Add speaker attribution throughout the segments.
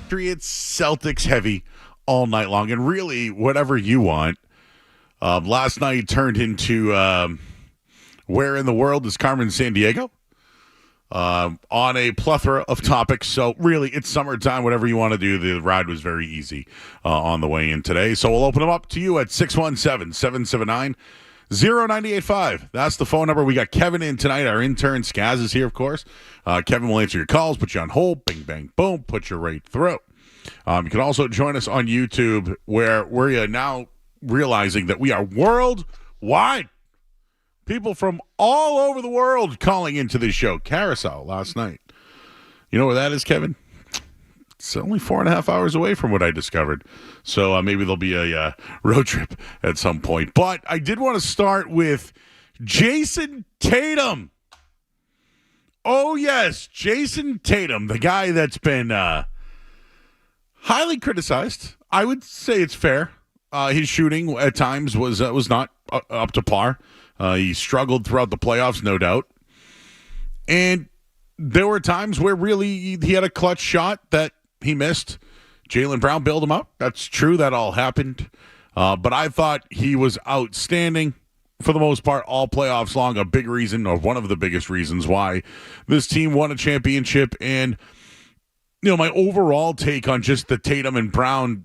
Speaker 1: Patriots, Celtics heavy all night long, and really whatever you want. Last night turned into where in the world is Carmen Sandiego? On a plethora of topics. So really, it's summertime. Whatever you want to do, the ride was very easy on the way in today. So we'll open them up to you at 617-779-0985. That's the phone number. We got Kevin in tonight. Our intern Skaz is here, of course. Kevin will answer your calls, put you on hold, bing, bang, boom, put you right through. You can also join us on YouTube, where we're now realizing that we are worldwide. People from all over the world calling into this show. Carousel last night. You know where that is, Kevin? It's only 4.5 hours away from what I discovered. So maybe there'll be a road trip at some point. But I did want to start with Jason Tatum. Oh, yes, Jason Tatum, the guy that's been highly criticized. I would say it's fair. His shooting at times was not up to par. He struggled throughout the playoffs, no doubt. And there were times where really he had a clutch shot that he missed. Jaylen Brown bailed him out. That's true. That all happened. But I thought he was outstanding for the most part all playoffs long. A big reason, or one of the biggest reasons why this team won a championship. And, my overall take on just the Tatum and Brown,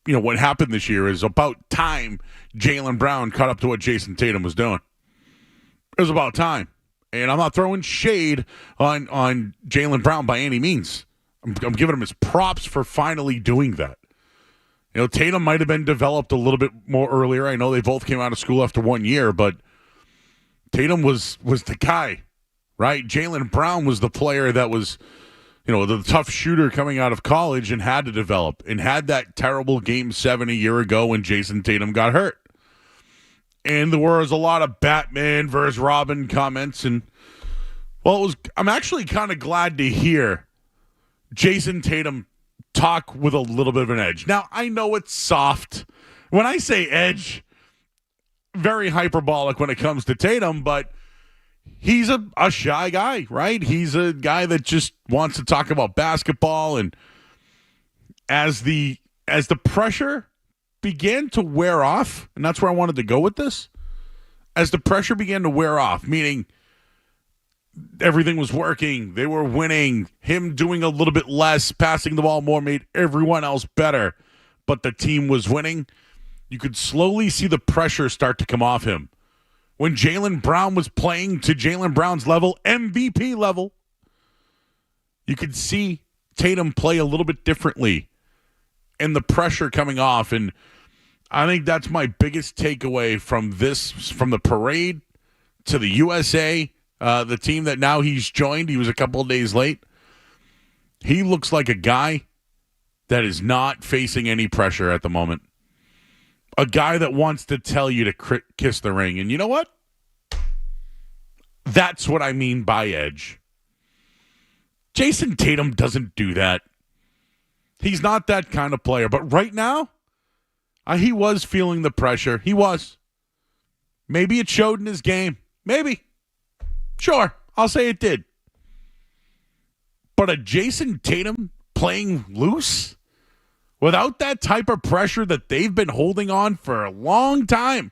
Speaker 1: what happened this year is about time Jaylen Brown caught up to what Jason Tatum was doing. It was about time. And I'm not throwing shade on Jaylen Brown by any means. I'm giving him his props for finally doing that. Tatum might have been developed a little bit more earlier. I know they both came out of school after 1 year, but Tatum was the guy, right? Jaylen Brown was the player that was, the tough shooter coming out of college and had to develop and had that terrible Game 7 a year ago when Jason Tatum got hurt. And there was a lot of Batman versus Robin comments. And, I'm actually kind of glad to hear Jason Tatum talk with a little bit of an edge. Now, I know it's soft. When I say edge, very hyperbolic when it comes to Tatum, but he's a shy guy, right? He's a guy that just wants to talk about basketball. And as the pressure began to wear off, and that's where I wanted to go with this, as the pressure began to wear off, meaning everything was working, they were winning, him doing a little bit less, passing the ball more made everyone else better, but the team was winning, you could slowly see the pressure start to come off him. When Jaylen Brown was playing to Jaylen Brown's level, MVP level, you could see Tatum play a little bit differently and the pressure coming off. And I think that's my biggest takeaway from the parade to the USA, the team that now he's joined. He was a couple of days late. He looks like a guy that is not facing any pressure at the moment. A guy that wants to tell you to kiss the ring. And you know what? That's what I mean by edge. Jason Tatum doesn't do that. He's not that kind of player. But right now, he was feeling the pressure. He was. Maybe it showed in his game. Maybe. Sure, I'll say it did. But a Jason Tatum playing loose without that type of pressure that they've been holding on for a long time.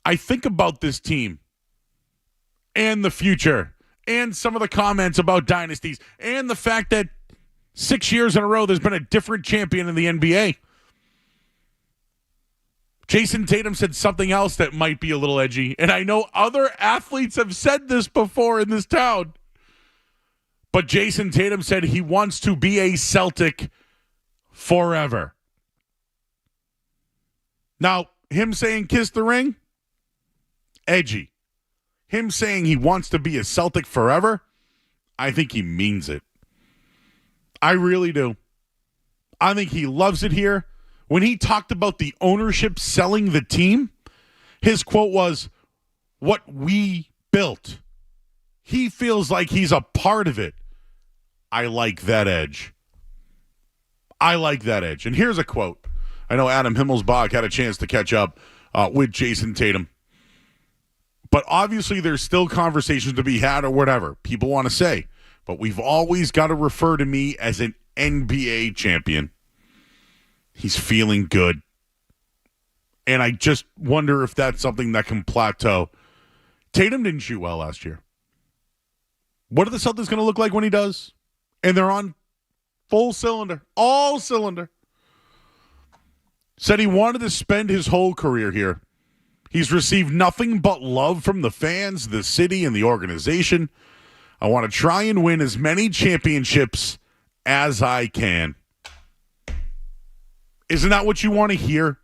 Speaker 1: I think about this team and the future and some of the comments about dynasties and the fact that 6 years in a row there's been a different champion in the NBA. Jason Tatum said something else that might be a little edgy, and I know other athletes have said this before in this town. But Jason Tatum said he wants to be a Celtic forever. Now, him saying kiss the ring, edgy. Him saying he wants to be a Celtic forever, I think he means it. I really do. I think he loves it here. When he talked about the ownership selling the team, his quote was, "What we built." He feels like he's a part of it. I like that edge. I like that edge. And here's a quote. I know Adam Himmelsbach had a chance to catch up with Jason Tatum. But obviously there's still conversations to be had or whatever people want to say. But we've always got to refer to me as an NBA champion. He's feeling good. And I just wonder if that's something that can plateau. Tatum didn't shoot well last year. What are the Celtics going to look like when he does? And they're on full cylinder, all cylinder. Said he wanted to spend his whole career here. He's received nothing but love from the fans, the city, and the organization. I want to try and win as many championships as I can. Isn't that what you want to hear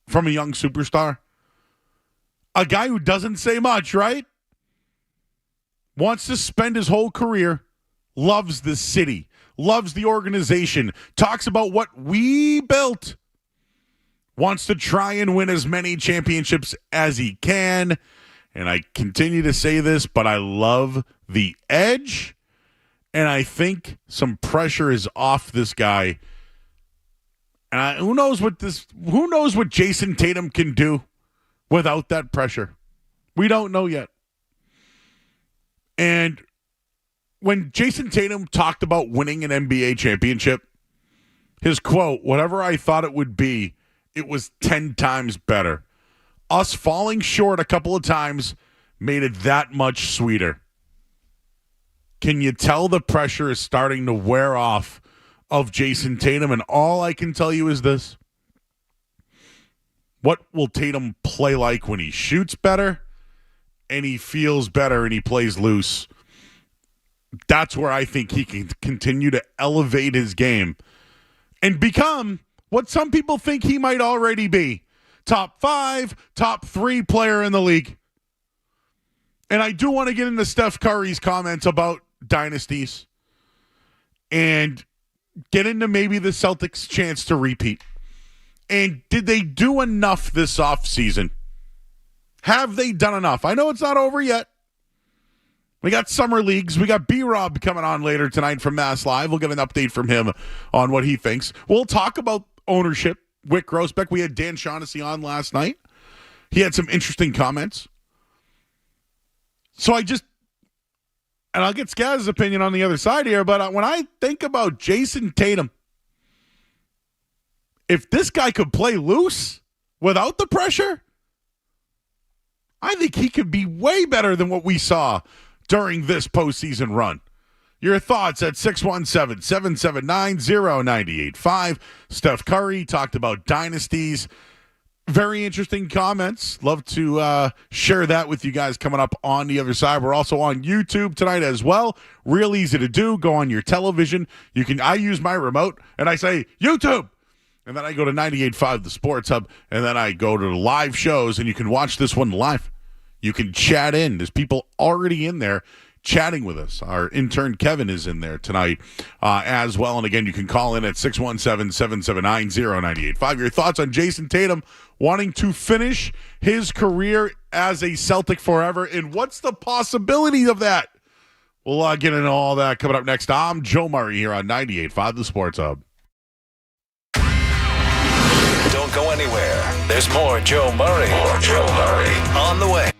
Speaker 1: from a young superstar? A guy who doesn't say much, right? Wants to spend his whole career, loves the city, loves the organization, talks about what we built, wants to try and win as many championships as he can. And I continue to say this, but I love the edge, and I think some pressure is off this guy. And who knows what Jason Tatum can do without that pressure? We don't know yet. And when Jason Tatum talked about winning an NBA championship, his quote, whatever I thought it would be, it was 10 times better. Us falling short a couple of times made it that much sweeter. Can you tell the pressure is starting to wear off of Jason Tatum? And all I can tell you is this. What will Tatum play like when he shoots better and he feels better and he plays loose? That's where I think he can continue to elevate his game and become what some people think he might already be. Top 5, top 3 player in the league. And I do want to get into Steph Curry's comments about dynasties and get into maybe the Celtics' chance to repeat. And did they do enough this offseason? Have they done enough? I know it's not over yet. We got summer leagues. We got B-Rob coming on later tonight from Mass Live. We'll get an update from him on what he thinks. We'll talk about ownership. Wick Grossbeck. We had Dan Shaughnessy on last night. He had some interesting comments. So and I'll get Skaz's opinion on the other side here, but when I think about Jason Tatum, if this guy could play loose without the pressure, I think he could be way better than what we saw during this postseason run. Your thoughts at 617-779-0985. Steph Curry talked about dynasties. Very interesting comments. Love to share that with you guys coming up on the other side. We're also on YouTube tonight as well. Real easy to do. Go on your television. I use my remote and I say, YouTube. And then I go to 98.5 The Sports Hub. And then I go to the live shows and you can watch this one live. You can chat in. There's people already in there chatting with us. Our intern Kevin is in there tonight as well. And again, you can call in at 617-779-0985. Your thoughts on Jason Tatum wanting to finish his career as a Celtic forever, and what's the possibility of that? We'll get into all that coming up next. I'm Joe Murray here on 98.5 The Sports Hub.
Speaker 2: Don't go anywhere. There's more Joe Murray. On the way.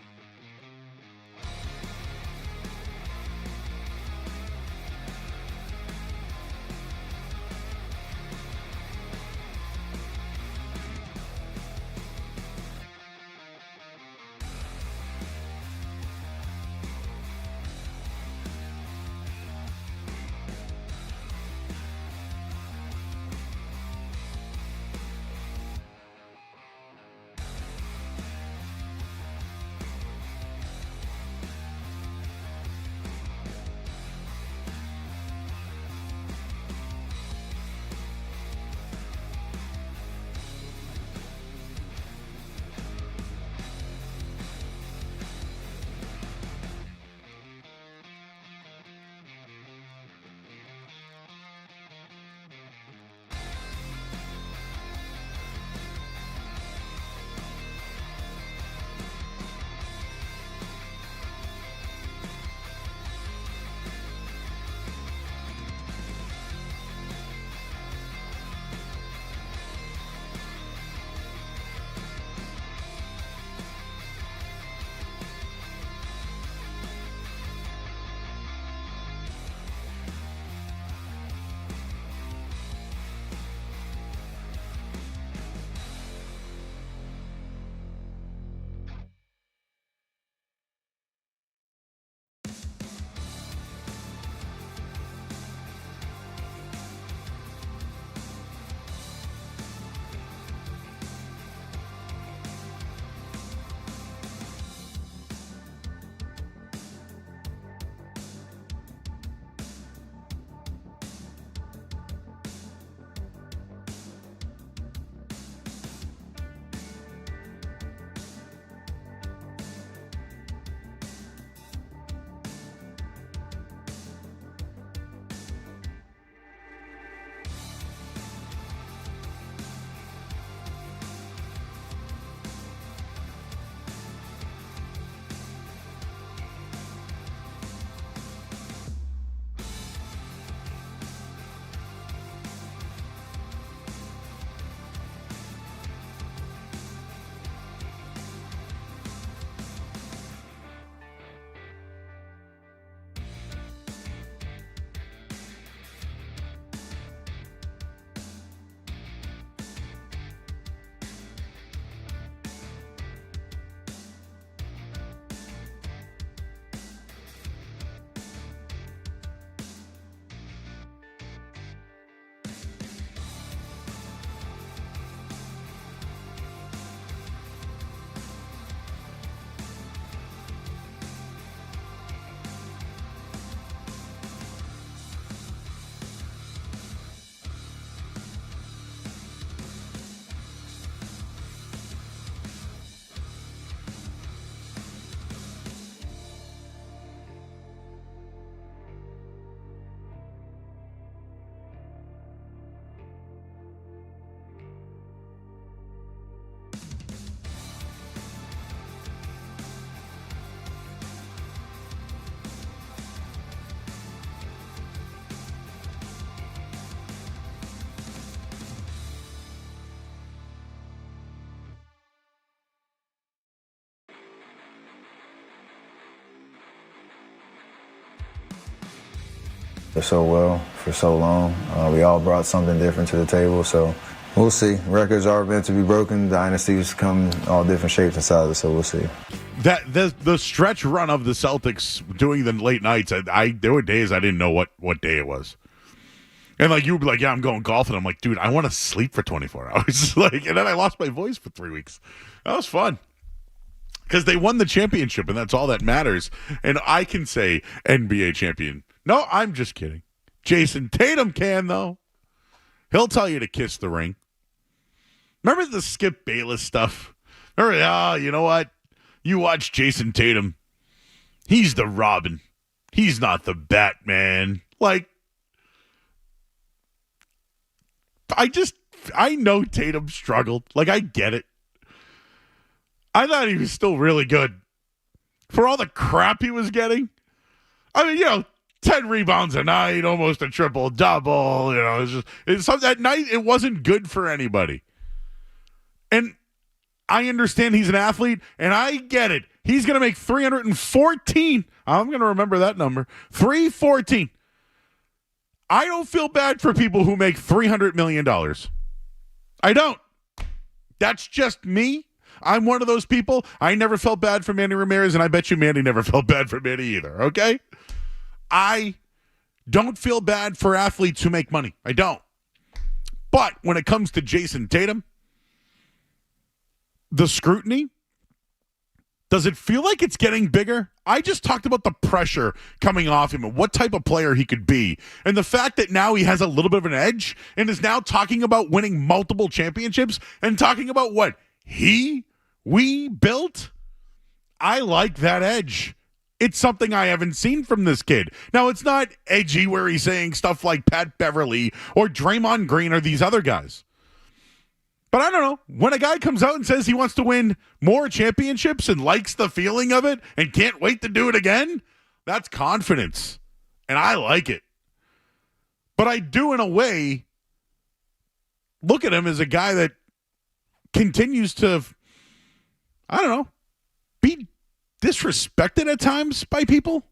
Speaker 3: so well for so long. We all brought something different to the table, so we'll see. Records are meant to be broken. Dynasties come all different shapes and sizes, so we'll see.
Speaker 1: That the stretch run of the Celtics doing the late nights, there were days I didn't know what day it was. And like you would be like, yeah, I'm going golf, and I'm like, dude, I want to sleep for 24 hours. Like, and then I lost my voice for 3 weeks. That was fun. Because they won the championship, and that's all that matters. And I can say NBA champion. No, I'm just kidding. Jason Tatum can, though. He'll tell you to kiss the ring. Remember the Skip Bayless stuff? Remember, you know what? You watch Jason Tatum. He's the Robin. He's not the Batman. Like, I know Tatum struggled. Like, I get it. I thought he was still really good. For all the crap he was getting. I mean, 10 rebounds a night, almost a triple-double. That night, it wasn't good for anybody. And I understand he's an athlete, and I get it. He's going to make $314. I'm going to remember that number. $314. I don't feel bad for people who make $300 million. I don't. That's just me. I'm one of those people. I never felt bad for Manny Ramirez, and I bet you Manny never felt bad for Manny either, okay? I don't feel bad for athletes who make money. I don't. But when it comes to Jason Tatum, the scrutiny, does it feel like it's getting bigger? I just talked about the pressure coming off him and what type of player he could be. And the fact that now he has a little bit of an edge and is now talking about winning multiple championships and talking about what we built. I like that edge. It's something I haven't seen from this kid. Now, it's not edgy where he's saying stuff like Pat Beverly or Draymond Green or these other guys. But I don't know. When a guy comes out and says he wants to win more championships and likes the feeling of it and can't wait to do it again, that's confidence. And I like it. But I do, in a way, look at him as a guy that continues to, I don't know, be disrespected at times by people.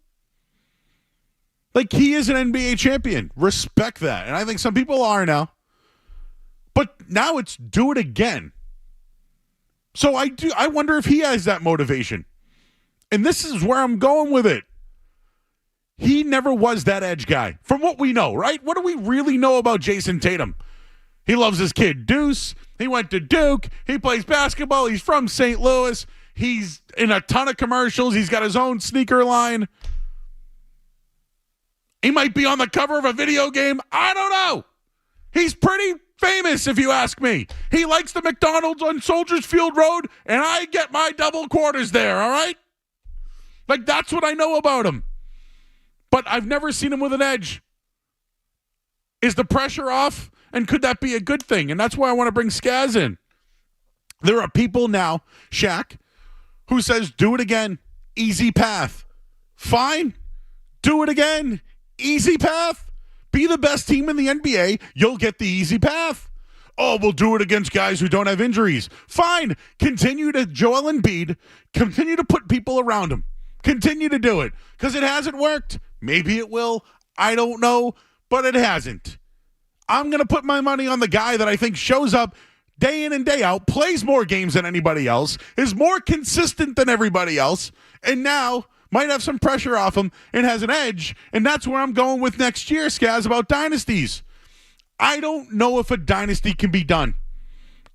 Speaker 1: Like, he is an NBA champion. Respect that. And I think some people are now. But now it's do it again. So I wonder if he has that motivation. And this is where I'm going with it. He never was that edge guy. From what we know, right? What do we really know about Jason Tatum? He loves his kid Deuce. He went to Duke. He plays basketball. He's from St. Louis. He's in a ton of commercials. He's got his own sneaker line. He might be on the cover of a video game. I don't know. He's pretty famous, if you ask me. He likes the McDonald's on Soldiers Field Road, and I get my double quarters there, all right? Like, that's what I know about him. But I've never seen him with an edge. Is the pressure off? And could that be a good thing? And that's why I want to bring Skaz in. There are people now, Shaq, who says, do it again. Easy path. Fine. Do it again. Easy path. Be the best team in the NBA. You'll get the easy path. Oh, we'll do it against guys who don't have injuries. Fine. Continue to Joel Embiid. Continue to put people around him. Continue to do it. Because it hasn't worked. Maybe it will. I don't know. But it hasn't. I'm going to put my money on the guy that I think shows up day in and day out, plays more games than anybody else, is more consistent than everybody else, and now might have some pressure off him and has an edge. And that's where I'm going with next year, Skaz, about dynasties. I don't know if a dynasty can be done.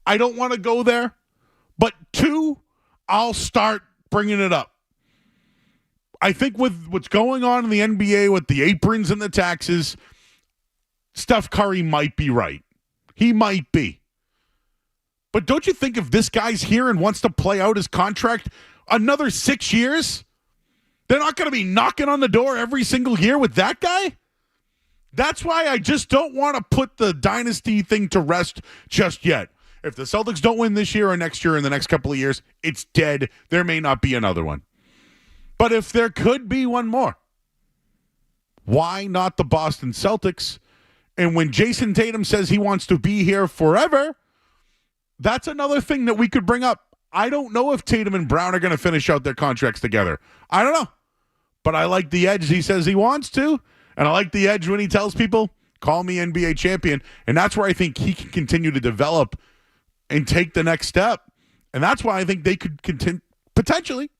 Speaker 1: I don't want to go there. But 2, I'll start bringing it up. I think with what's going on in the NBA with the aprons and the taxes, Steph Curry might be right. He might be. But don't you think if this guy's here and wants to play out his contract another 6 years, they're not going to be knocking on the door every single year with that guy? That's why I just don't want to put the dynasty thing to rest just yet. If the Celtics don't win this year or next year or in the next couple of years, it's dead. There may not be another one. But if there could be one more, why not the Boston Celtics? And when Jason Tatum says he wants to be here forever, that's another thing that we could bring up. I don't know if Tatum and Brown are going to finish out their contracts together. I don't know. But I like the edge he says he wants to. And I like the edge when he tells people, call me NBA champion. And that's where I think he can continue to develop and take the next step. And that's why I think they could potentially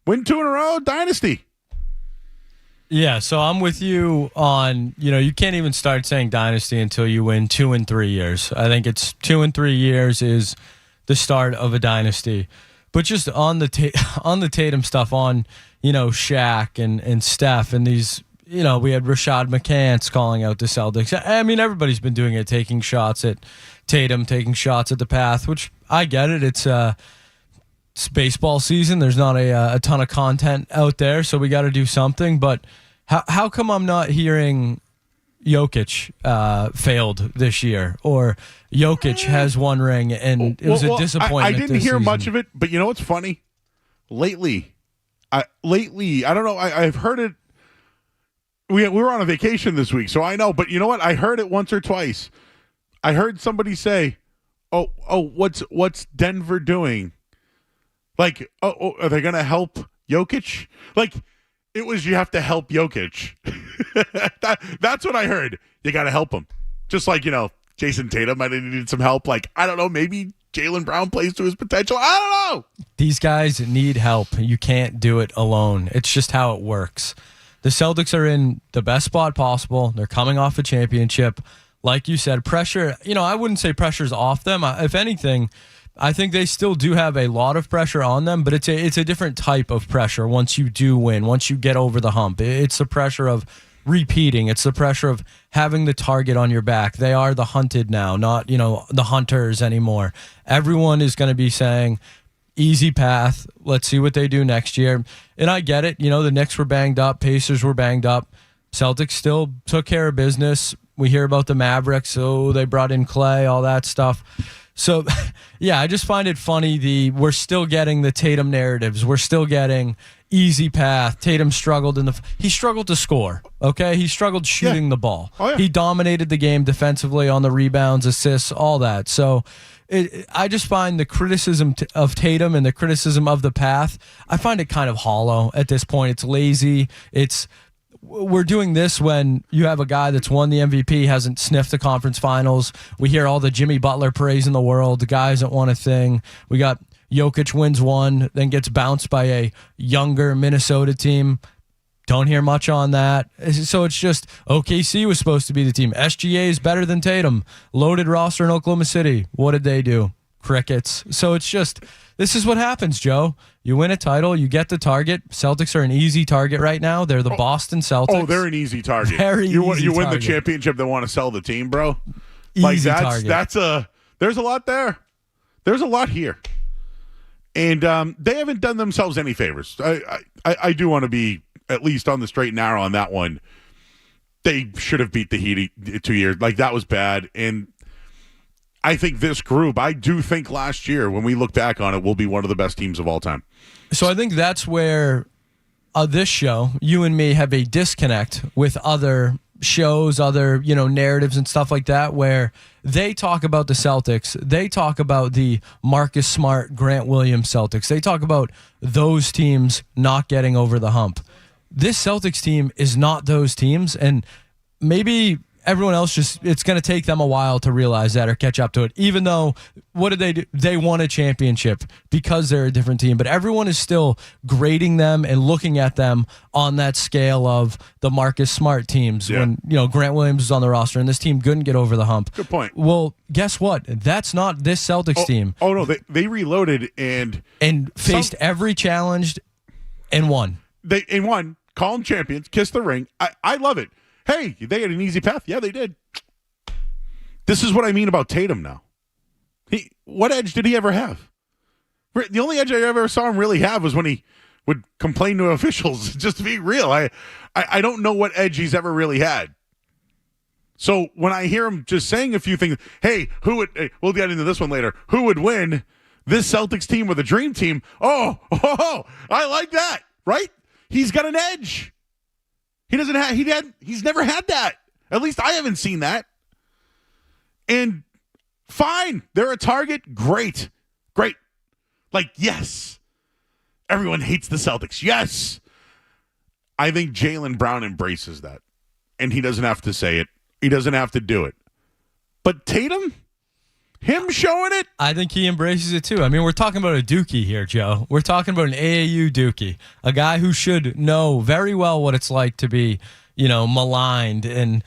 Speaker 1: win 2 in a row, dynasty.
Speaker 4: Yeah, so I'm with you on, you can't even start saying dynasty until you win 2 in 3 years. I think it's 2 in 3 years is the start of a dynasty. But just on the on the Tatum stuff, on, Shaq and Steph and these, we had Rashad McCants calling out the Celtics. I mean, everybody's been doing it, taking shots at Tatum, taking shots at the path, which I get it. It's baseball season. There's not a ton of content out there, so we got to do something. But how come I'm not hearing Jokic failed this year, or Jokic has one ring and it was a disappointment?
Speaker 1: I didn't hear
Speaker 4: season.
Speaker 1: much of it, but you know what's funny? Lately, I don't know. I've heard it. We were on a vacation this week, so I know. But you know what? I heard it once or twice. I heard somebody say, "Oh, what's Denver doing?" Like, are they going to help Jokic? Like, it was you have to help Jokic. That's what I heard. You got to help him. Just like, Jason Tatum might have needed some help. Like, I don't know, maybe Jaylen Brown plays to his potential. I don't know.
Speaker 4: These guys need help. You can't do it alone. It's just how it works. The Celtics are in the best spot possible. They're coming off a championship. Like you said, pressure, I wouldn't say pressure's off them. If anything, I think they still do have a lot of pressure on them, but it's a different type of pressure once you do win, once you get over the hump. It's the pressure of repeating. It's the pressure of having the target on your back. They are the hunted now, not, the hunters anymore. Everyone is going to be saying, easy path. Let's see what they do next year. And I get it. The Knicks were banged up. Pacers were banged up. Celtics still took care of business. We hear about the Mavericks. Oh, they brought in Clay, all that stuff. So, yeah, I just find it funny. We're still getting the Tatum narratives. We're still getting easy path. Tatum struggled he struggled to score. Okay, he struggled shooting the ball.
Speaker 1: Oh, yeah.
Speaker 4: He dominated the game defensively on the rebounds, assists, all that. So, I just find the criticism of Tatum and the criticism of the path, I find it kind of hollow at this point. It's lazy. We're doing this when you have a guy that's won the MVP, hasn't sniffed the conference finals. We hear all the Jimmy Butler praise in the world. The guy hasn't won a thing. We got Jokic wins one, then gets bounced by a younger Minnesota team. Don't hear much on that. So it's just OKC was supposed to be the team. SGA is better than Tatum. Loaded roster in Oklahoma City. What did they do? Crickets. So it's just, this is what happens, Joe. You win a title, you get the target. Celtics are an easy target right now. They're the Boston Celtics.
Speaker 1: Oh, they're an easy target.
Speaker 4: Very
Speaker 1: you
Speaker 4: easy
Speaker 1: win
Speaker 4: target.
Speaker 1: the championship, they want to sell the team, bro.
Speaker 4: Easy target.
Speaker 1: There's a lot there. There's a lot here. And they haven't done themselves any favors. I do want to be at least on the straight and narrow on that one. They should have beat the Heat 2 years. Like, that was bad. And I think this group, I do think last year, when we look back on it, will be one of the best teams of all time.
Speaker 4: So I think that's where this show, you and me, have a disconnect with other shows, other narratives and stuff like that, where they talk about the Celtics, they talk about the Marcus Smart, Grant Williams Celtics, they talk about those teams not getting over the hump. This Celtics team is not those teams, and maybe everyone else it's going to take them a while to realize that or catch up to it. Even though, what did they do? They won a championship because they're a different team. But everyone is still grading them and looking at them on that scale of the Marcus Smart teams when Grant Williams was on the roster and this team couldn't get over the hump.
Speaker 1: Good point.
Speaker 4: Well, guess what? That's not this Celtics team.
Speaker 1: Oh, no, they reloaded and
Speaker 4: faced every challenge and won.
Speaker 1: They won. Call them champions. Kiss the ring. I love it. Hey, they had an easy path. Yeah, they did. This is what I mean about Tatum now. What edge did he ever have? The only edge I ever saw him really have was when he would complain to officials. Just to be real, I don't know what edge he's ever really had. So when I hear him just saying a few things, hey, we'll get into this one later. Who would win, this Celtics team or the Dream Team? Oh, I like that, right? He's got an edge. He's never had that. At least I haven't seen that. And fine, they're a target. Great. Like, yes. Everyone hates the Celtics. Yes. I think Jaylen Brown embraces that. and he doesn't have to say it. He doesn't have to do it. But Tatum, him showing it?
Speaker 4: I think he embraces it too. I mean, we're talking about a Dookie here, Joe. We're talking about an AAU Dookie, a guy who should know very well what it's like to be, maligned and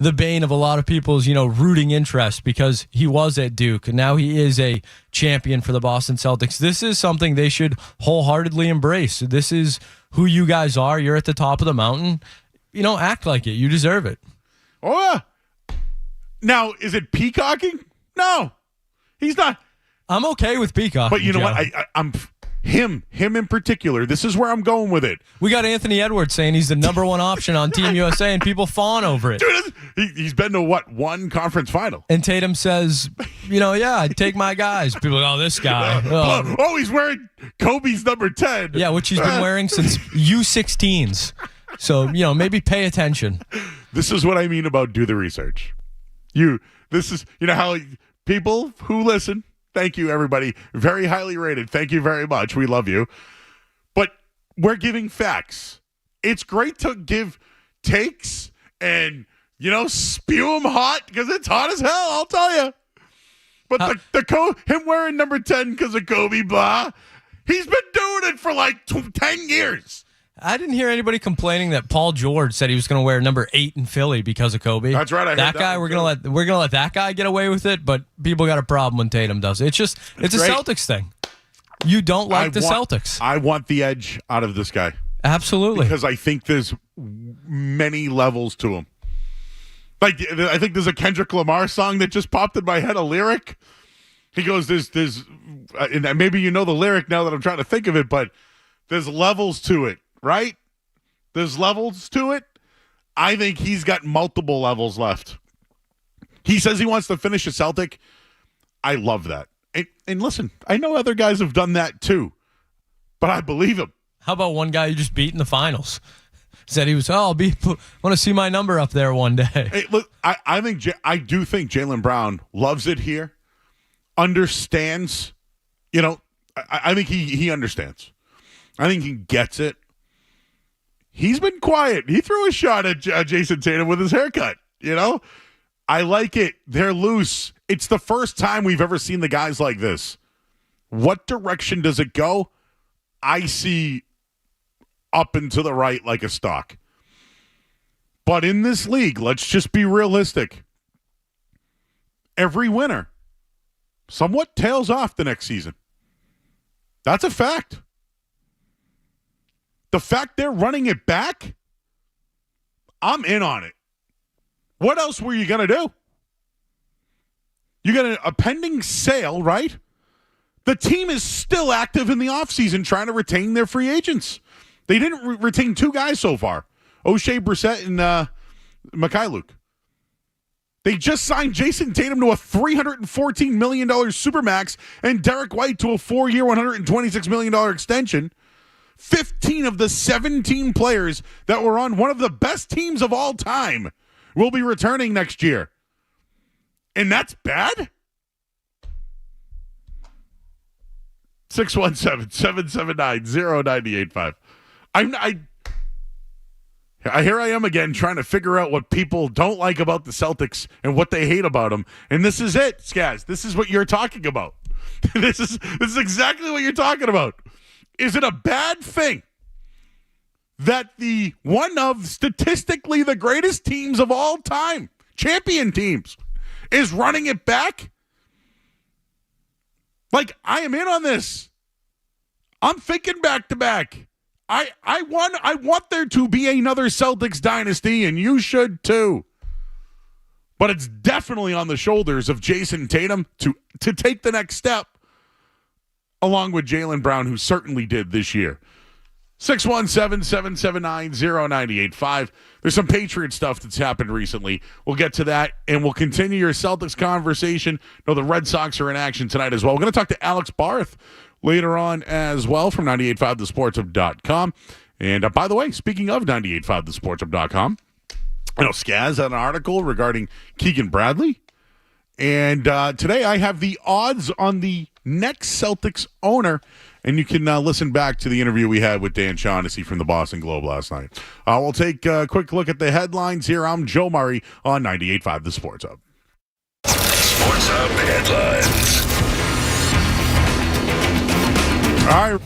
Speaker 4: the bane of a lot of people's, rooting interest because he was at Duke and now he is a champion for the Boston Celtics. This is something they should wholeheartedly embrace. This is who you guys are. You're at the top of the mountain. Act like it. You deserve it.
Speaker 1: Oh, yeah. Now, is it peacocking? No, he's not.
Speaker 4: I'm okay with peacocking.
Speaker 1: But you know
Speaker 4: Joe.
Speaker 1: what? I'm him in particular. This is where I'm going with it.
Speaker 4: We got Anthony Edwards saying he's the number one option on Team USA, and people fawn over it.
Speaker 1: Dude, he's been to one conference final.
Speaker 4: And Tatum says, yeah, I'd take my guys. People go, this guy.
Speaker 1: Oh, he's wearing Kobe's number 10.
Speaker 4: Yeah, which he's been wearing since U16s. So, maybe pay attention.
Speaker 1: This is what I mean about do the research. This is how people who listen, thank you, everybody. Very highly rated. Thank you very much. We love you. But we're giving facts. It's great to give takes and, spew them hot because it's hot as hell, I'll tell you. But him wearing number 10 because of Kobe, blah, he's been doing it for like 10 years.
Speaker 4: I didn't hear anybody complaining that Paul George said he was going to wear number 8 in Philly because of Kobe.
Speaker 1: That's right. I heard
Speaker 4: that guy. We're gonna let that guy get away with it. But people got a problem when Tatum does it. It's a Celtics thing. You don't like the Celtics.
Speaker 1: I want the edge out of this guy.
Speaker 4: Absolutely,
Speaker 1: because I think there's many levels to him. Like I think there's a Kendrick Lamar song that just popped in my head. A lyric. He goes, "There's," and maybe you know the lyric now that I'm trying to think of it, but there's levels to it. Right? There's levels to it. I think he's got multiple levels left. He says he wants to finish a Celtic. I love that. And listen, I know other guys have done that too, but I believe him.
Speaker 4: How about one guy you just beat in the finals? Said he was, want to see my number up there one day.
Speaker 1: Hey, look, I do think Jaylen Brown loves it here, understands. I think he understands. I think he gets it. He's been quiet. He threw a shot at Jason Tatum with his haircut. I like it. They're loose. It's the first time we've ever seen the guys like this. What direction does it go? I see up and to the right like a stock. But in this league, let's just be realistic. Every winner somewhat tails off the next season. That's a fact. The fact they're running it back, I'm in on it. What else were you going to do? You got a pending sale, right? The team is still active in the offseason trying to retain their free agents. They didn't retain 2 guys so far, O'Shea Brissett and Mikhailuk. They just signed Jason Tatum to a $314 million Supermax and Derek White to a 4-year, $126 million extension. 15 of the 17 players that were on one of the best teams of all time will be returning next year. And that's bad? 617-779-0985. Here I am again trying to figure out what people don't like about the Celtics and what they hate about them. And this is it, Skaz. This is what you're talking about. This is exactly what you're talking about. Is it a bad thing that the one of statistically the greatest teams of all time, champion teams, is running it back? Like, I am in on this. I'm thinking back to back. I want there to be another Celtics dynasty, and you should too. But it's definitely on the shoulders of Jason Tatum to take the next step, along with Jaylen Brown, who certainly did this year. 617-779-0985. There's some Patriot stuff that's happened recently. We'll get to that, and we'll continue your Celtics conversation. No, the Red Sox are in action tonight as well. We're going to talk to Alex Barth later on as well from 98.5thesportshub.com. And by the way, speaking of 98.5thesportshub.com, I know Skaz had an article regarding Keegan Bradley. And today I have the odds on the next Celtics owner And you can listen back to the interview we had with Dan Shaughnessy from the Boston Globe last night. We'll take a quick look at the headlines here. I'm Joe Murray on 98.5 The Sports Hub.
Speaker 2: Sports Hub headlines.
Speaker 1: All right.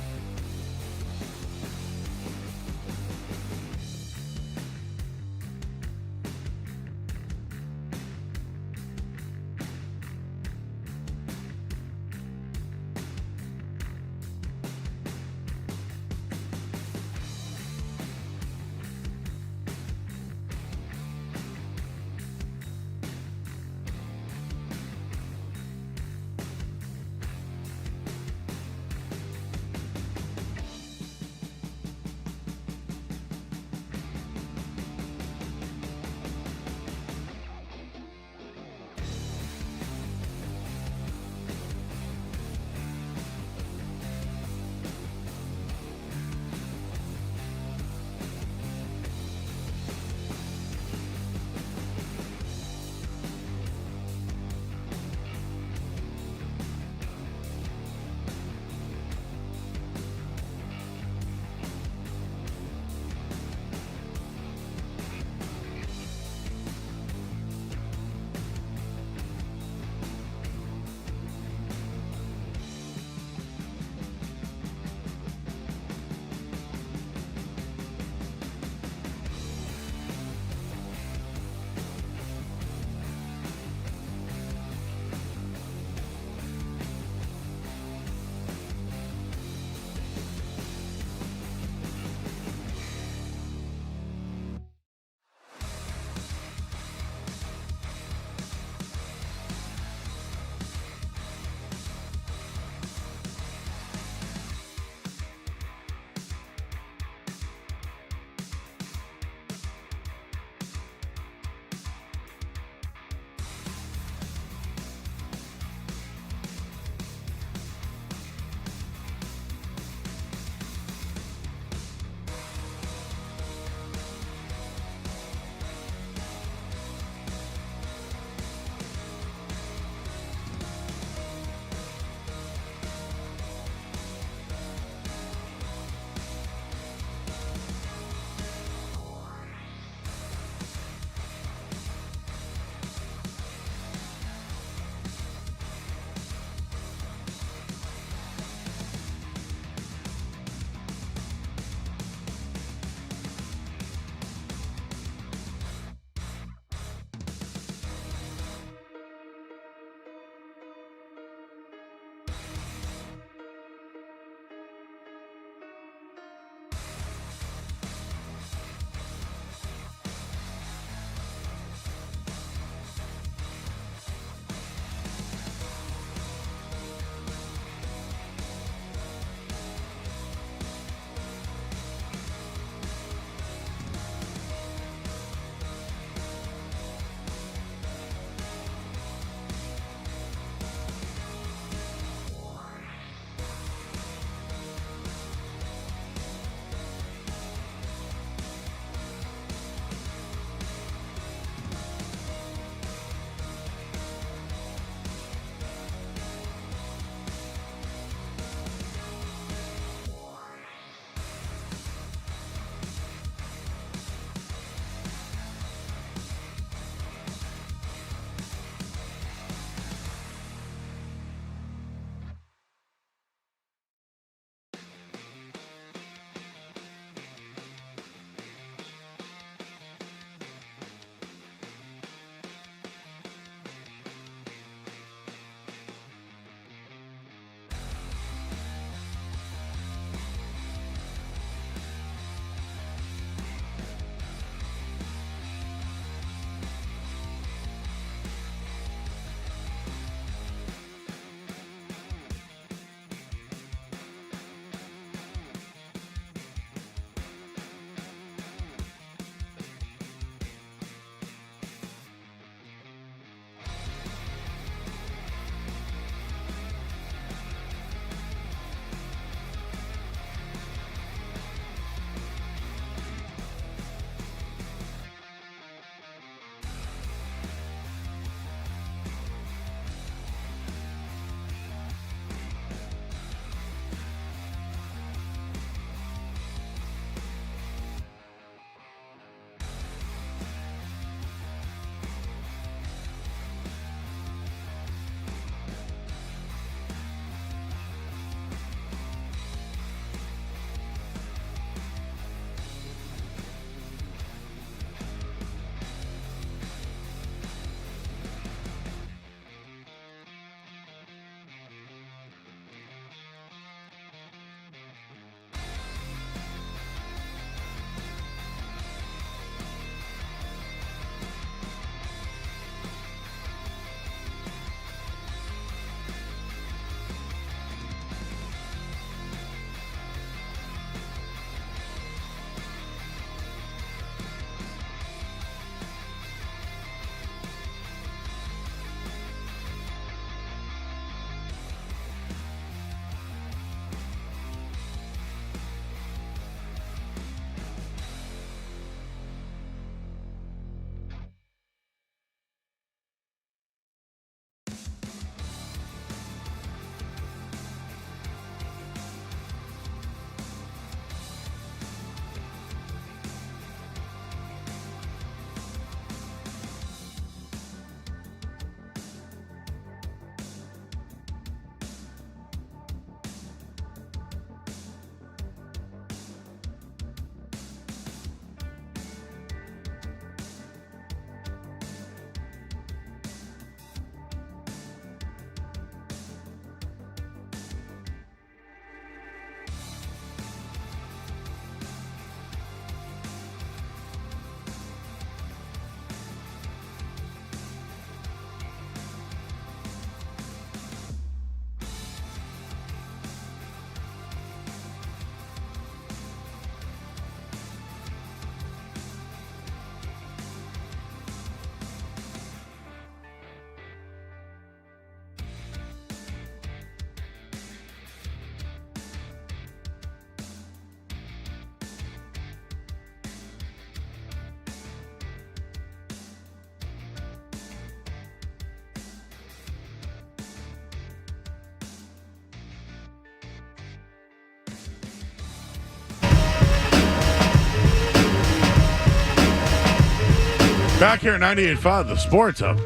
Speaker 1: Back here at 98.5, the Sports Hub.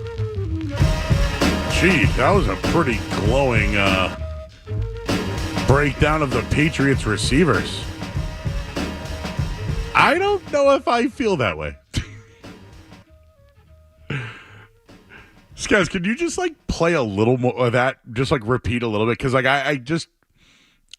Speaker 1: Gee, that was a pretty glowing breakdown of the Patriots receivers. I don't know if I feel that way. Guys, could you just play a little more of that? Just repeat a little bit? Because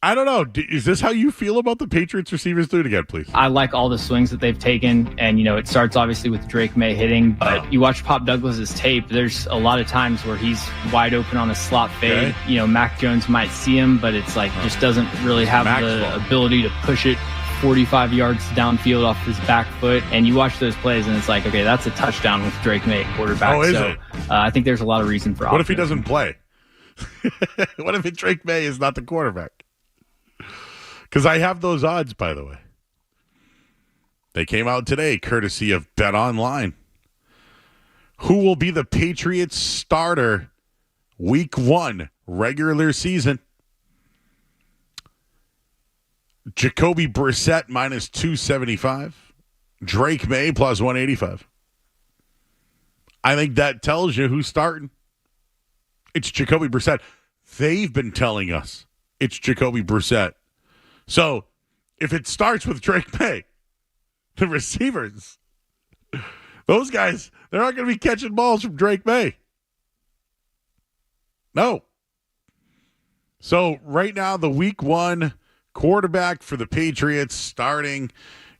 Speaker 1: I don't know. Is this how you feel about the Patriots receivers? Do it again, please.
Speaker 5: I like all the swings that they've taken. And, it starts obviously with Drake Maye hitting. But you watch Pop Douglas's tape, there's a lot of times where he's wide open on a slot fade.
Speaker 1: Okay.
Speaker 5: Mac Jones might see him, but it's just doesn't really have the ability to push it 45 yards downfield off his back foot. And you watch those plays, and it's okay, that's a touchdown with Drake Maye quarterback.
Speaker 1: Oh, is it?
Speaker 5: I think there's a lot of reason for optimism.
Speaker 1: What if he doesn't play? What if Drake Maye is not the quarterback? Because I have those odds, by the way. They came out today, courtesy of Bet Online. Who will be the Patriots starter week 1 regular season? Jacoby Brissett minus 275. Drake Maye plus 185. I think that tells you who's starting. It's Jacoby Brissett. They've been telling us it's Jacoby Brissett. So, if it starts with Drake Maye, the receivers, those guys, they're not going to be catching balls from Drake Maye. No. So, right now, the week 1 quarterback for the Patriots starting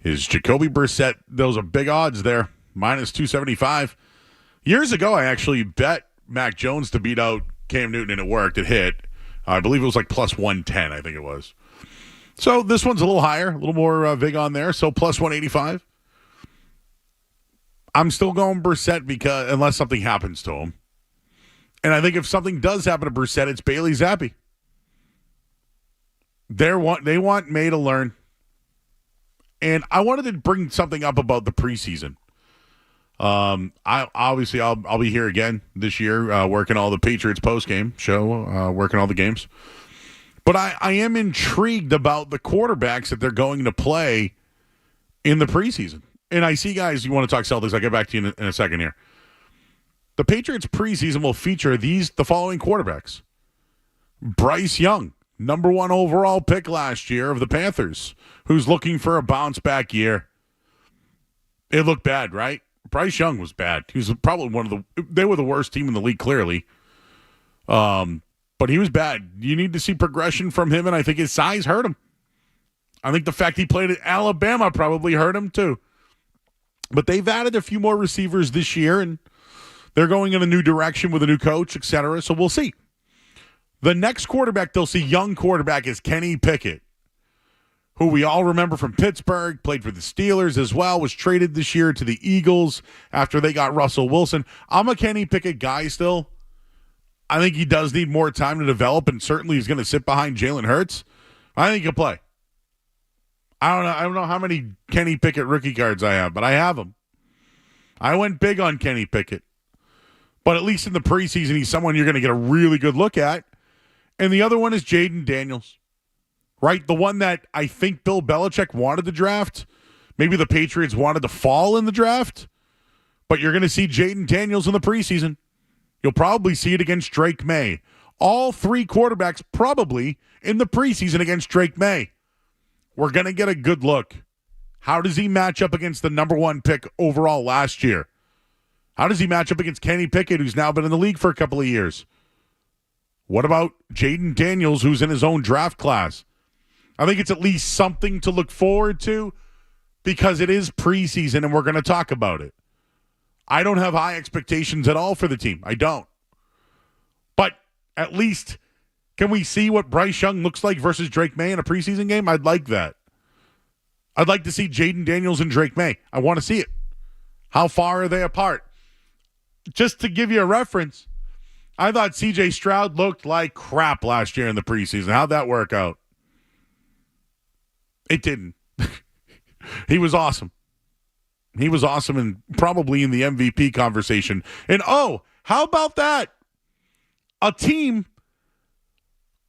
Speaker 1: is Jacoby Brissett. Those are big odds there, minus 275. Years ago, I actually bet Mac Jones to beat out Cam Newton, and it worked. It hit. I believe it was plus 110, I think it was. So this one's a little higher, a little more vig on there. So plus 185. I'm still going Brissett because unless something happens to him. And I think if something does happen to Brissett, it's Bailey Zappi. They want Maye to learn. And I wanted to bring something up about the preseason. I'll be here again this year, working all the Patriots postgame show, working all the games. But I am intrigued about the quarterbacks that they're going to play in the preseason. And I see, guys, you want to talk Celtics. I'll get back to you in a second here. The Patriots preseason will feature the following quarterbacks. Bryce Young, number 1 overall pick last year of the Panthers, who's looking for a bounce-back year. It looked bad, right? Bryce Young was bad. He was probably they were the worst team in the league, clearly. But he was bad. You need to see progression from him, and I think his size hurt him. I think the fact he played at Alabama probably hurt him, too. But they've added a few more receivers this year, and they're going in a new direction with a new coach, etc. So we'll see. The next quarterback they'll see, young quarterback, is Kenny Pickett, who we all remember from Pittsburgh, played for the Steelers as well, was traded this year to the Eagles after they got Russell Wilson. I'm a Kenny Pickett guy still. I think he does need more time to develop, and certainly he's going to sit behind Jalen Hurts. I think he'll play. I don't know how many Kenny Pickett rookie cards I have, but I have them. I went big on Kenny Pickett. But at least in the preseason, he's someone you're going to get a really good look at. And the other one is Jaden Daniels, right? The one that I think Bill Belichick wanted to draft. Maybe the Patriots wanted to fall in the draft. But you're going to see Jaden Daniels in the preseason. You'll probably see it against Drake Maye. All 3 quarterbacks probably in the preseason against Drake Maye. We're going to get a good look. How does he match up against the number 1 pick overall last year? How does he match up against Kenny Pickett, who's now been in the league for a couple of years? What about Jaden Daniels, who's in his own draft class? I think it's at least something to look forward to because it is preseason and we're going to talk about it. I don't have high expectations at all for the team. I don't. But at least can we see what Bryce Young looks like versus Drake Maye in a preseason game? I'd like that. I'd like to see Jaden Daniels and Drake Maye. I want to see it. How far are they apart? Just to give you a reference, I thought C.J. Stroud looked like crap last year in the preseason. How'd that work out? It didn't. He was awesome. He was awesome and probably in the MVP conversation. And, oh, how about that? A team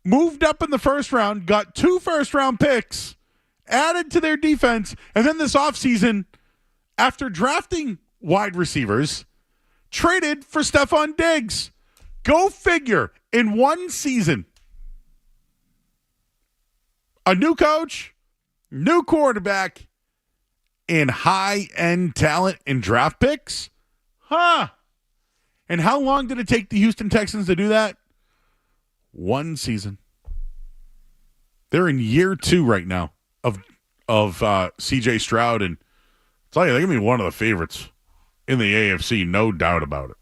Speaker 1: moved up in the first round, got 2 first-round picks, added to their defense, and then this offseason, after drafting wide receivers traded for Stephon Diggs. Go figure. In one season, a new coach, new quarterback, and high-end talent in draft picks? Huh. And how long did it take the Houston Texans to do that? One season. They're in year 2 right now of C.J. Stroud, and I'll tell you, they're going to be one of the favorites in the AFC, no doubt about it.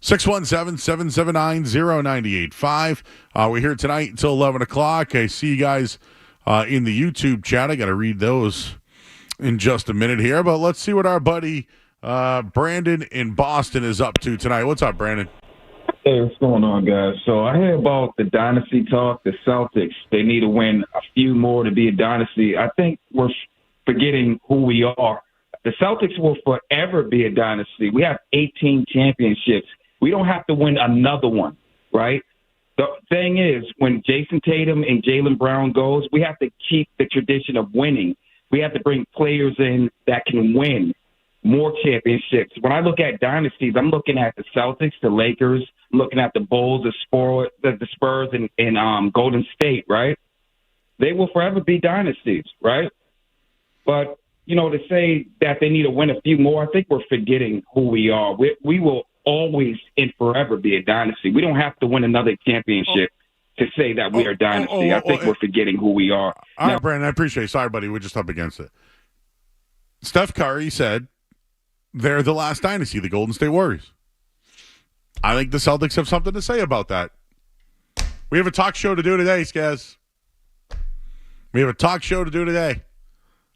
Speaker 1: 617-779-0985. We're here tonight until 11 o'clock. I see you guys in the YouTube chat. I got to read those in just a minute here, but let's see what our buddy Brandon in Boston is up to tonight. What's up, Brandon?
Speaker 6: Hey, what's going on, guys? So I hear about the dynasty talk, the Celtics. They need to win a few more to be a dynasty. I think we're forgetting who we are. The Celtics will forever be a dynasty. We have 18 championships. We don't have to win another one, right? The thing is, when Jason Tatum and Jaylen Brown goes, we have to keep the tradition of winning. We have to bring players in that can win more championships. When I look at dynasties, I'm looking at the Celtics, the Lakers, I'm looking at the Bulls, the Spurs, and Golden State, right? They will forever be dynasties, right? But, to say that they need to win a few more, I think we're forgetting who we are. We will always and forever be a dynasty. We don't have to win another championship to say that we are dynasty. I think we're forgetting who we are.
Speaker 1: All right, Brandon, I appreciate it. Sorry, buddy. We're just up against it. Steph Curry said they're the last dynasty, the Golden State Warriors. I think the Celtics have something to say about that. We have a talk show to do today, Skaz. We have a talk show to do today.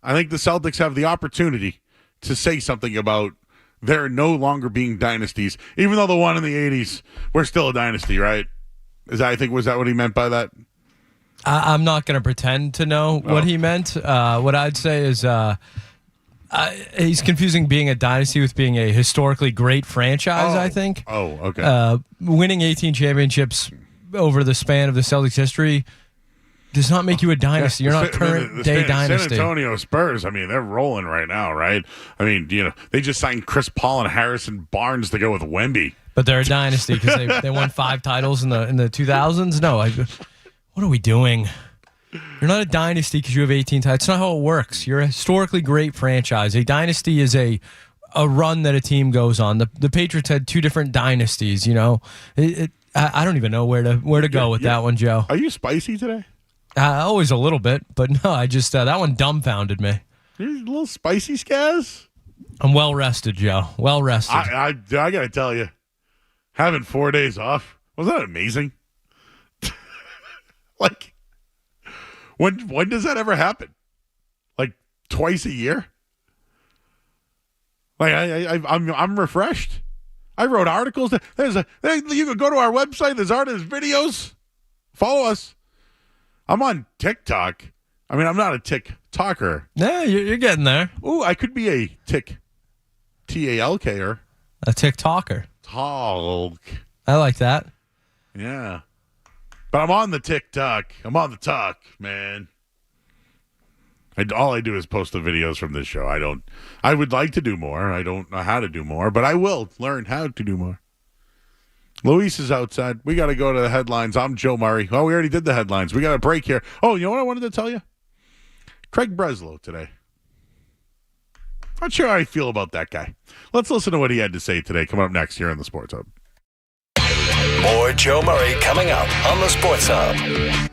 Speaker 1: I think the Celtics have the opportunity to say something about they're no longer being dynasties, even though the one in the 80s, we're still a dynasty, right? Was that what he meant by that?
Speaker 4: I'm not going to pretend to know what he meant. What I'd say is he's confusing being a dynasty with being a historically great franchise, I think.
Speaker 1: Oh, okay.
Speaker 4: Winning 18 championships over the span of the Celtics history does not make you a dynasty. You're not current-day dynasty.
Speaker 1: San Antonio Spurs, they're rolling right now, right? They just signed Chris Paul and Harrison Barnes to go with Wemby.
Speaker 4: But they're a dynasty because they won 5 titles in the 2000s? No, what are we doing? You're not a dynasty because you have 18 titles. That's not how it works. You're a historically great franchise. A dynasty is a run that a team goes on. The Patriots had 2 different dynasties, I don't even know where to go with that one, Joe.
Speaker 1: Are you spicy today?
Speaker 4: Always a little bit, but no, I just that one dumbfounded me.
Speaker 1: You're a little spicy, Skaz?
Speaker 4: I'm well rested, Joe. Well rested.
Speaker 1: I got to tell you, having 4 days off, wasn't that amazing? When does that ever happen? Twice a year? I'm refreshed. I wrote articles. You can go to our website. There's videos. Follow us. I'm on TikTok. I'm not a TikToker.
Speaker 4: Yeah, you're getting there.
Speaker 1: Ooh, I could be a Talker.
Speaker 4: A TikToker.
Speaker 1: Talk.
Speaker 4: I like that.
Speaker 1: Yeah. But I'm on the TikTok. I'm on the talk, man. All I do is post the videos from this show. I would like to do more. I don't know how to do more, but I will learn how to do more. Luis is outside. We got to go to the headlines. I'm Joe Murray. Oh, we already did the headlines. We got a break here. Oh, you know what I wanted to tell you? Craig Breslow today. Not sure how I feel about that guy. Let's listen to what he had to say today. Coming up next here on the Sports Hub.
Speaker 2: More Joe Murray coming up on the Sports Hub.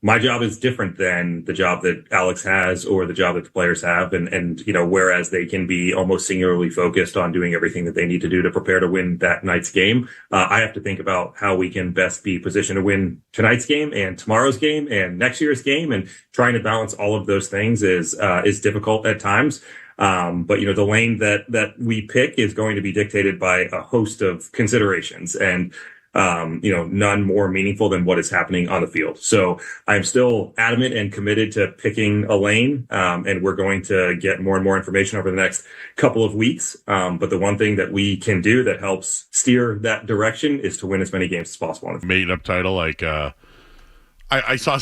Speaker 7: my job is different than the job that Alex has or the job that the players have. And whereas they can be almost singularly focused on doing everything that they need to do to prepare to win that night's game, I have to think about how we can best be positioned to win tonight's game and tomorrow's game and next year's game. And trying to balance all of those things is difficult at times. But the lane that we pick is going to be dictated by a host of considerations, and none more meaningful than what is happening on the field. So I'm still adamant and committed to picking a lane. And we're going to get more and more information over the next couple of weeks. But the one thing that we can do that helps steer that direction is to win as many games as possible.
Speaker 1: Made up title. Like, I saw,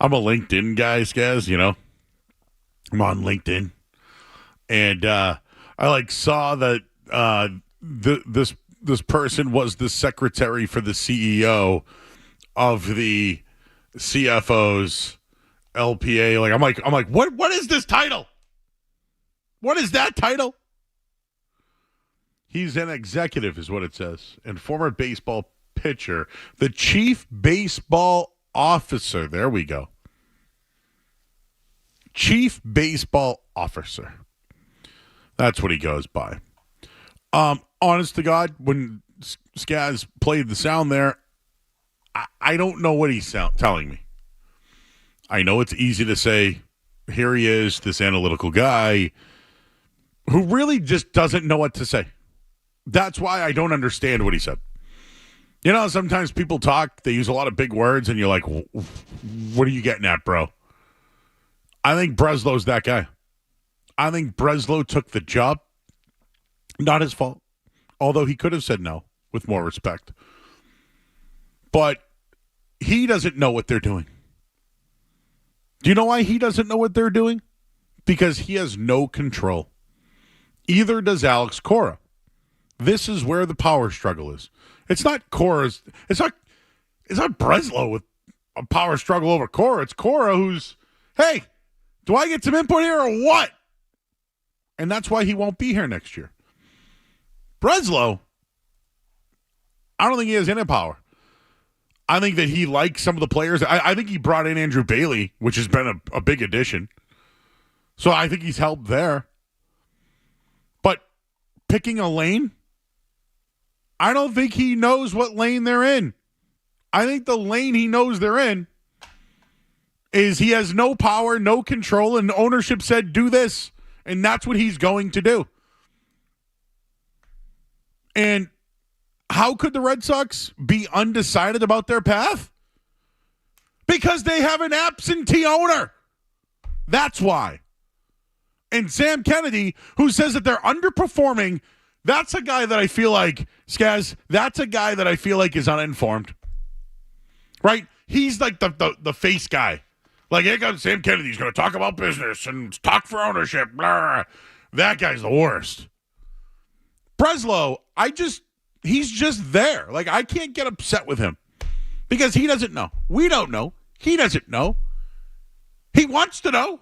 Speaker 1: I'm a LinkedIn guy, Skaz, I'm on LinkedIn. And, I saw that, this person was the secretary for the CEO of the CFO's LPA. I'm like, what is this title? What is that title? He's an executive, is what it says, and former baseball pitcher, the chief baseball officer. There we go. Chief baseball officer. That's what he goes by. Honest to God, when Skaz played the sound there, I don't know what he's telling me. I know it's easy to say, here he is, this analytical guy who really just doesn't know what to say. That's why I don't understand what he said. Sometimes people talk, they use a lot of big words, and you're like, what are you getting at, bro? I think Breslow's that guy. I think Breslow took the job. Not his fault. Although he could have said no with more respect. But he doesn't know what they're doing. Do you know why he doesn't know what they're doing? Because he has no control. Either does Alex Cora. This is where the power struggle is. It's not Cora's. It's not Breslow with a power struggle over Cora. It's Cora who's, hey, do I get some input here or what? And that's why he won't be here next year. Breslow, I don't think he has any power. I think that he likes some of the players. I think he brought in Andrew Bailey, which has been a big addition. So I think he's helped there. But picking a lane, I don't think he knows what lane they're in. I think the lane he knows they're in is he has no power, no control, and ownership said, do this. And that's what he's going to do. And how could the Red Sox be undecided about their path? Because they have an absentee owner. That's why. And Sam Kennedy, who says that they're underperforming, that's a guy that I feel like, Skaz, that's a guy that I feel like is uninformed. Right? He's like the face guy. Like, here comes Sam Kennedy. He's going to talk about business and talk for ownership. Blah. That guy's the worst. Breslow, he's just there. Like, I can't get upset with him because he doesn't know. We don't know. He doesn't know. He wants to know.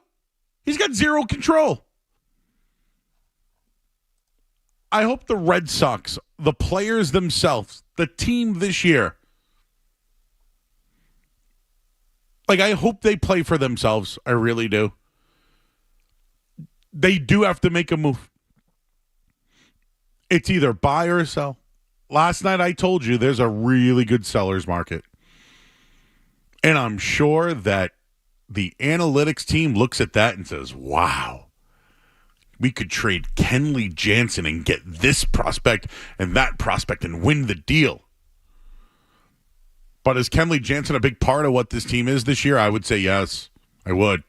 Speaker 1: He's got zero control. I hope the Red Sox, the players themselves, the team this year, I hope they play for themselves. I really do. They do have to make a move. It's either buy or sell. Last night I told you there's a really good seller's market. And I'm sure that the analytics team looks at that and says, wow, we could trade Kenley Jansen and get this prospect and that prospect and win the deal. But is Kenley Jansen a big part of what this team is this year? I would say yes. I would.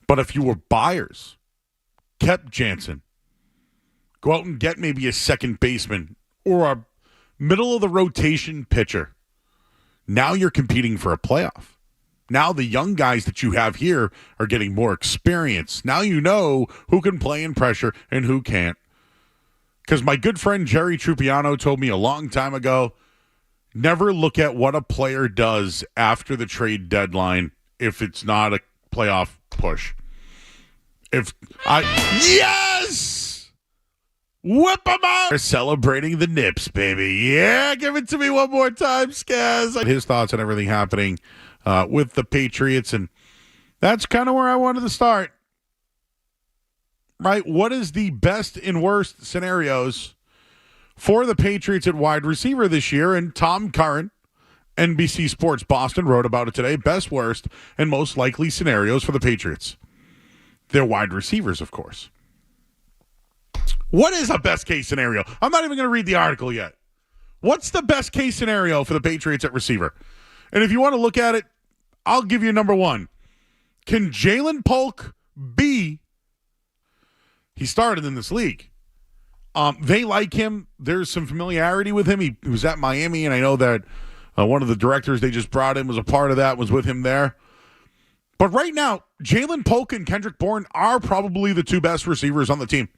Speaker 1: But if you were buyers, kept Jansen, go out and get maybe a second baseman or a middle-of-the-rotation pitcher. Now you're competing for a playoff. Now the young guys that you have here are getting more experience. Now you know who can play in pressure and who can't. Because my good friend Jerry Trupiano told me a long time ago, never look at what a player does after the trade deadline if it's not a playoff push. Yes! Whip them out. They're celebrating the nips, baby. Yeah, give it to me one more time, Skaz. His thoughts on everything happening with the Patriots, and that's kind of where I wanted to start. Right? What is the best and worst scenarios for the Patriots at wide receiver this year? And Tom Curran, NBC Sports Boston, wrote about it today. Best, worst, and most likely scenarios for the Patriots. They're wide receivers, of course. What is a best case scenario? I'm not even going to read the article yet. What's the best case scenario for the Patriots at receiver? And if you want to look at it, I'll give you number one. Can Jalen Polk be? He started in this league. They like him. There's some familiarity with him. He was at Miami, and I know that one of the directors they just brought in was a part of that, was with him there. But right now, Jalen Polk and Kendrick Bourne are probably the two best receivers on the team.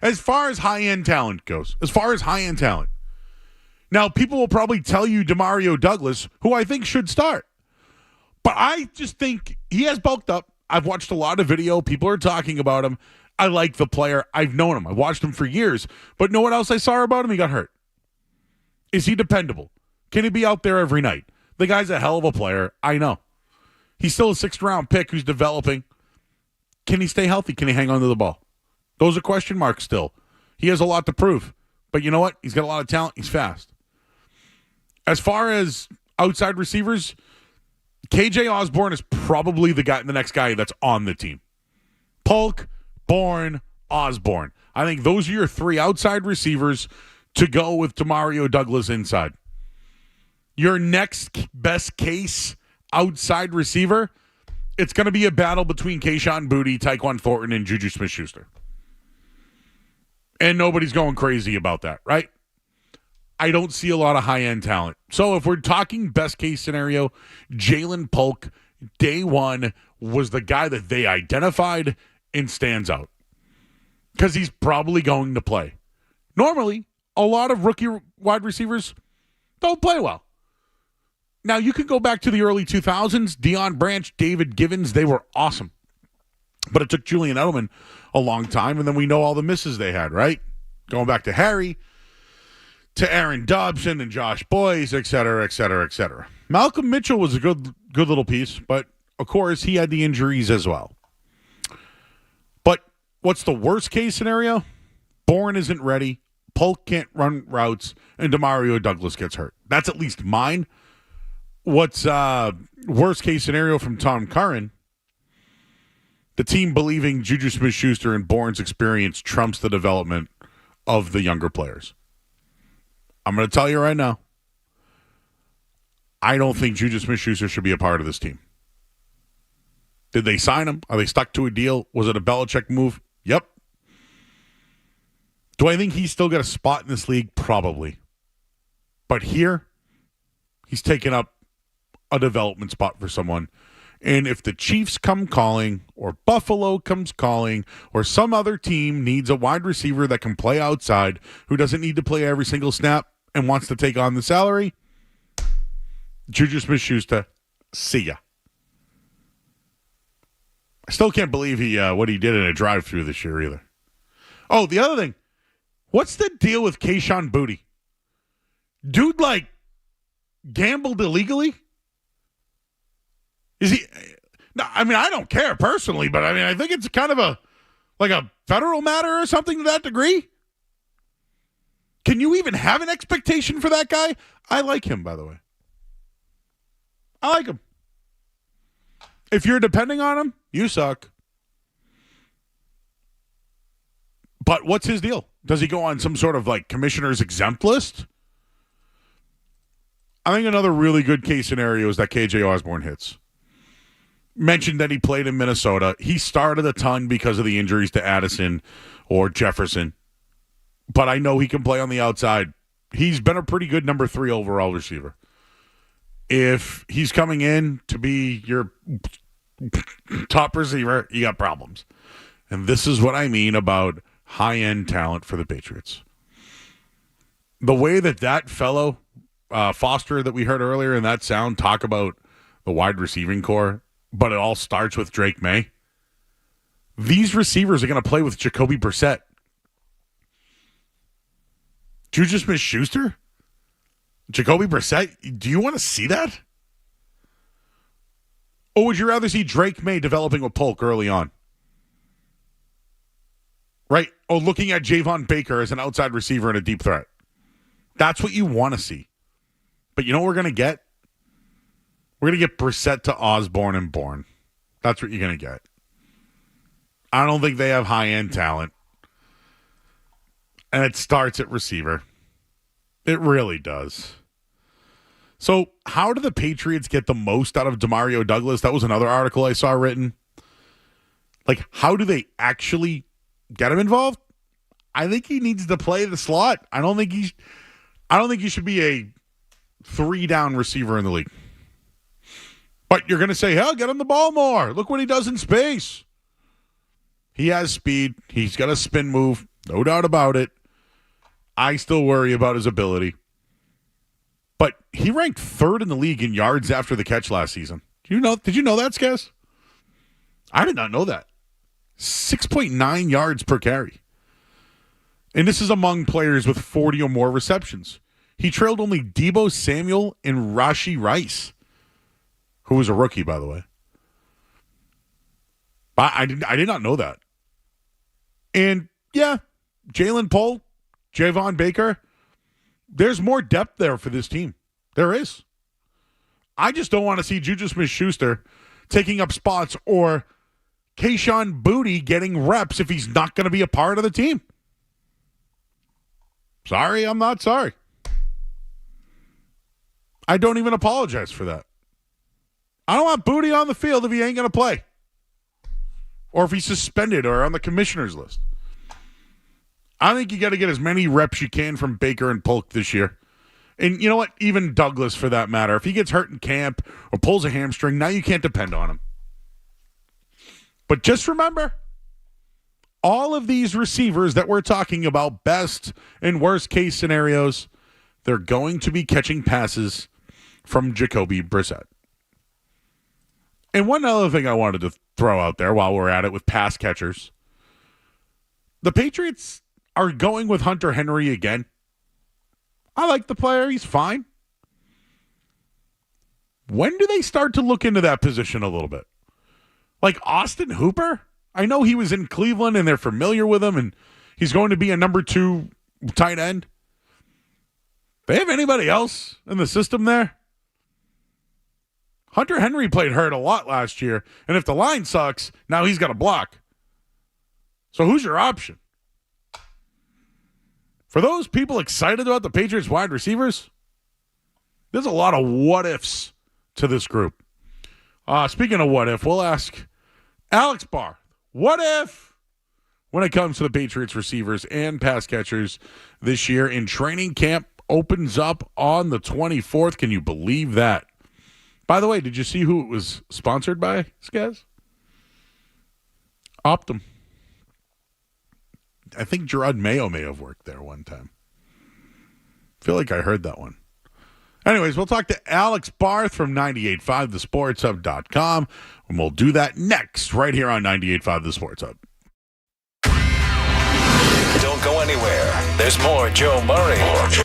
Speaker 1: As far as high-end talent goes. Now, people will probably tell you DeMario Douglas, who I think should start. But I just think he has bulked up. I've watched a lot of video. People are talking about him. I like the player. I've known him. I've watched him for years. But know what else I saw about him? He got hurt. Is he dependable? Can he be out there every night? The guy's a hell of a player. I know. He's still a sixth-round pick who's developing. Can he stay healthy? Can he hang on to the ball? Those are question marks still. He has a lot to prove. But you know what? He's got a lot of talent. He's fast. As far as outside receivers, KJ Osborne is probably the next guy that's on the team. Polk, Bourne, Osborne. I think those are your three outside receivers to go with DeMario Douglas inside. Your next best case outside receiver, it's going to be a battle between Kayshon Boutte, Tyquan Thornton, and Juju Smith-Schuster. And nobody's going crazy about that, right? I don't see a lot of high-end talent. So if we're talking best case scenario, Jalen Polk, day one, was the guy that they identified and stands out. Because he's probably going to play. Normally, a lot of rookie wide receivers don't play well. Now, you can go back to the early 2000s. Deion Branch, David Givens, they were awesome. But it took Julian Edelman a long time, and then we know all the misses they had, right? Going back to Harry, to Aaron Dobson and Josh Boyes, et cetera, et cetera, et cetera. Malcolm Mitchell was a good little piece, but, of course, he had the injuries as well. But what's the worst case scenario? Bourne isn't ready, Polk can't run routes, and DeMario Douglas gets hurt. That's at least mine. What's worst case scenario from Tom Curran? The team believing Juju Smith-Schuster and Bourne's experience trumps the development of the younger players. I'm going to tell you right now, I don't think Juju Smith-Schuster should be a part of this team. Did they sign him? Are they stuck to a deal? Was it a Belichick move? Yep. Do I think he's still got a spot in this league? Probably. But here, he's taken up a development spot for someone. And if the Chiefs come calling, or Buffalo comes calling, or some other team needs a wide receiver that can play outside, who doesn't need to play every single snap and wants to take on the salary, Juju Smith-Schuster, see ya. I still can't believe what he did in a drive-thru this year either. Oh, the other thing, what's the deal with Kayshon Boutte? Dude, gambled illegally? Is he? No, I mean, I don't care personally, but I mean, I think it's kind of a federal matter or something to that degree. Can you even have an expectation for that guy? I like him, by the way. I like him. If you're depending on him, you suck. But what's his deal? Does he go on some sort of commissioner's exempt list? I think another really good case scenario is that KJ Osborne hits. Mentioned that he played in Minnesota. He started a ton because of the injuries to Addison or Jefferson. But I know he can play on the outside. He's been a pretty good number 3 overall receiver. If he's coming in to be your top receiver, you got problems. And this is what I mean about high-end talent for the Patriots. The way that fellow, Foster, that we heard earlier in that sound, talk about the wide receiving core, but it all starts with Drake Maye. These receivers are going to play with Jacoby Brissett. Juju Smith-Schuster? Jacoby Brissett? Do you want to see that? Or would you rather see Drake Maye developing with Polk early on? Right? Or looking at Javon Baker as an outside receiver and a deep threat. That's what you want to see. But you know what we're going to get? We're going to get Brissett to Osborne and Bourne. That's what you're going to get. I don't think they have high-end talent. And it starts at receiver. It really does. So how do the Patriots get the most out of Demario Douglas? That was another article I saw written. Like, how do they actually get him involved? I think he needs to play the slot. I don't think he should be a 3-down receiver in the league. But you're going to say, hell, get him the ball more. Look what he does in space. He has speed. He's got a spin move. No doubt about it. I still worry about his ability. But he ranked 3rd in the league in yards after the catch last season. Did you know that, Skaz? I did not know that. 6.9 yards per carry. And this is among players with 40 or more receptions. He trailed only Deebo Samuel and Rashee Rice, who was a rookie, by the way. I did not know that. And, yeah, Jalen Poole, Javon Baker, there's more depth there for this team. There is. I just don't want to see Juju Smith-Schuster taking up spots or Kayshon Boutte getting reps if he's not going to be a part of the team. Sorry, I'm not sorry. I don't even apologize for that. I don't want Boutte on the field if he ain't going to play. Or if he's suspended or on the commissioner's list. I think you got to get as many reps you can from Baker and Polk this year. And you know what? Even Douglas, for that matter. If he gets hurt in camp or pulls a hamstring, now you can't depend on him. But just remember, all of these receivers that we're talking about, best and worst case scenarios, they're going to be catching passes from Jacoby Brissett. And one other thing I wanted to throw out there while we're at it with pass catchers. The Patriots are going with Hunter Henry again. I like the player. He's fine. When do they start to look into that position a little bit? Like Austin Hooper? I know he was in Cleveland and they're familiar with him and he's going to be a number 2 tight end. They have anybody else in the system there? Hunter Henry played hurt a lot last year, and if the line sucks, now he's got a block. So who's your option? For those people excited about the Patriots wide receivers, there's a lot of what-ifs to this group. Speaking of what-if, we'll ask Alex Barth, what if when it comes to the Patriots receivers and pass catchers this year in training camp opens up on the 24th? Can you believe that? By the way, did you see who it was sponsored by, Skaz? Optum. I think Gerard Mayo may have worked there one time. I feel like I heard that one. Anyways, we'll talk to Alex Barth from 98.5 thesportshub.com, and we'll do that next right here on 98.5 The Sports Hub.
Speaker 2: Don't go anywhere. There's more Joe Murray.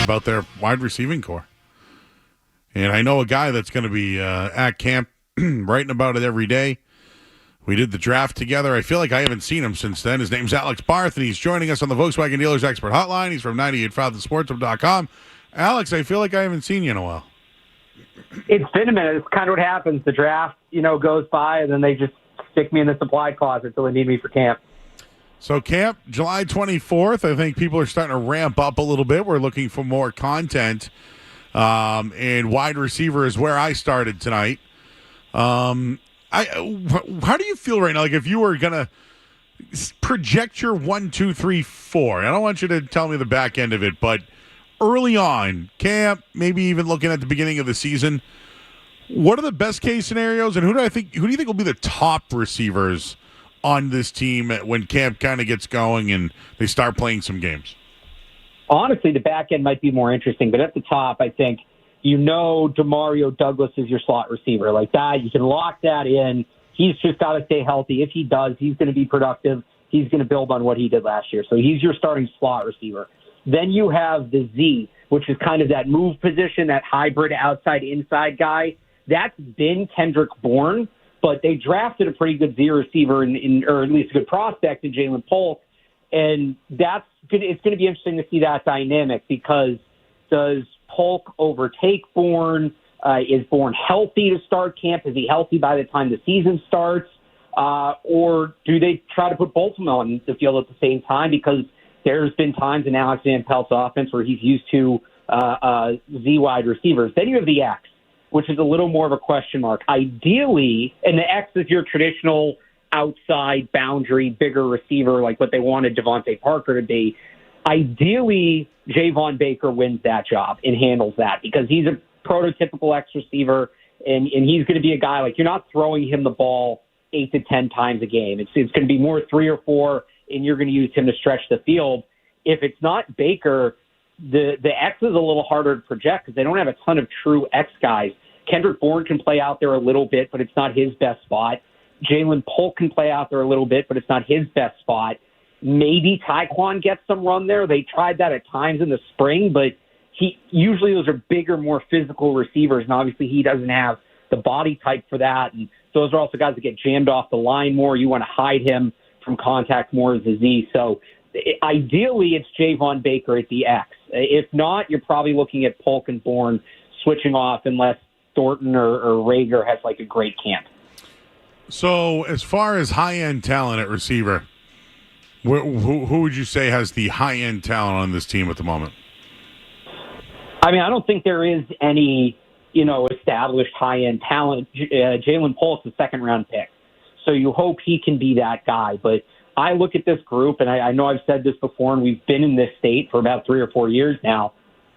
Speaker 1: about their wide receiving core. And I know a guy that's going to be at camp writing about it every day. We did the draft together. I feel like I haven't seen him since then. His name's Alex Barth, and he's joining us on the Volkswagen Dealers Expert Hotline. He's from 98.5thesportsroom.com. Alex, I feel like I haven't seen you in a while.
Speaker 8: It's been a minute. It's kind of what happens. The draft, goes by, and then they just stick me in the supply closet until they need me for camp.
Speaker 1: So camp, July 24th. I think people are starting to ramp up a little bit. We're looking for more content. And wide receiver is where I started tonight. How do you feel right now? Like if you were going to project your 1, 2, 3, 4, I don't want you to tell me the back end of it, but early on, camp, maybe even looking at the beginning of the season, what are the best case scenarios, and who do you think will be the top receivers on this team when camp kind of gets going and they start playing some games?
Speaker 8: Honestly, the back end might be more interesting, but at the top, I think Demario Douglas is your slot receiver. Like that, you can lock that in. He's just got to stay healthy. If he does, he's going to be productive. He's going to build on what he did last year. So he's your starting slot receiver. Then you have the Z, which is kind of that move position, that hybrid outside-inside guy. That's been Kendrick Bourne, but they drafted a pretty good Z receiver, or at least a good prospect in Jalen Polk. And it's going to be interesting to see that dynamic, because does Polk overtake Bourne? Is Bourne healthy to start camp? Is he healthy by the time the season starts? Or do they try to put both of them on the field at the same time? Because there's been times in Alex Van Pelt's offense where he's used to Z wide receivers. Then you have the X, which is a little more of a question mark. Ideally, and the X is your traditional outside boundary, bigger receiver, like what they wanted Devontae Parker to be. Ideally, Javon Baker wins that job and handles that, because he's a prototypical X receiver, and he's going to be a guy, like, you're not throwing him the ball 8 to 10 times a game. It's going to be more 3 or 4, and you're going to use him to stretch the field. If it's not Baker, the X is a little harder to project because they don't have a ton of true X guys. Kendrick Bourne can play out there a little bit, but it's not his best spot. Jalen Polk can play out there a little bit, but it's not his best spot. Maybe Tyquan gets some run there. They tried that at times in the spring, but usually those are bigger, more physical receivers, and obviously he doesn't have the body type for that. And those are also guys that get jammed off the line more. You want to hide him from contact more as a Z. So ideally, it's Javon Baker at the X. If not, you're probably looking at Polk and Bourne switching off, unless Thornton or Rager has like a great camp.
Speaker 1: So as far as high-end talent at receiver, who would you say has the high-end talent on this team at the moment?
Speaker 8: I mean, I don't think there is any, established high-end talent. Jalen Polk's a second-round pick, so you hope he can be that guy. But I look at this group, and I know I've said this before, and we've been in this state for about 3 or 4 years now.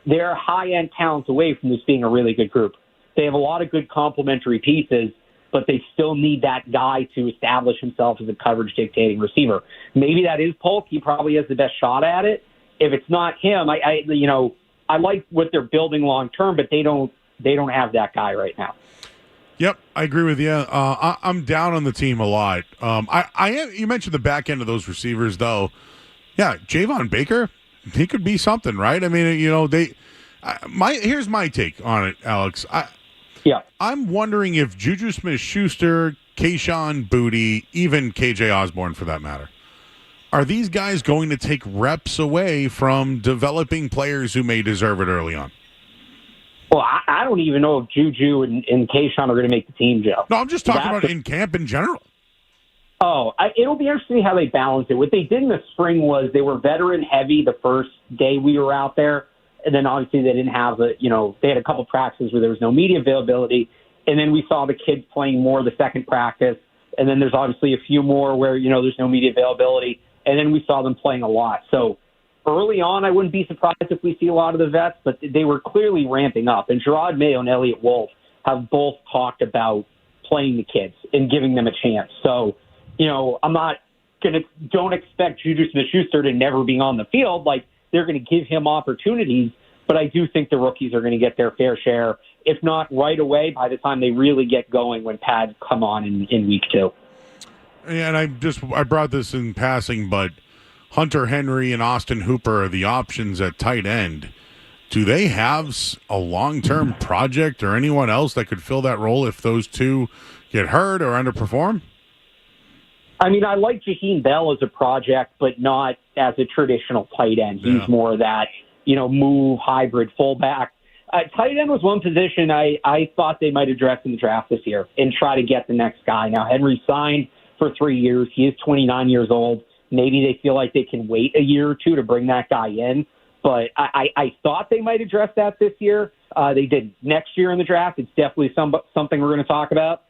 Speaker 8: They're high-end talents away from this being a really good group. They have a lot of good complementary pieces, but they still need that guy to establish himself as a coverage-dictating receiver. Maybe that is Polk. He probably has the best shot at it. If it's not him, I like what they're building long-term, but they don't have that guy right now.
Speaker 1: Yep, I agree with you. I'm down on the team a lot. You mentioned the back end of those receivers, though. Yeah, Javon Baker, he could be something, right? I mean, here's my take on it, Alex. I'm wondering if Juju Smith-Schuster, Kayshon Boutte, even KJ Osborne for that matter, are these guys going to take reps away from developing players who may deserve it early on?
Speaker 8: Well, I don't even know if Juju and Kayshon are going to make the team, Joe.
Speaker 1: No, I'm just talking about in camp in general.
Speaker 8: It'll be interesting how they balance it. What they did in the spring was they were veteran heavy the first day we were out there. And then obviously they didn't have they had a couple practices where there was no media availability. And then we saw the kids playing more the second practice. And then there's obviously a few more where, there's no media availability. And then we saw them playing a lot. So early on, I wouldn't be surprised if we see a lot of the vets, but they were clearly ramping up. And Gerard Mayo and Elliott Wolf have both talked about playing the kids and giving them a chance. So, I'm not don't expect Juju Smith-Schuster to never be on the field. Like, they're going to give him opportunities, but I do think the rookies are going to get their fair share, if not right away, by the time they really get going when pads come on in week 2.
Speaker 1: And I brought this in passing, but Hunter Henry and Austin Hooper are the options at tight end. do they have a long-term project or anyone else that could fill that role if those two get hurt or underperform?
Speaker 8: I mean, I like Jaheim Bell as a project, but not as a traditional tight end. He's more that, move hybrid fullback. Tight end was one position I thought they might address in the draft this year and try to get the next guy. Now, Henry signed for 3 years. He is 29 years old. Maybe they feel like they can wait a year or two to bring that guy in. But I thought they might address that this year. They did next year in the draft. It's definitely something we're going to talk about.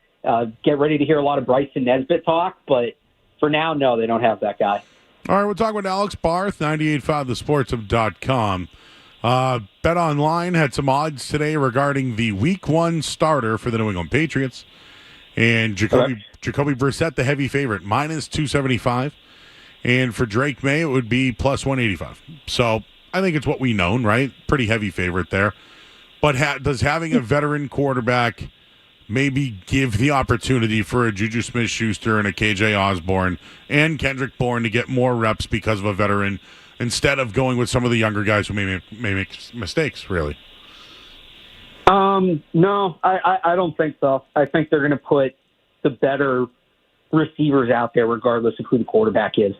Speaker 8: Get ready to hear a lot of Bryson Nesbitt talk. But for now, no, they don't have that guy.
Speaker 1: All right, we'll talk with Alex Barth, 98.5thesports.com. Bet Online had some odds today regarding the Week 1 starter for the New England Patriots. And Jacoby Brissett, the heavy favorite, minus 275. And for Drake Maye, it would be plus 185. So I think it's what we known, right? Pretty heavy favorite there. But does having a veteran quarterback maybe give the opportunity for a Juju Smith-Schuster and a KJ Osborne and Kendrick Bourne to get more reps because of a veteran instead of going with some of the younger guys who may make mistakes, really?
Speaker 8: No, I don't think so. I think they're going to put the better receivers out there regardless of who the quarterback is.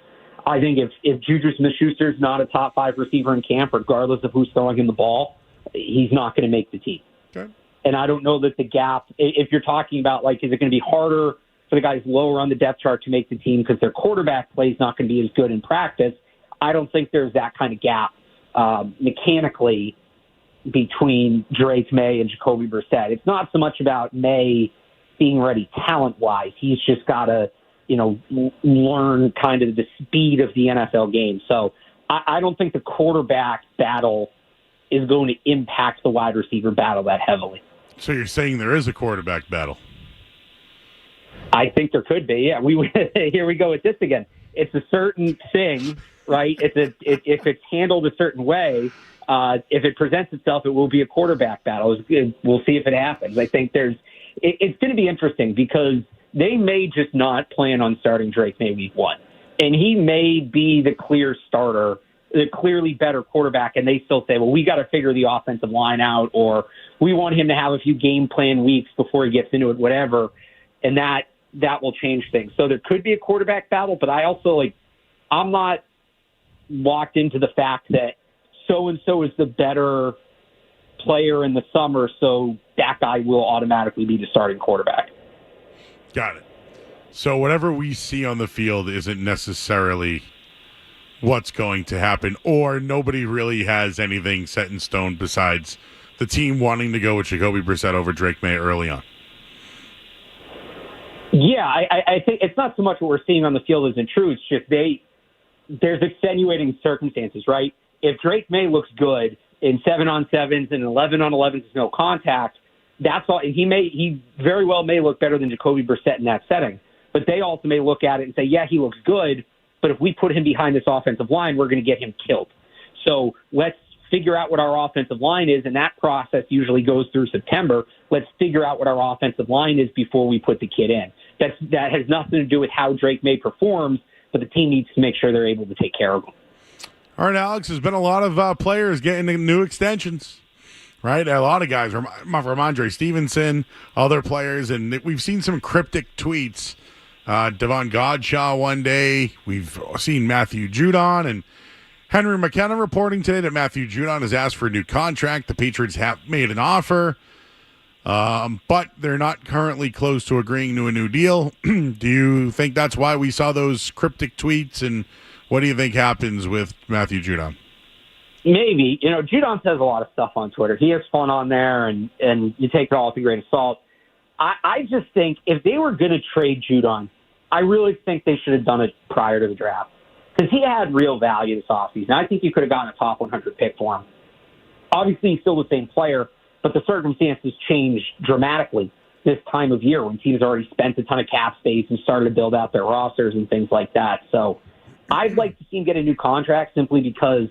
Speaker 8: I think if Juju Smith-Schuster is not a top 5 receiver in camp, regardless of who's throwing him the ball, he's not going to make the team.
Speaker 1: Okay.
Speaker 8: And I don't know that the gap, if you're talking about, is it going to be harder for the guys lower on the depth chart to make the team because their quarterback play is not going to be as good in practice? I don't think there's that kind of gap mechanically between Drake Maye and Jacoby Brissett. It's not so much about Maye being ready talent-wise. He's just got to, learn kind of the speed of the NFL game. So I don't think the quarterback battle is going to impact the wide receiver battle that heavily.
Speaker 1: So you're saying there is a quarterback battle?
Speaker 8: I think there could be. Yeah, here we go with this again. It's a certain thing, right? If it's handled a certain way, if it presents itself, it will be a quarterback battle. We'll see if it happens. I think it's going to be interesting because they may just not plan on starting Drake Maye week 1. And he may be the clear starter, the clearly better quarterback, and they still say, well, we got to figure the offensive line out, or we want him to have a few game plan weeks before he gets into it, whatever. And that will change things. So there could be a quarterback battle, but I also, I'm not locked into the fact that so-and-so is the better player in the summer, so that guy will automatically be the starting quarterback.
Speaker 1: Got it. So whatever we see on the field isn't necessarily what's going to happen, or nobody really has anything set in stone besides the team wanting to go with Jacoby Brissett over Drake Maye early on.
Speaker 8: Yeah, I think it's not so much what we're seeing on the field isn't true. It's just there's extenuating circumstances, right? If Drake Maye looks good in 7-on-7s and 11-on-11s is no contact, that's all. He very well may look better than Jacoby Brissett in that setting. But they also may look at it and say, yeah, he looks good, but if we put him behind this offensive line, we're going to get him killed. So let's figure out what our offensive line is, and that process usually goes through September. Let's figure out what our offensive line is before we put the kid in. That has nothing to do with how Drake Maye performs, but the team needs to make sure they're able to take care of him.
Speaker 1: All right, Alex, there's been a lot of players getting new extensions, right? A lot of guys, Ramondre Stevenson, other players, and we've seen some cryptic tweets. Devon Godshaw one day. We've seen Matthew Judon and Henry McKenna reporting today that Matthew Judon has asked for a new contract. The Patriots have made an offer, but they're not currently close to agreeing to a new deal. Do you think that's why we saw those cryptic tweets, and what do you think happens with Matthew Judon?
Speaker 8: Maybe. Judon says a lot of stuff on Twitter. He has fun on there, and you take it all with a grain of salt. I just think if they were going to trade Judon, I really think they should have done it prior to the draft because he had real value this offseason. I think you could have gotten a top 100 pick for him. Obviously, he's still the same player, but the circumstances changed dramatically this time of year when teams already spent a ton of cap space and started to build out their rosters and things like that. So I'd like to see him get a new contract simply because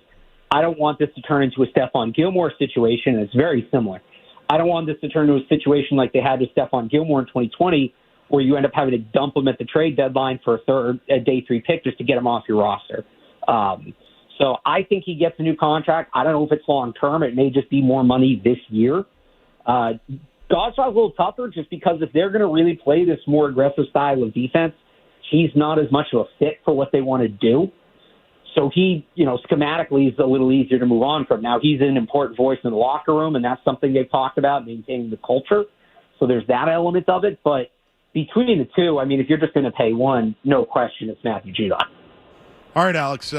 Speaker 8: I don't want this to turn into a Stephon Gilmore situation, and it's very similar. I don't want this to turn into a situation like they had with Stephon Gilmore in 2020 where you end up having to dump him at the trade deadline for a day 3 pick just to get him off your roster. So I think he gets a new contract. I don't know if it's long-term. It may just be more money this year. Gottschalk's a little tougher just because if they're going to really play this more aggressive style of defense, he's not as much of a fit for what they want to do. So he, schematically is a little easier to move on from. Now, he's an important voice in the locker room, and that's something they've talked about, maintaining the culture. So there's that element of it. But between the two, I mean, if you're just going to pay one, no question, it's Matthew Judon.
Speaker 1: All right, Alex,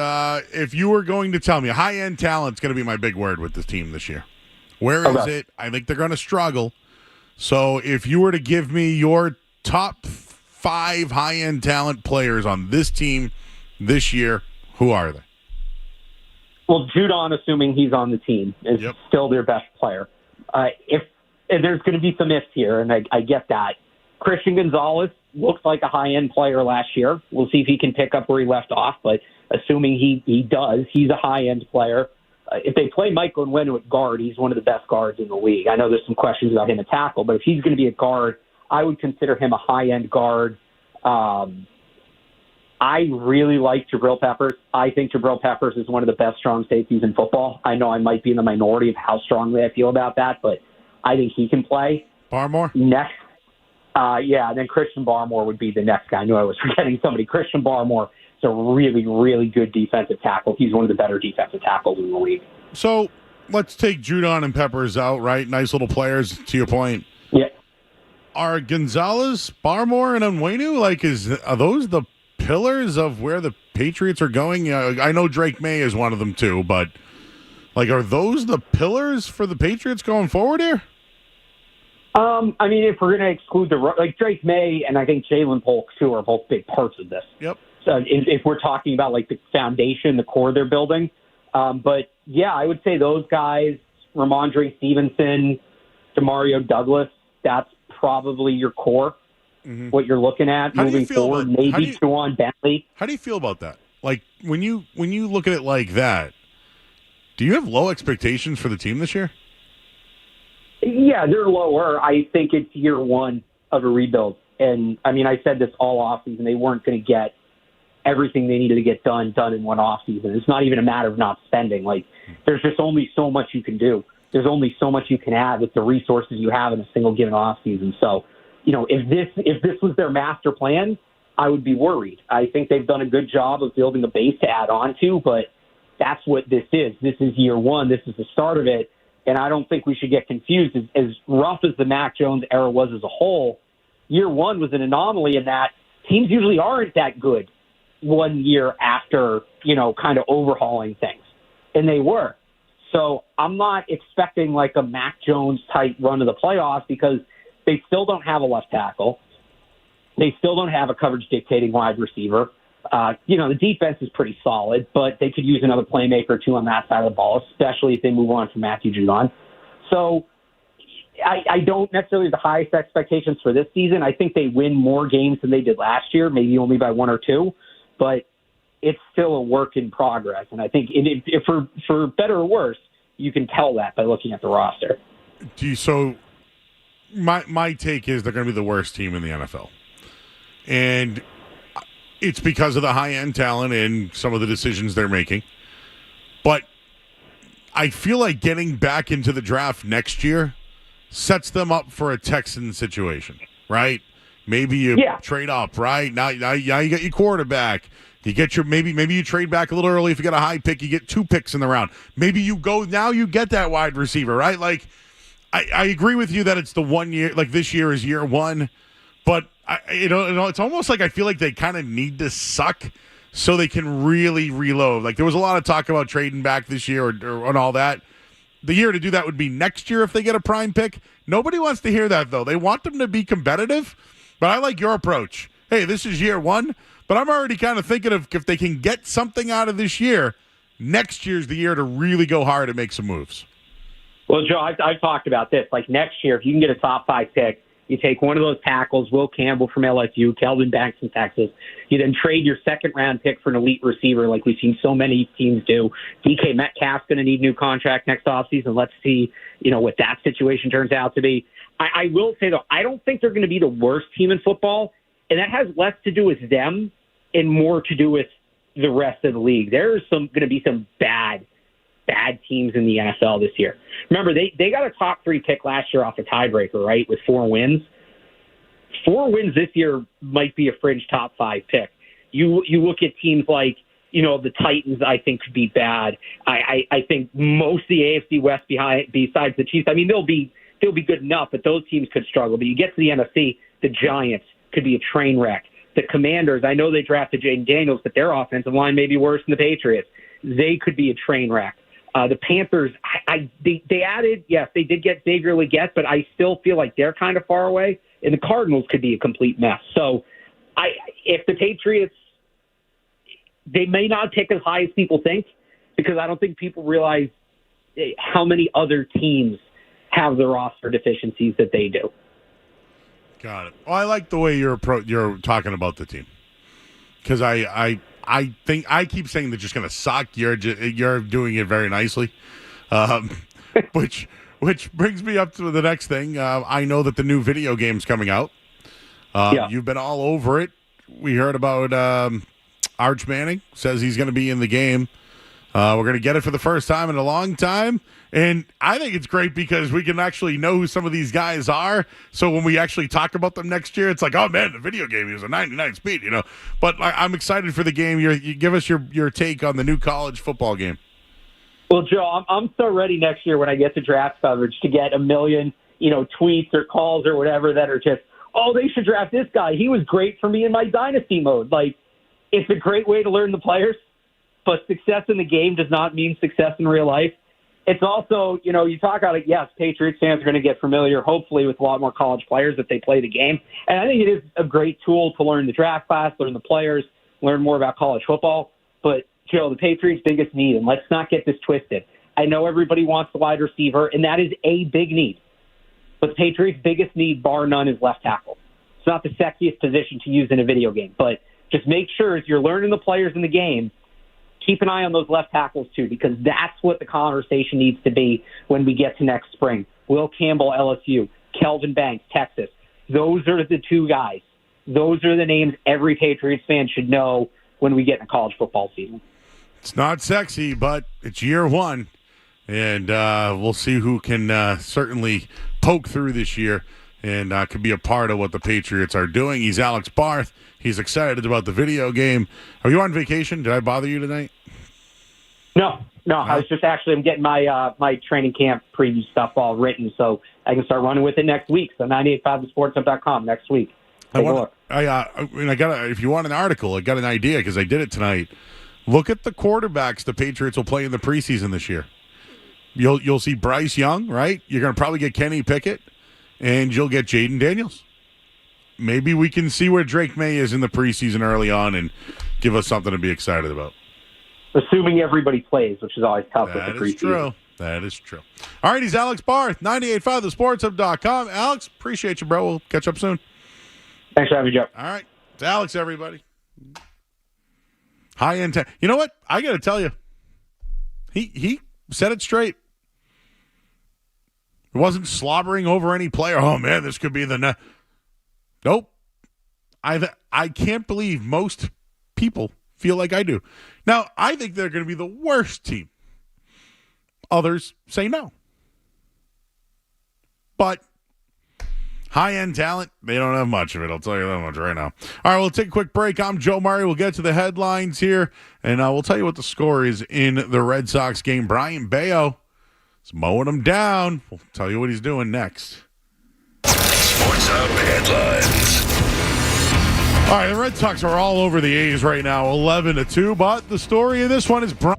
Speaker 1: if you were going to tell me, high-end talent's going to be my big word with this team this year. Where is it? I think they're going to struggle. So if you were to give me your top 5 high-end talent players on this team this year, who are they?
Speaker 8: Well, Judon, assuming he's on the team, is still their best player. If there's going to be some ifs here, and I get that. Christian Gonzalez looks like a high-end player last year. We'll see if he can pick up where he left off, but assuming he does, he's a high-end player. If they play Michael Onwenu at guard, he's one of the best guards in the league. I know there's some questions about him at tackle, but if he's going to be a guard, I would consider him a high-end guard. I really like Jabril Peppers. I think Jabril Peppers is one of the best strong safeties in football. I know I might be in the minority of how strongly I feel about that, but I think he can play.
Speaker 1: Barmore?
Speaker 8: Next. And then Christian Barmore would be the next guy. I knew I was forgetting somebody. Christian Barmore is a really, really good defensive tackle. He's one of the better defensive tackles in the league.
Speaker 1: So let's take Judon and Peppers out, right? Nice little players, to your point.
Speaker 8: Yeah.
Speaker 1: Are Gonzalez, Barmore, and Onwenu, are those the pillars of where the Patriots are going? I know Drake Maye is one of them too, but are those the pillars for the Patriots going forward here?
Speaker 8: I mean, if we're going to exclude Drake Maye and I think Jalen Polk too are both big parts of this.
Speaker 1: Yep.
Speaker 8: So if we're talking about the foundation, the core they're building, but yeah, I would say those guys, Ramondre Stevenson, Demario Douglas, that's probably your core. Mm-hmm. What you're looking at moving forward, maybe Juwan Bentley.
Speaker 1: How do you feel about that? When you look at it like that, do you have low expectations for the team this year?
Speaker 8: Yeah, they're lower. I think it's year one of a rebuild. And, I mean, I said this all offseason. They weren't going to get everything they needed to get done in one offseason. It's not even a matter of not spending. There's just only so much you can do. There's only so much you can add with the resources you have in a single given offseason. So, if this was their master plan, I would be worried. I think they've done a good job of building a base to add on to, but that's what this is. This is year one. This is the start of it. And I don't think we should get confused. As rough as the Mac Jones era was as a whole, year one was an anomaly in that teams usually aren't that good 1 year after, kind of overhauling things. And they were. So I'm not expecting a Mac Jones type run to the playoffs because they still don't have a left tackle. They still don't have a coverage dictating wide receiver. The defense is pretty solid, but they could use another playmaker or two on that side of the ball, especially if they move on from Matthew Judon. So I don't necessarily have the highest expectations for this season. I think they win more games than they did last year, maybe only by 1 or 2, but it's still a work in progress. And I think if for better or worse, you can tell that by looking at the roster.
Speaker 1: So my take is they're going to be the worst team in the NFL. And it's because of the high-end talent and some of the decisions they're making. But I feel like getting back into the draft next year sets them up for a Texan situation, right? Maybe you trade up, right? Now you get your quarterback. You get your maybe you trade back a little early. If you get a high pick, you get 2 picks in the round. Maybe you get that wide receiver, right? I agree with you that it's the 1 year, this year is year one, but it's almost like I feel like they kind of need to suck so they can really reload. There was a lot of talk about trading back this year or and all that. The year to do that would be next year if they get a prime pick. Nobody wants to hear that, though. They want them to be competitive, but I like your approach. Hey, this is year one, but I'm already kind of thinking of if they can get something out of this year, next year's the year to really go hard and make some moves.
Speaker 8: Well, Joe, I've talked about this. Next year, if you can get a top 5 pick, you take one of those tackles, Will Campbell from LSU, Kelvin Banks from Texas. You then trade your second-round pick for an elite receiver like we've seen so many teams do. DK Metcalf's going to need a new contract next offseason. Let's see, what that situation turns out to be. I will say, though, I don't think they're going to be the worst team in football, and that has less to do with them and more to do with, the rest of the league. There's going to be some bad teams in the NFL this year. Remember, they got a top 3 pick last year off a tiebreaker, right, with 4 wins. 4 wins this year might be a fringe top 5 pick. You look at teams like, the Titans, I think, could be bad. I think most of the AFC West besides the Chiefs, I mean, they'll be good enough, but those teams could struggle. But you get to the NFC, the Giants could be a train wreck. The Commanders, I know they drafted Jaden Daniels, but their offensive line may be worse than the Patriots. They could be a train wreck. The Panthers, they added, yes, they did get Xavier Legette, but I still feel like they're kind of far away. And the Cardinals could be a complete mess. So if the Patriots, they may not pick as high as people think, because I don't think people realize how many other teams have the roster deficiencies that they do.
Speaker 1: Got it. Well, I like the way you're talking about the team, because I think I keep saying they're just going to suck. You're doing it very nicely, which brings me up to the next thing. I know that the new video game's coming out. You've been all over it. We heard about Arch Manning says he's going to be in the game. We're going to get it for the first time in a long time. And I think it's great because we can actually know who some of these guys are. So when we actually talk about them next year, it's like, oh, man, the video game, he was a 99 speed, But I'm excited for the game. You give us your take on the new college football game.
Speaker 8: Well, Joe, I'm so ready next year when I get to draft coverage to get a million, tweets or calls or whatever that are just, oh, they should draft this guy. He was great for me in my dynasty mode. Like, it's a great way to learn the players, but success in the game does not mean success in real life. It's also, you talk about it, yes, Patriots fans are going to get familiar, hopefully, with a lot more college players if they play the game. And I think it is a great tool to learn the draft class, learn the players, learn more about college football. But, Joe, the Patriots' biggest need, and let's not get this twisted. I know everybody wants the wide receiver, and that is a big need. But the Patriots' biggest need, bar none, is left tackle. It's not the sexiest position to use in a video game, but just make sure as you're learning the players in the game, keep an eye on those left tackles too, because that's what the conversation needs to be when we get to next spring. Will Campbell, LSU, Kelvin Banks, Texas. Those are the 2 guys. Those are the names every Patriots fan should know when we get in a college football season.
Speaker 1: It's not sexy, but it's year 1, and we'll see who can certainly poke through this year and could be a part of what the Patriots are doing. He's Alex Barth. He's excited about the video game. Are you on vacation? Did I bother you tonight?
Speaker 8: No. I was just I'm getting my training camp preview stuff all written so I can start running with it next week. So 985thesportshub.com next week.
Speaker 1: If you want an article, I got an idea because I did it tonight. Look at the quarterbacks the Patriots will play in the preseason this year. You'll see Bryce Young, right? You're going to probably get Kenny Pickett, and you'll get Jaden Daniels. Maybe we can see where Drake Maye is in the preseason early on and give us something to be excited about.
Speaker 8: Assuming everybody plays, which is always tough with the preseason.
Speaker 1: That is true. All right, he's Alex Barth, 98.5thesportshub.com. Alex, appreciate you, bro. We'll catch up soon.
Speaker 8: Thanks for having me, Joe.
Speaker 1: All right. It's Alex, everybody. High-end You know what? I got to tell you, he said it straight. He wasn't slobbering over any player. Oh, man, this could be the Nope. I can't believe most people feel like I do. Now, I think they're going to be the worst team. Others say no. But high-end talent, they don't have much of it. I'll tell you that much right now. All right, we'll take a quick break. I'm Joe Murray. We'll get to the headlines here, and we'll tell you what the score is in the Red Sox game. Brian Bayo is mowing them down. We'll tell you what he's doing next.
Speaker 2: Sports Hub headlines.
Speaker 1: All right, the Red Sox are all over the A's right now, 11-2. But the story of this one is Brian.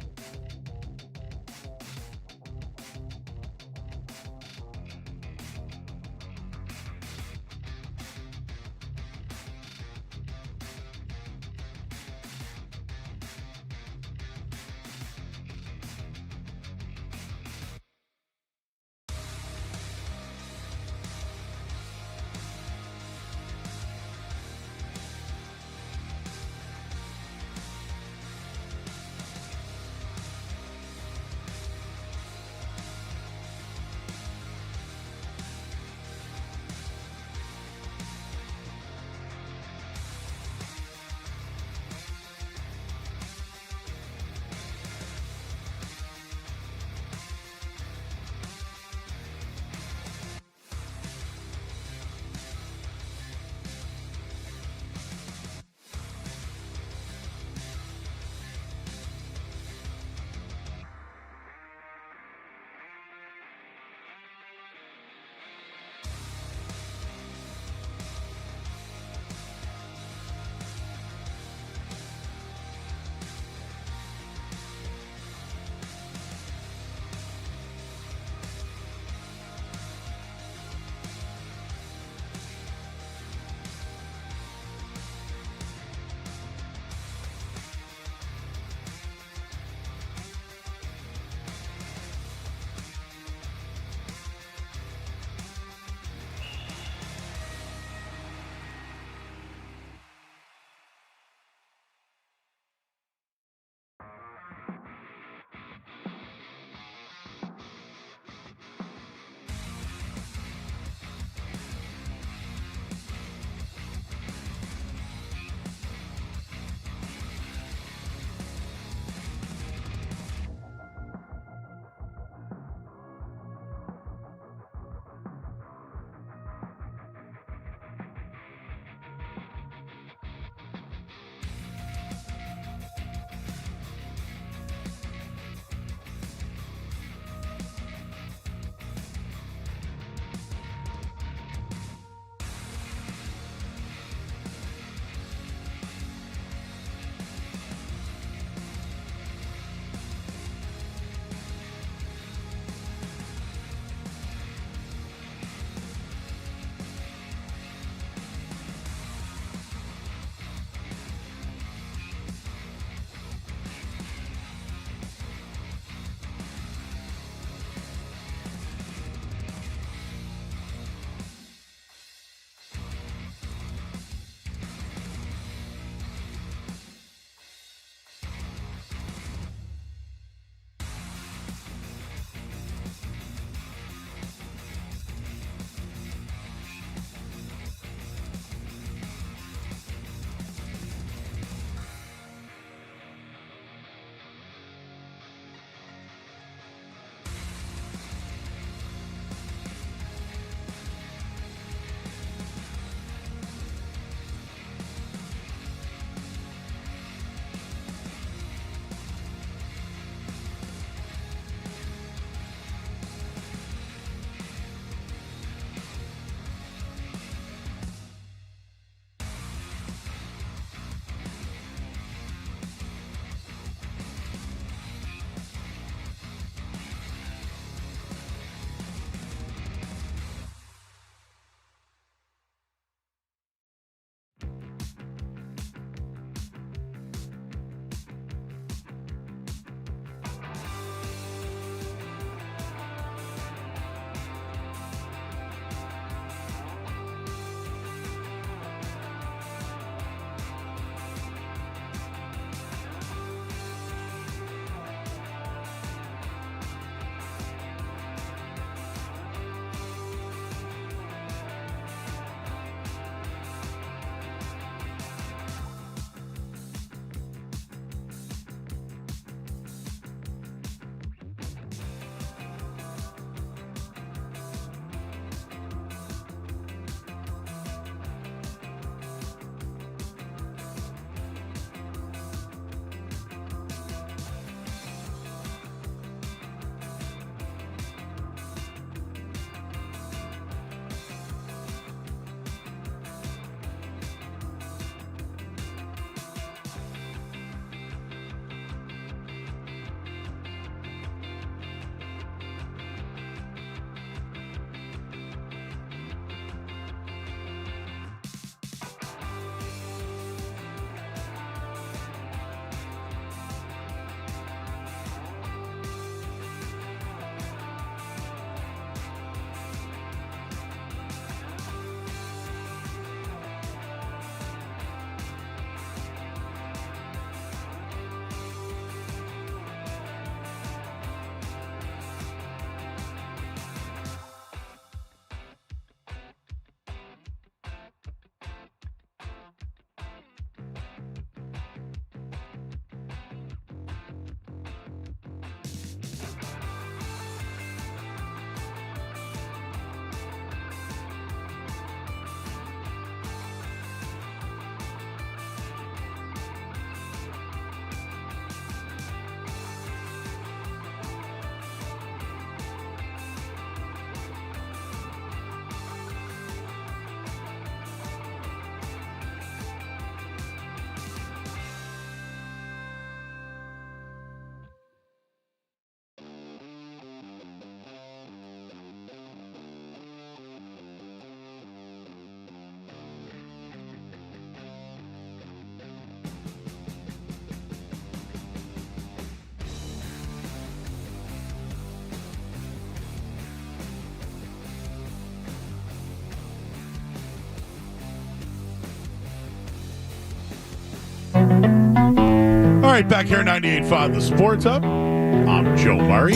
Speaker 1: right, back here, 98.5 The Sports Hub. I'm Joe Murray.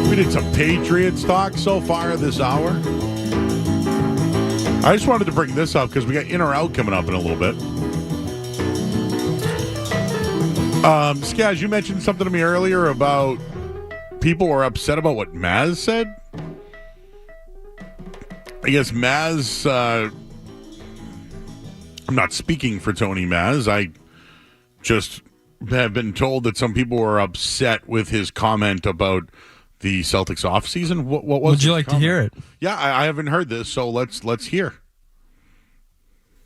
Speaker 1: We did some Patriots talk so far this hour. I just wanted to bring this up because we got in or out coming up in a little bit. Skaz, you mentioned something to me earlier about people were upset about what Maz said. I guess Maz, I'm not speaking for Tony Maz. I just have been told that some people were upset with his comment about the Celtics offseason. What was
Speaker 4: Would you like to hear it?
Speaker 1: Yeah, I haven't heard this, so let's hear.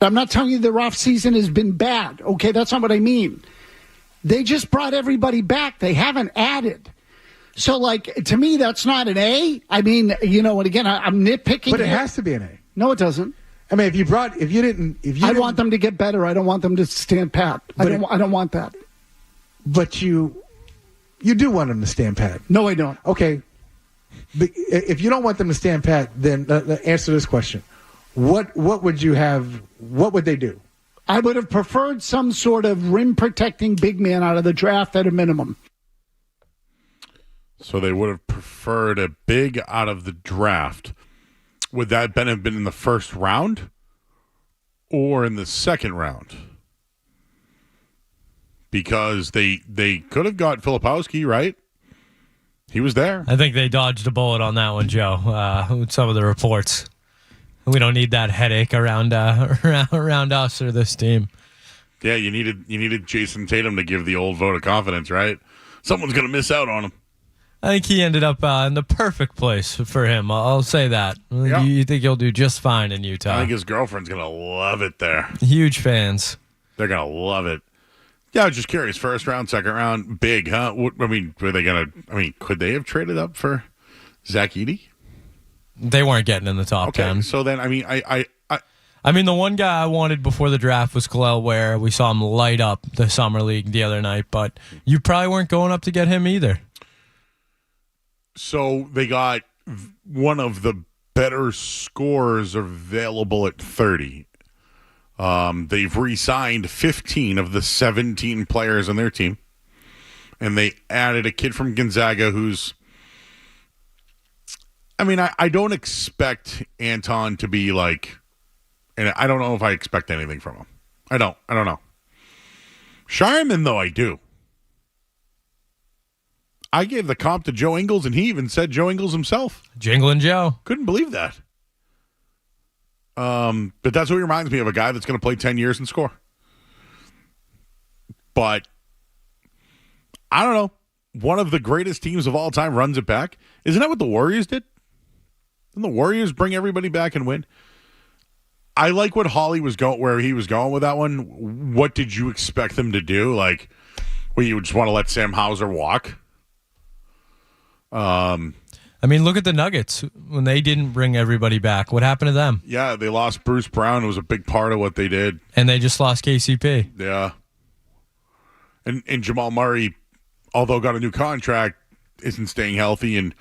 Speaker 9: I'm not telling you their offseason has been bad. Okay, that's not what I mean. They just brought everybody back. They haven't added. So, to me, that's not an A. I mean, and again, I'm nitpicking.
Speaker 10: But it has to be an A.
Speaker 9: No, it doesn't.
Speaker 10: I mean, if you didn't.
Speaker 9: I want them to get better. I don't want them to stand pat. I don't want that.
Speaker 10: But you do want them to stand pat.
Speaker 9: No, I don't.
Speaker 10: Okay. But if you don't want them to stand pat, then answer this question. What would you have? What would they do?
Speaker 9: I would have preferred some sort of rim-protecting big man out of the draft at a minimum.
Speaker 1: So they would have preferred a big out of the draft. Would that have been in the first round or in the second round? Because they could have got Filipowski, right? He was there.
Speaker 4: I think they dodged a bullet on that one, Joe, with some of the reports. We don't need that headache around us or this team.
Speaker 1: Yeah, you needed Jason Tatum to give the old vote of confidence, right? Someone's going to miss out on him.
Speaker 4: I think he ended up in the perfect place for him. I'll say that.
Speaker 1: Yeah.
Speaker 4: You think he'll do just fine in Utah.
Speaker 1: I think his girlfriend's going to love it there.
Speaker 4: Huge fans.
Speaker 1: They're going to love it. Yeah, I was just curious. First round, second round, big, huh? Were they going to, could they have traded up for Zach Edey?
Speaker 4: They weren't getting in the top 10.
Speaker 1: So then, I
Speaker 4: the one guy I wanted before the draft was Kalel Ware. We saw him light up the summer league the other night, but you probably weren't going up to get him either.
Speaker 1: So they got one of the better scorers available at 30. They've re-signed 15 of the 17 players on their team, and they added a kid from Gonzaga who's, I don't expect Anton to be and I don't know if I expect anything from him. I don't know. Shireman, though, I do. I gave the comp to Joe Ingles, and he even said Joe Ingles himself.
Speaker 4: Jinglin' Joe.
Speaker 1: Couldn't believe that. But that's what reminds me of a guy that's going to play 10 years and score. But I don't know. One of the greatest teams of all time runs it back. Isn't that what the Warriors did? Didn't the Warriors bring everybody back and win? I like what Hawley was going, where he was going with that one. What did you expect them to do? You just want to let Sam Hauser walk?
Speaker 4: Look at the Nuggets. When they didn't bring everybody back, what happened to them?
Speaker 1: Yeah, they lost Bruce Brown. It was a big part of what they did.
Speaker 4: And they just lost KCP.
Speaker 1: Yeah. And Jamal Murray, although got a new contract, isn't staying healthy. And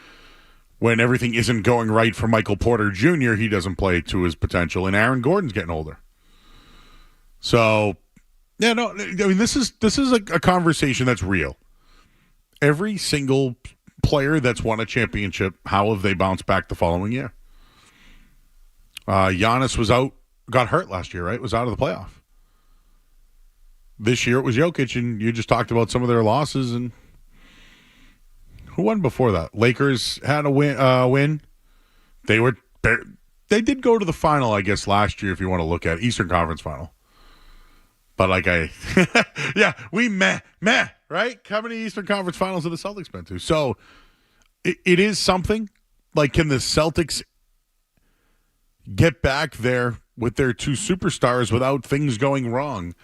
Speaker 1: when everything isn't going right for Michael Porter Jr., he doesn't play to his potential. And Aaron Gordon's getting older. So, yeah, no, this is a conversation that's real. Every single player that's won a championship, how have they bounced back the following year? Giannis got hurt last year, right? Was out of the playoff. This year it was Jokic, and you just talked about some of their losses. And who won before that? Lakers had a win. They did go to the final, I guess, last year, if you want to look at Eastern Conference final. But we meh, right? How many Eastern Conference finals have the Celtics been to? So it is something. Can the Celtics get back there with their two superstars without things going wrong?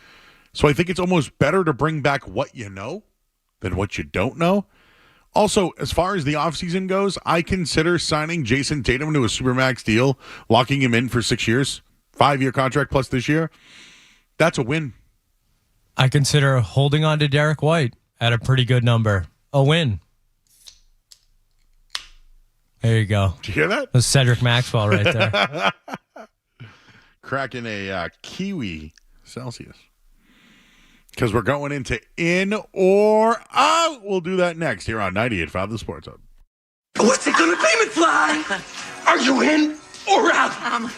Speaker 1: So I think it's almost better to bring back what you know than what you don't know. Also, as far as the offseason goes, I consider signing Jason Tatum to a Supermax deal, locking him in for 6 years, 5-year contract plus this year. That's a win.
Speaker 4: I consider holding on to Derek White at a pretty good number a win. There you go.
Speaker 1: Did you hear that?
Speaker 4: That's Cedric Maxwell right there.
Speaker 1: Cracking a Kiwi Celsius. because we're going into in or out. We'll do that next here on 98.5 The Sports Hub.
Speaker 11: What's it gonna be, McFly? Are you in or out?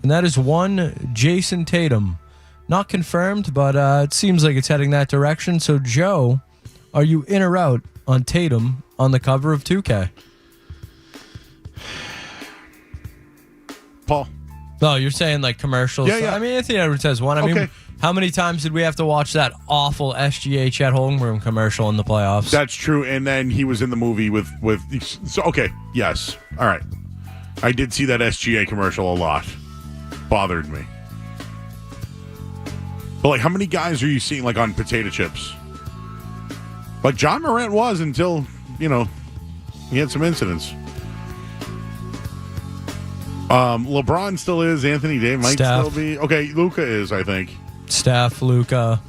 Speaker 4: and that is one Jason Tatum. Not confirmed, but it seems like it's heading that direction. So, Joe, are you in or out on Tatum on the cover of 2K?
Speaker 1: Paul.
Speaker 4: No, you're saying like commercials.
Speaker 1: Yeah.
Speaker 4: I mean, Anthony Edwards has one. I mean, how many times did we have to watch that awful SGH at homeroom commercial in the playoffs?
Speaker 1: That's true. And then he was in the movie with so okay, yes. All right. I did see that SGA commercial a lot. Bothered me. But like, how many guys are you seeing like on potato chips? Like John Morant was until, he had some incidents. LeBron still is. Anthony Davis might still be. Okay, Luka is, I think.
Speaker 4: Steph, Luka.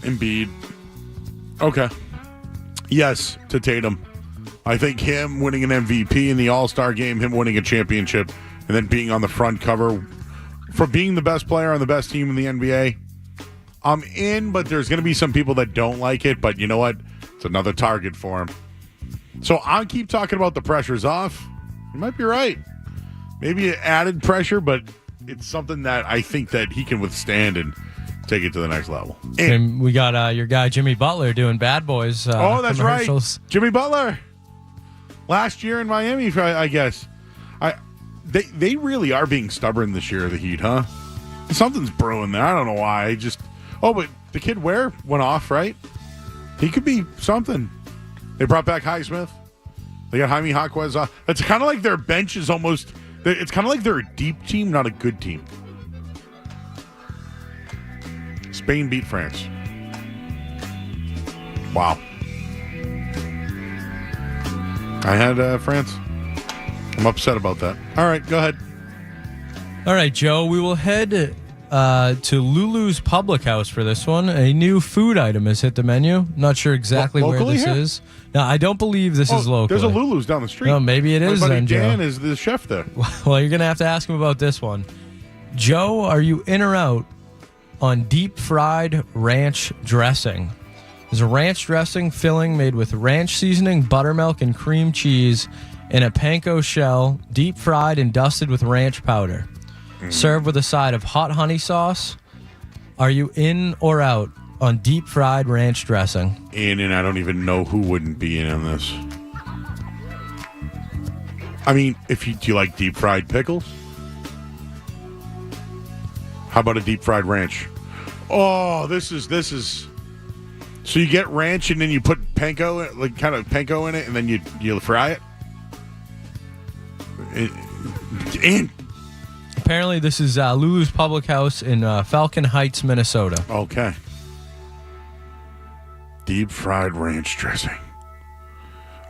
Speaker 1: Embiid. Okay. Yes, to Tatum. I think him winning an MVP in the All-Star game, him winning a championship, and then being on the front cover for being the best player on the best team in the NBA. I'm in, but there's going to be some people that don't like it, but you know what? It's another target for him. So I'll keep talking about the pressure's off. You might be right. Maybe added pressure, but it's something that I think that he can withstand and take it to the next level.
Speaker 4: And we got your guy Jimmy Butler doing Bad Boys.
Speaker 1: That's right. Jimmy Butler. Last year in Miami, I guess. They really are being stubborn this year, the Heat, huh? Something's brewing there. I don't know why. But the kid Ware went off, right? He could be something. They brought back Highsmith. They got Jaime Jaquez off. It's kind of like their bench is almost... It's kind of like they're a deep team, not a good team. Spain beat France. Wow. I had France. I'm upset about that. All right, go ahead.
Speaker 4: All right, Joe, we will head to Lulu's Public House for this one. A new food item has hit the menu. Not sure exactly where this is. No, I don't believe this is local.
Speaker 1: There's a Lulu's down the street.
Speaker 4: No, maybe it is.
Speaker 1: My buddy
Speaker 4: then,
Speaker 1: Dan
Speaker 4: Joe
Speaker 1: is the chef there.
Speaker 4: Well, you're going to have to ask him about this one. Joe, are you in or out on deep fried ranch dressing? There's a ranch dressing filling made with ranch seasoning, buttermilk, and cream cheese in a panko shell, deep fried and dusted with ranch powder. Served with a side of hot honey sauce. Are you in or out on deep fried ranch dressing?
Speaker 1: In, and I don't even know who wouldn't be in on this. I mean, do you like deep fried pickles? How about a deep fried ranch? Oh, this is. So you get ranch and then you put panko, like kind of panko in it, and then you fry it. In.
Speaker 4: Apparently, this is Lulu's Public House in Falcon Heights, Minnesota.
Speaker 1: Okay. Deep fried ranch dressing.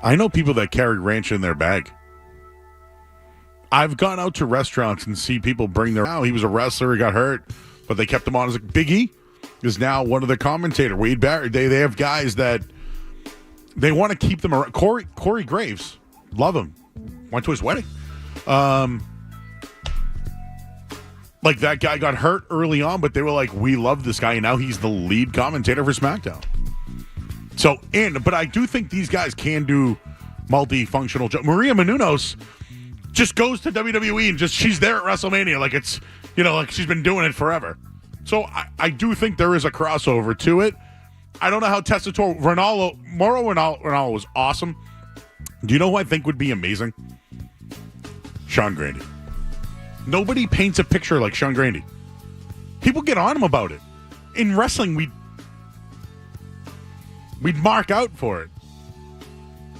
Speaker 1: I know people that carry ranch in their bag. I've gone out to restaurants and see people bring their... He was a wrestler, he got hurt, but they kept him on as a... Big E is now one of the commentators. Wade Barrett. They have guys that they want to keep them around. Corey Graves. Love him. Went to his wedding. Like, that guy got hurt early on, but they were like, we love this guy, and now he's the lead commentator for SmackDown. So, but I do think these guys can do multifunctional jobs. Maria Menounos just goes to WWE and she's there at WrestleMania like it's, like she's been doing it forever. So I do think there is a crossover to it. I don't know how Tessitore, Mauro Ranallo was awesome. Do you know who I think would be amazing? Sean Grande. Nobody paints a picture like Sean Grande. People get on him about it. In wrestling, we'd mark out for it.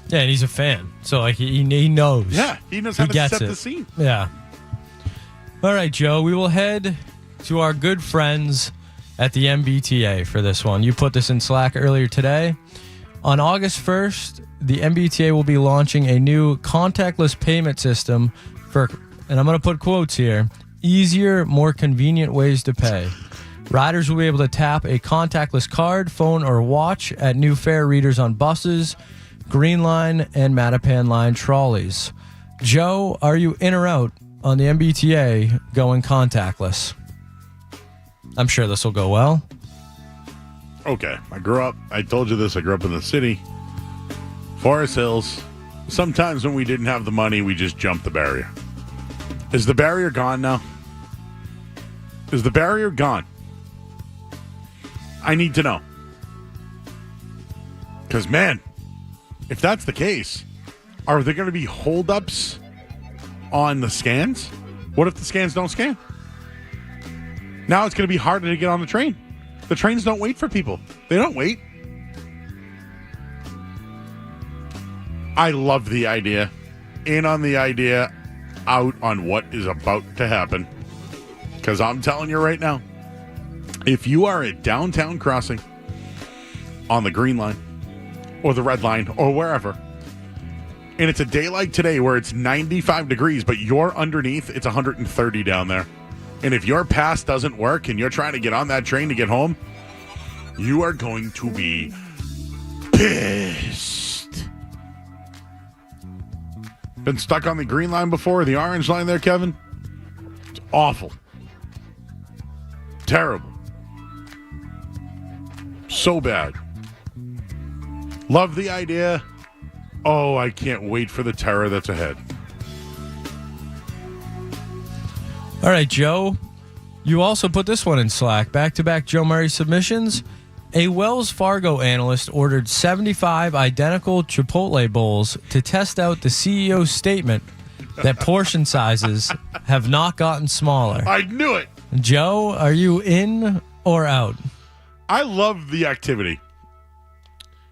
Speaker 4: Yeah, and he's a fan. So, like, he knows.
Speaker 1: Yeah, he knows how to set the scene.
Speaker 4: Yeah. All right, Joe, we will head to our good friends at the MBTA for this one. You put this in Slack earlier today. On August 1st, the MBTA will be launching a new contactless payment system for, and I'm going to put quotes here, easier, more convenient ways to pay. Riders will be able to tap a contactless card, phone, or watch at new fare readers on buses, Green Line, and Mattapan Line trolleys. Joe, are you in or out on the MBTA going contactless? I'm sure this will go well.
Speaker 1: Okay. I told you this, I grew up in the city. Forest Hills. Sometimes when we didn't have the money, we just jumped the barrier. Is the barrier gone now? Is the barrier gone? I need to know. Because, man, if that's the case, are there going to be holdups on the scans? What if the scans don't scan? Now it's going to be harder to get on the train. The trains don't wait for people. They don't wait. I love the idea. In on the idea, out on what is about to happen. Because I'm telling you right now, if you are at downtown crossing on the green line or the red line or wherever, and it's a day like today where it's 95 degrees, but you're underneath, it's 130 down there. And if your pass doesn't work and you're trying to get on that train to get home, you are going to be pissed. Been stuck on the green line before, the orange line there, Kevin? It's awful. Terrible. So bad. Love the idea. Oh, I can't wait for the terror that's ahead.
Speaker 4: All right, Joe. You also put this one in Slack. Back-to-back Joe Murray submissions. A Wells Fargo analyst ordered 75 identical Chipotle bowls to test out the CEO's statement that portion sizes have not gotten smaller.
Speaker 1: I knew it.
Speaker 4: Joe, are you in or out?
Speaker 1: I love the activity.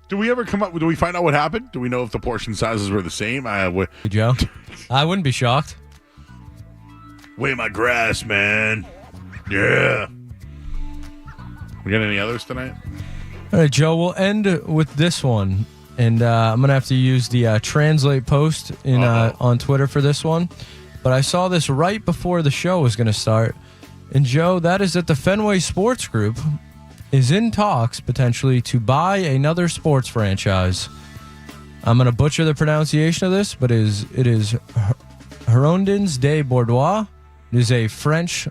Speaker 1: Do we ever do we find out what happened? Do we know if the portion sizes were the same?
Speaker 4: Joe, I wouldn't be shocked.
Speaker 1: Weigh my grass, man. Yeah. We got any others tonight?
Speaker 4: All right, Joe, we'll end with this one. And I'm going to have to use the translate post on Twitter for this one. But I saw this right before the show was going to start. And, Joe, that is that the Fenway Sports Group is in talks, potentially, to buy another sports franchise. I'm going to butcher the pronunciation of this, but it is Hirondins de Bordeaux. It is a French...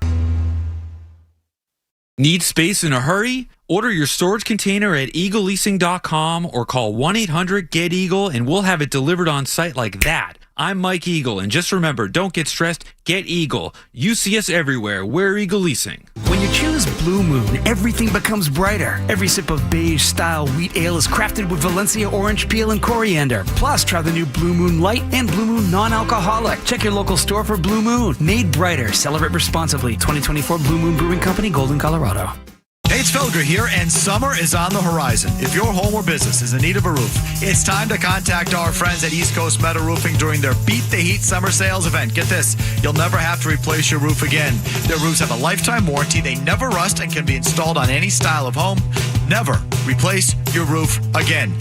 Speaker 12: Need space in a hurry? Order your storage container at eagleleasing.com or call 1-800-GET-EAGLE and we'll have it delivered on site like that. I'm Mike Eagle, and just remember, don't get stressed, get Eagle. You see us everywhere. We're Eagle Leasing.
Speaker 13: When you choose Blue Moon, everything becomes brighter. Every sip of beige-style wheat ale is crafted with Valencia orange peel and coriander. Plus, try the new Blue Moon Light and Blue Moon Non-Alcoholic. Check your local store for Blue Moon. Made brighter. Celebrate responsibly. 2024 Blue Moon Brewing Company, Golden, Colorado.
Speaker 14: Hey, it's Felger here, and summer is on the horizon. If your home or business is in need of a roof, it's time to contact our friends at East Coast Metal Roofing during their Beat the Heat Summer Sales event. Get this, you'll never have to replace your roof again. Their roofs have a lifetime warranty, they never rust, and can be installed on any style of home. Never replace your roof again.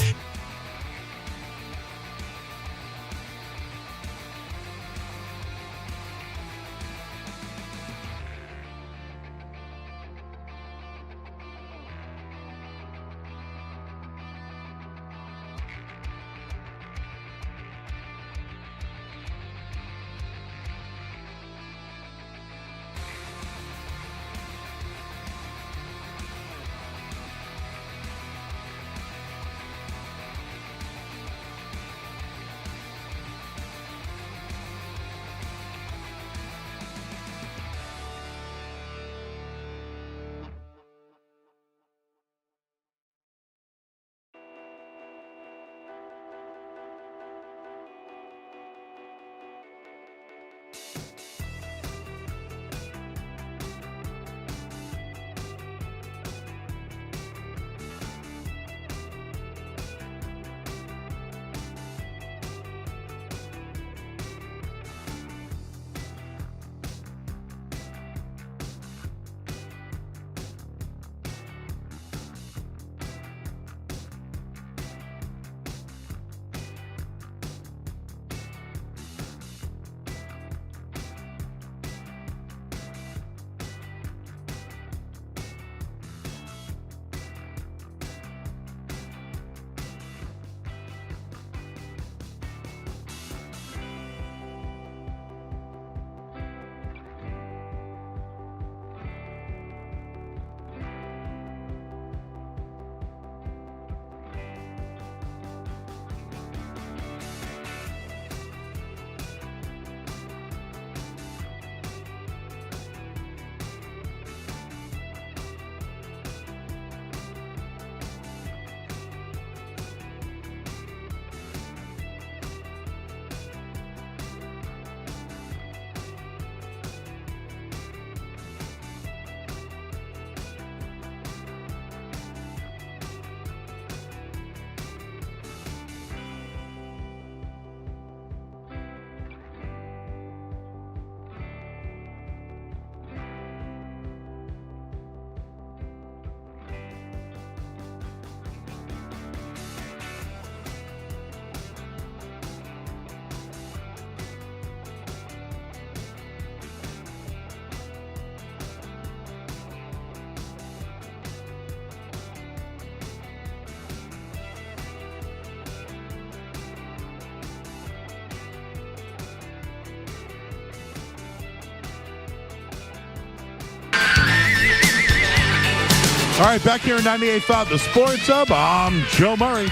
Speaker 1: All right, back here in 98.5, the Sports Hub. I'm Joe Murray.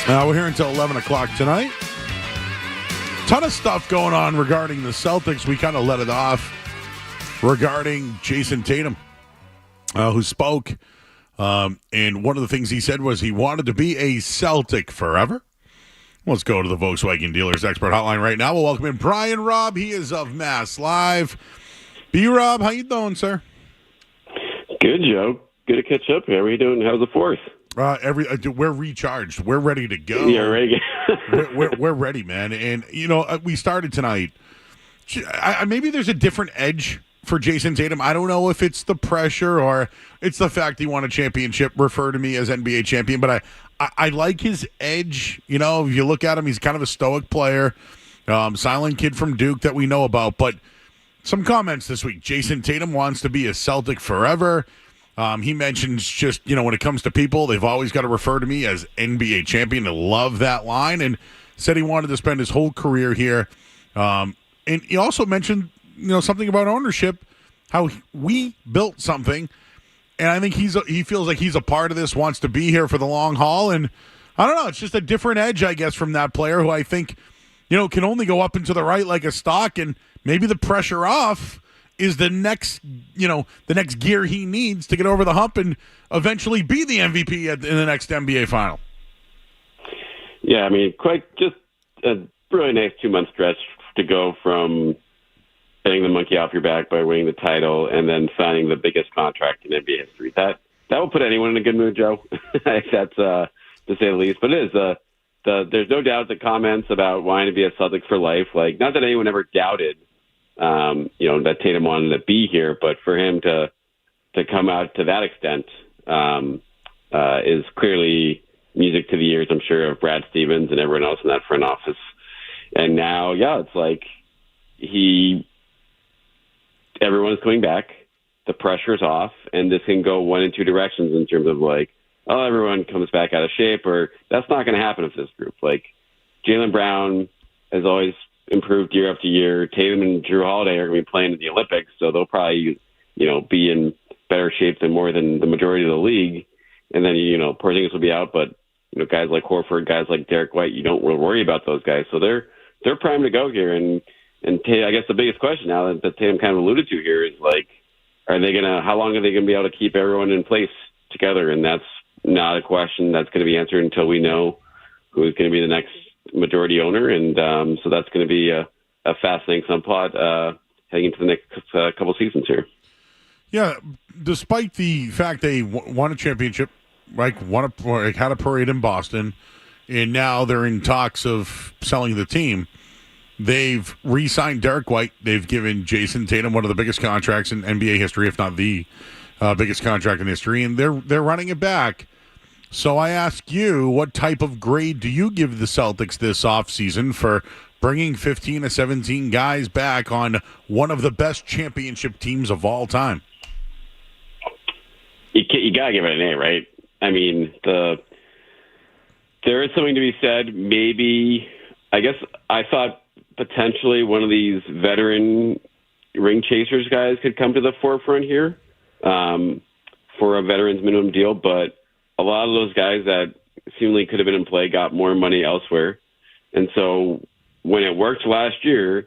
Speaker 1: We're here until 11 o'clock tonight. Ton of stuff going on regarding the Celtics. We kind of let it off regarding Jason Tatum, who spoke. And one of the things he said was he wanted to be a Celtic forever. Let's go to the Volkswagen Dealers Expert Hotline right now. We'll welcome in Brian Robb. He is of Mass Live. B-Rob, how you doing, sir?
Speaker 15: Good, Joe. Good to catch up. How are you doing? How's the fourth?
Speaker 1: We're recharged. We're ready to go.
Speaker 15: Yeah, ready.
Speaker 1: we're ready, man. And, we started tonight. Maybe there's a different edge for Jason Tatum. I don't know if it's the pressure or it's the fact he won a championship. Refer to me as NBA champion. But I like his edge. If you look at him, he's kind of a stoic player. Silent kid from Duke that we know about. But some comments this week. Jason Tatum wants to be a Celtic forever. He mentions just, when it comes to people, they've always got to refer to me as NBA champion. I love that line. And said he wanted to spend his whole career here. And he also mentioned, something about ownership, how we built something. And I think he feels like he's a part of this, wants to be here for the long haul. And I don't know, it's just a different edge, I guess, from that player who I think, can only go up and to the right like a stock. And maybe the pressure off is the next gear he needs to get over the hump and eventually be the MVP in the next NBA final.
Speaker 15: Yeah, I mean, quite just a really nice 2-month stretch to go from getting the monkey off your back by winning the title and then signing the biggest contract in NBA history. That will put anyone in a good mood, Joe. That's to say the least. But it is there's no doubt the comments about wanting to be a Celtic for life. Like, not that anyone ever doubted, that Tatum wanted to be here, but for him to come out to that extent is clearly music to the ears, I'm sure, of Brad Stevens and everyone else in that front office. And now, it's like everyone's coming back. The pressure's off, and this can go one in two directions in terms of everyone comes back out of shape, or that's not going to happen with this group. Like, Jaylen Brown has always improved year after year. Tatum and Drew Holiday are going to be playing in the Olympics, so they'll probably, be in better shape than more than the majority of the league. And then, Porzingis will be out, but, guys like Horford, guys like Derek White, you don't really worry about those guys. So they're primed to go here. And I guess the biggest question now that Tatum kind of alluded to here is, how long are they going to be able to keep everyone in place together? And that's not a question that's going to be answered until we know who is going to be the next majority owner. And so that's going to be a fascinating subplot heading into the next couple seasons here.
Speaker 1: Yeah, despite the fact they won a championship, had a parade in Boston, and now they're in talks of selling the team. They've re-signed Derek White. They've given Jason Tatum one of the biggest contracts in NBA history, if not the biggest contract in history, and they're running it back. So I ask you, what type of grade do you give the Celtics this offseason for bringing 15 to 17 guys back on one of the best championship teams of all time?
Speaker 15: You got to give it an A, right? I mean, there is something to be said. Maybe, I guess I thought potentially one of these veteran ring chasers guys could come to the forefront here for a veterans minimum deal, but a lot of those guys that seemingly could have been in play got more money elsewhere. And so when it worked last year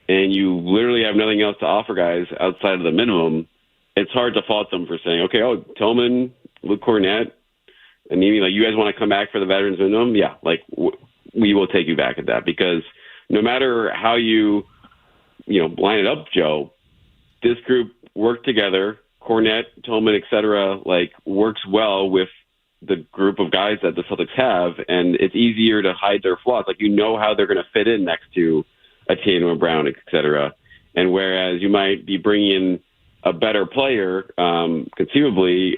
Speaker 15: and you literally have nothing else to offer guys outside of the minimum, it's hard to fault them for saying, okay, Tillman, Luke Cornett, and you guys want to come back for the veterans minimum? Yeah, we will take you back at that, because no matter how you line it up, Joe, this group worked together. Cornette, Tillman, et cetera, works well with the group of guys that the Celtics have, and it's easier to hide their flaws. How they're going to fit in next to a Tatum or Brown, et cetera. And whereas you might be bringing in a better player, conceivably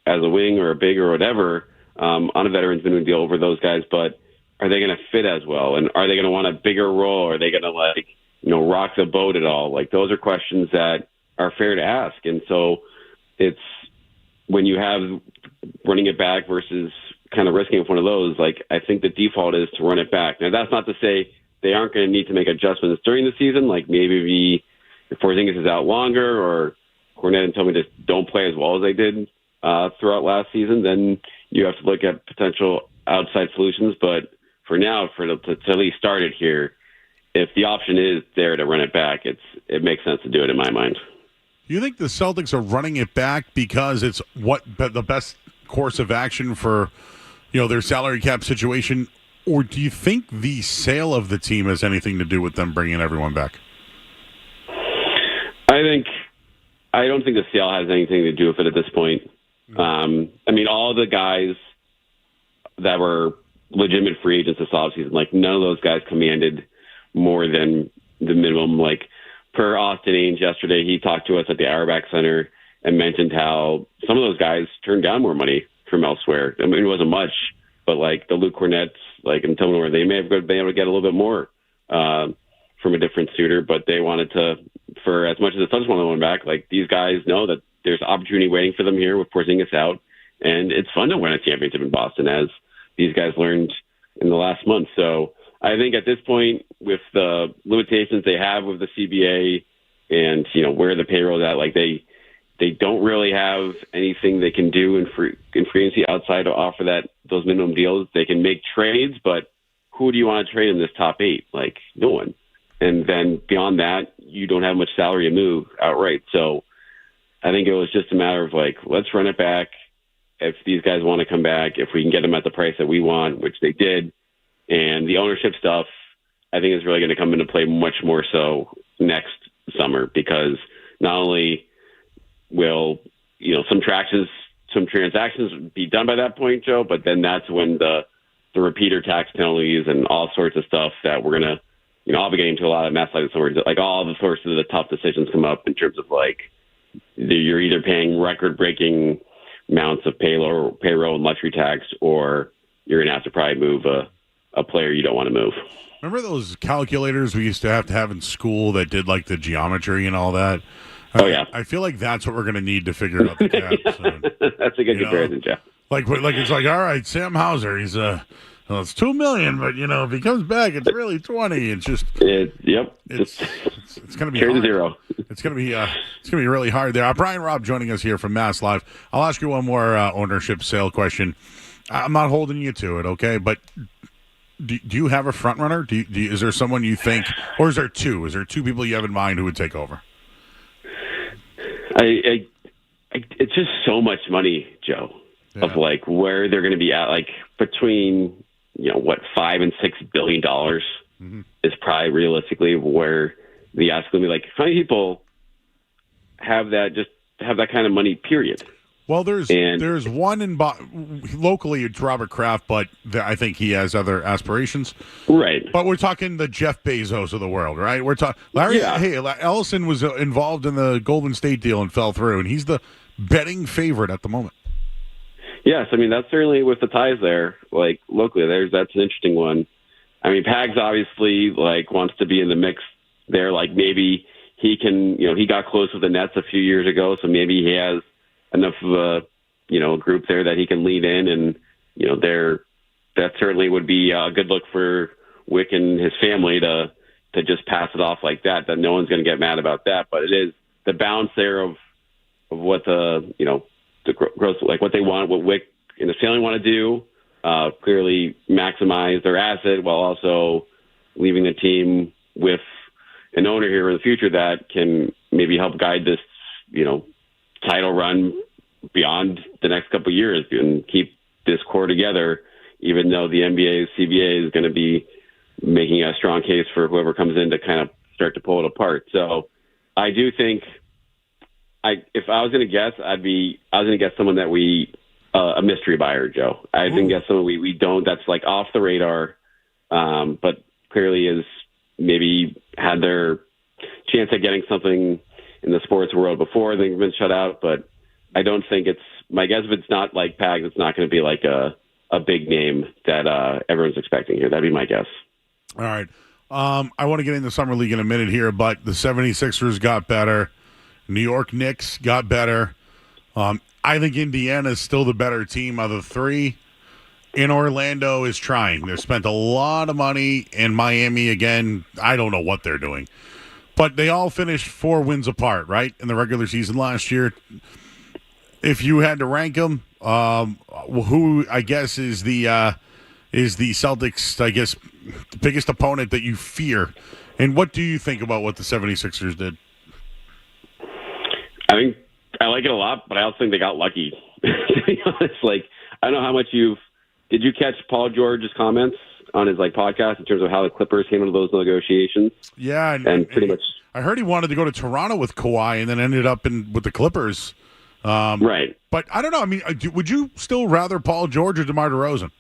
Speaker 15: as a wing or a big or whatever, on a veterans minimum deal over those guys, but are they going to fit as well? And are they going to want a bigger role? Are they going to rock the boat at all? Those are questions that are fair to ask. And so it's when you have running it back versus kind of risking one of those, I think the default is to run it back. Now, that's not to say they aren't going to need to make adjustments during the season, maybe if Porzingis is out longer or Kornet and tell me to don't play as well as they did throughout last season, then you have to look at potential outside solutions. But for now, to at least start it here, if the option is there to run it back, it makes sense to do it in my mind.
Speaker 1: Do you think the Celtics are running it back because it's the best course of action for their salary cap situation, or do you think the sale of the team has anything to do with them bringing everyone back?
Speaker 15: I don't think the sale has anything to do with it at this point. All the guys that were legitimate free agents this offseason, none of those guys commanded more than the minimum. Per Austin Ainge yesterday, he talked to us at the Auerbach Center and mentioned how some of those guys turned down more money from elsewhere. It wasn't much, but the Luke Cornets, and Tillman, they may have been able to get a little bit more from a different suitor, but they wanted to, for as much as the Suns want to win back, these guys know that there's opportunity waiting for them here with Porzingis out, and it's fun to win a championship in Boston, as these guys learned in the last month. So I think at this point, with the limitations they have with the CBA and where the payroll is at, they don't really have anything they can do in free agency outside to offer those minimum deals. They can make trades, but who do you want to trade in this top 8? No one. And then beyond that, you don't have much salary to move outright. So I think it was just a matter of let's run it back. If these guys want to come back, if we can get them at the price that we want, which they did. And the ownership stuff, I think, is really going to come into play much more so next summer, because not only will some transactions be done by that point, Joe, but then that's when the repeater tax penalties and all sorts of stuff that we're going to I'll be getting into a lot of mess like this, all the sorts of the tough decisions come up in terms of you're either paying record-breaking amounts of payroll and luxury tax, or you're going to have to probably move a player you don't want to move.
Speaker 1: Remember those calculators we used to have in school that did the geometry and all that?
Speaker 15: Oh, yeah.
Speaker 1: I feel like that's what we're going to need to figure out the cap. So,
Speaker 15: that's a good comparison, Jeff.
Speaker 1: It's all right, Sam Hauser, he's it's $2 million, but if he comes back, it's really 20. It's just it's going to be hard.
Speaker 15: Zero.
Speaker 1: It's going to be really hard there. Brian Robb joining us here from Mass Live. I'll ask you one more ownership sale question. I'm not holding you to it, okay? But do you have a front runner? Is there someone you think, or is there two? Is there two people you have in mind who would take over?
Speaker 15: It's just so much money, Joe, of where they're going to be at, between $5 and $6 billion is probably realistically where the ask will be. How many people have that kind of money, period?
Speaker 1: Well, there's one locally, it's Robert Kraft, but I think he has other aspirations.
Speaker 15: Right.
Speaker 1: But we're talking the Jeff Bezos of the world, right? We're talking Ellison was involved in the Golden State deal and fell through, and he's the betting favorite at the moment.
Speaker 15: Yes, that's certainly with the ties there. Locally, that's an interesting one. Pags obviously wants to be in the mix there. Maybe he can, he got close with the Nets a few years ago, so maybe he has enough of a group there that he can lean in, and that certainly would be a good look for Wick and his family to just pass it off like that. That no one's going to get mad about that. But it is the balance there of what the growth, what they want, what Wick and his family want to do. Clearly maximize their asset while also leaving the team with an owner here in the future that can maybe help guide this, title run beyond the next couple of years and keep this core together, even though the NBA's CBA is going to be making a strong case for whoever comes in to kind of start to pull it apart. So I do think if I was going to guess, I was going to guess someone that a mystery buyer, Joe. I didn't guess someone we don't, that's off the radar, but clearly is maybe had their chance at getting something in the sports world before they've been shut out. But I don't think my guess, if it's not like Pags, it's not going to be a big name that everyone's expecting here. That'd be my guess.
Speaker 1: All right. I want to get into Summer League in a minute here, but the 76ers got better. New York Knicks got better. I think Indiana is still the better team of the three. In Orlando is trying. They've spent a lot of money. In Miami, again, I don't know what they're doing. But they all finished 4 wins apart, right, in the regular season last year. If you had to rank them, who I guess is the Celtics, I guess, the biggest opponent that you fear? And what do you think about what the 76ers did?
Speaker 15: I think I like it a lot, but I also think they got lucky. To be honest, I don't know how much did you catch Paul George's comments on his podcast in terms of how the Clippers came into those negotiations?
Speaker 1: Yeah,
Speaker 15: and pretty much.
Speaker 1: I heard he wanted to go to Toronto with Kawhi, and then ended up with the Clippers.
Speaker 15: Right.
Speaker 1: But I don't know. I mean, would you still rather Paul George or DeMar DeRozan?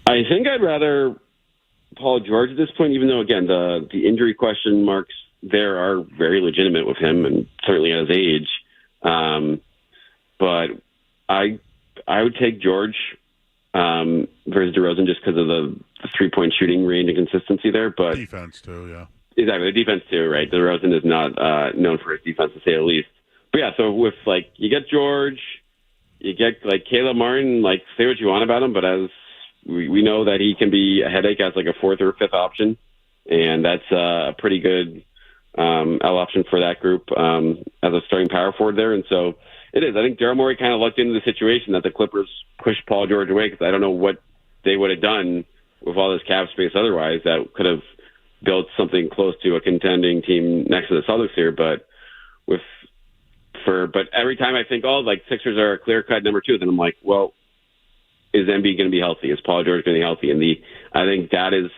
Speaker 15: I think I'd rather Paul George at this point, even though, again, the injury question marks there are very legitimate with him, and certainly at his age. But I would take George versus DeRozan just because of the 3-point shooting range and consistency there. But
Speaker 1: defense too, yeah.
Speaker 15: Exactly, the defense too, right? DeRozan is not known for his defense, to say the least. But yeah, so with you get George, you get Caleb Martin, say what you want about him, but as we know that he can be a headache as a 4th or 5th option, and that's a pretty good L option for that group as a starting power forward there. And so it is. I think Daryl Morey kind of lucked into the situation that the Clippers pushed Paul George away, because I don't know what they would have done with all this cap space otherwise that could have built something close to a contending team next to the Celtics here. But but every time I think, Sixers are a clear-cut number 2, then I'm like, well, is Embiid going to be healthy? Is Paul George going to be healthy? And I think that is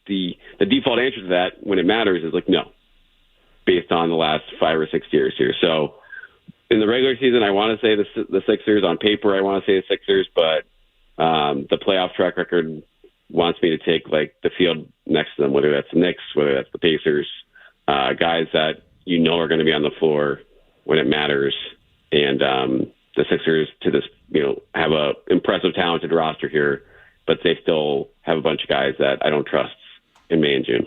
Speaker 15: the default answer to that when it matters is no, based on the last 5 or 6 years here. So in the regular season, I want to say the Sixers. On paper, I want to say the Sixers, but the playoff track record wants me to take the field next to them, whether that's the Knicks, whether that's the Pacers, guys that are going to be on the floor when it matters. And the Sixers have a impressive, talented roster here, but they still have a bunch of guys that I don't trust in May and June.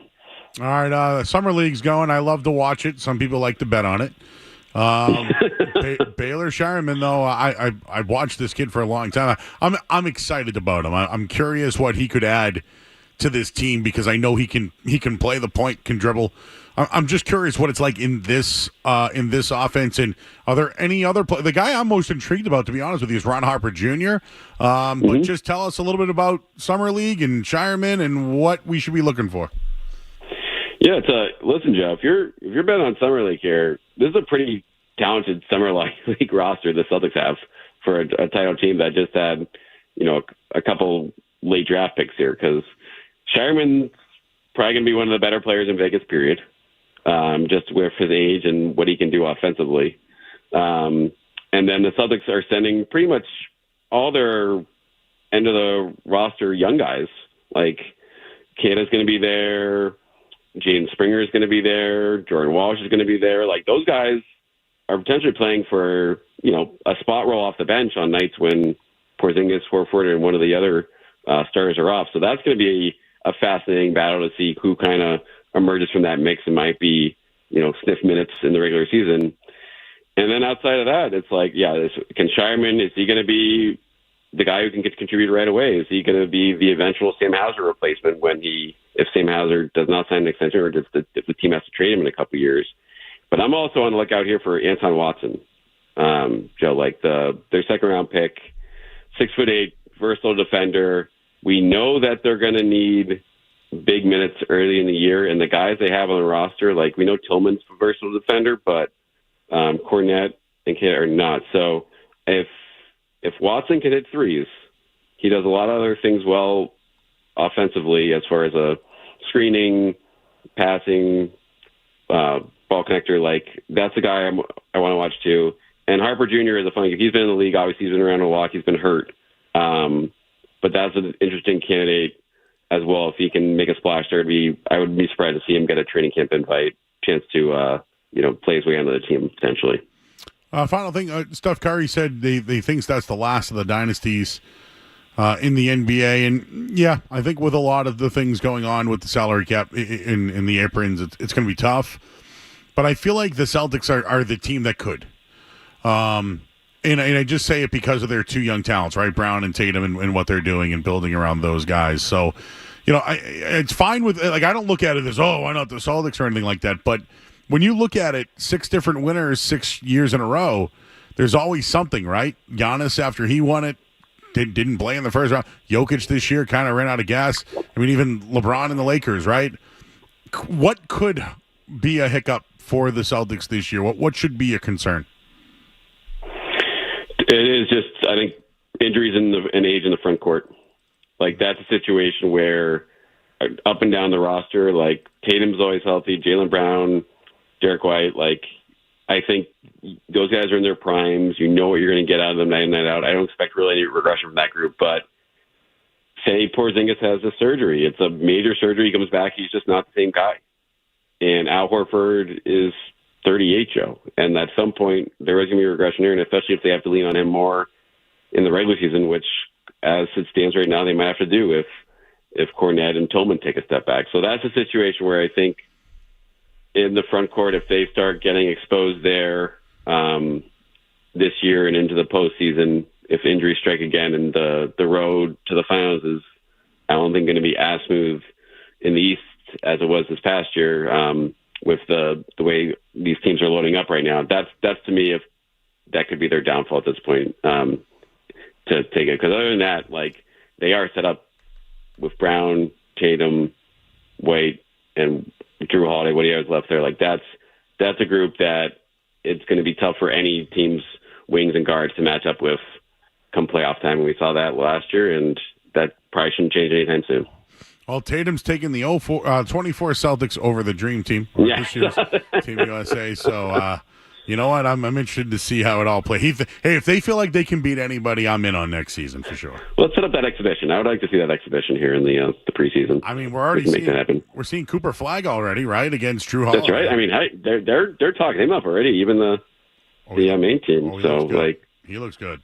Speaker 1: All right, Summer League's going. I love to watch it. Some people like to bet on it. Baylor Shireman, though, I've watched this kid for a long time. I'm excited about him. I'm curious what he could add to this team, because I know he can play the point, can dribble. I'm just curious what it's like in this offense. And are there any other the guy I'm most intrigued about, to be honest with you, is Ron Harper Jr. But just tell us a little bit about Summer League and Shireman and what we should be looking for.
Speaker 15: Yeah, listen, Joe. If you're betting on Summer League here, this is a pretty talented Summer League roster the Celtics have for a title team that just had a couple late draft picks here, because Shireman's probably going to be one of the better players in Vegas, period. Just with his age and what he can do offensively. And then the Celtics are sending pretty much all their end of the roster young guys. Kata's going to be there. Jaden Springer is going to be there. Jordan Walsh is going to be there. Those guys are potentially playing for, a spot roll off the bench on nights when Porzingis, Horford, and one of the other stars are off. So that's going to be a fascinating battle to see who kind of emerges from that mix and might be, sniff minutes in the regular season. And then outside of that, it's can Shireman, is he going to be the guy who can get contributed right away? Is he going to be the eventual Sam Hauser replacement if Sam Hauser does not sign an extension, or if the team has to trade him in a couple of years? But I'm also on the lookout here for Anton Watson, Joe, their second round pick, 6'8", versatile defender. We know that they're going to need big minutes early in the year, and the guys they have on the roster, we know Tillman's a versatile defender, but Cornette and Kate are not. So if Watson can hit threes, he does a lot of other things well offensively, as far as a screening, passing, ball connector. That's the guy I want to watch too. And Harper Jr. is a funny. He's been in the league. Obviously, he's been around a walk. He's been hurt, but that's an interesting candidate as well. If he can make a splash there, I would be surprised to see him get a training camp invite, chance to play his way onto the team potentially.
Speaker 1: Final thing, Steph Curry said they thinks that's the last of the dynasties in the NBA, and yeah, I think with a lot of the things going on with the salary cap in the aprons, it's going to be tough. But I feel like the Celtics are the team that could. And I just say it because of their two young talents, right? Brown and Tatum, and what they're doing and building around those guys. So it's fine with, like, I don't look at it as, why not the Celtics or anything like that. But when you look at it, 6 different winners, 6 years in a row, there's always something, right? Giannis, after he won it, didn't play in the first round. Jokic this year kind of ran out of gas. I mean, even LeBron and the Lakers, right? What could be a hiccup for the Celtics this year? What should be a concern?
Speaker 15: It is just, I think, injuries and age in the front court. Like, that's a situation where up and down the roster, like, Tatum's always healthy, Jaylen Brown, Derek White, like, I think those guys are in their primes. You know what you're going to get out of them night in, night out. I don't expect really any regression from that group, but say Porzingis has a surgery. It's a major surgery. He comes back. He's just not the same guy. And Al Horford is 38, Joe. And at some point, there is going to be regression here, and especially if they have to lean on him more in the regular season, which, as it stands right now, they might have to do if Cornette and Tillman take a step back. So that's a situation where I think in the front court, if they start getting exposed there this year and into the postseason, if injuries strike again and the road to the finals is, I don't think, going to be as smooth in the East as it was this past year with the way these teams are loading up right now. That's to me, if that could be their downfall at this point. To take it, because other than that, like, they are set up with Brown, Tatum, White, and Drew Holiday. What he has left there, like, that's a group that it's going to be tough for any team's wings and guards to match up with come playoff time. We saw that last year, and that probably shouldn't change anytime soon.
Speaker 1: Well, Tatum's taking the 24 Celtics over the Dream Team, this year's Team USA. So. You know what? I'm interested to see how it all plays. Hey, if they feel like they can beat anybody, I'm in on next season for sure.
Speaker 15: Let's set up that exhibition. I would like to see that exhibition here in the preseason.
Speaker 1: I mean, we're already seeing Cooper Flagg already, right, against Drew Holiday.
Speaker 15: That's right. I mean, they're talking him up already, even the main team.
Speaker 1: He looks good.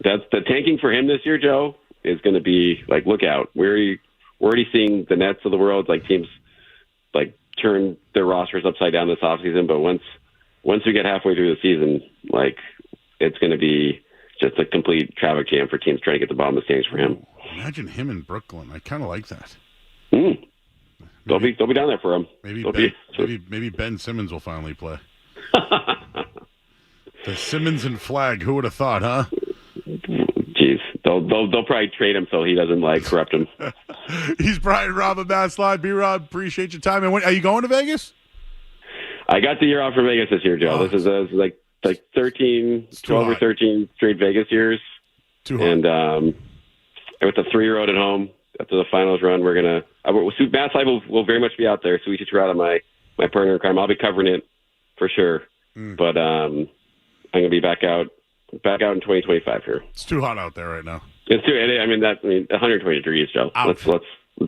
Speaker 15: That's the tanking for him this year, Joe, is going to be like, look out. We're already seeing the Nets of the world, like, teams like turn their rosters upside down this offseason, but once we get halfway through the season, like, it's going to be just a complete traffic jam for teams trying to get the bottom of the standings for him.
Speaker 1: Imagine him in Brooklyn. I kind of like that.
Speaker 15: They'll be down there for him.
Speaker 1: Maybe Ben Simmons will finally play. The Simmons and Flagg. Who would have thought, huh?
Speaker 15: Jeez, they'll probably trade him so he doesn't corrupt him.
Speaker 1: He's Brian Robb of Mass Live. B-Rob, appreciate your time. And are you going to Vegas?
Speaker 15: I got the year off from Vegas this year, Joe. This is like 12 or 13 straight Vegas years. And with the 3-year-old at home after the finals run, we're going to Mass Live will very much be out there. So we should try out my partner in crime. I'll be covering it for sure. But I'm going to be back out in 2025 here.
Speaker 1: It's too hot out there right now.
Speaker 15: It's too. I mean 120 degrees, Joe. Let's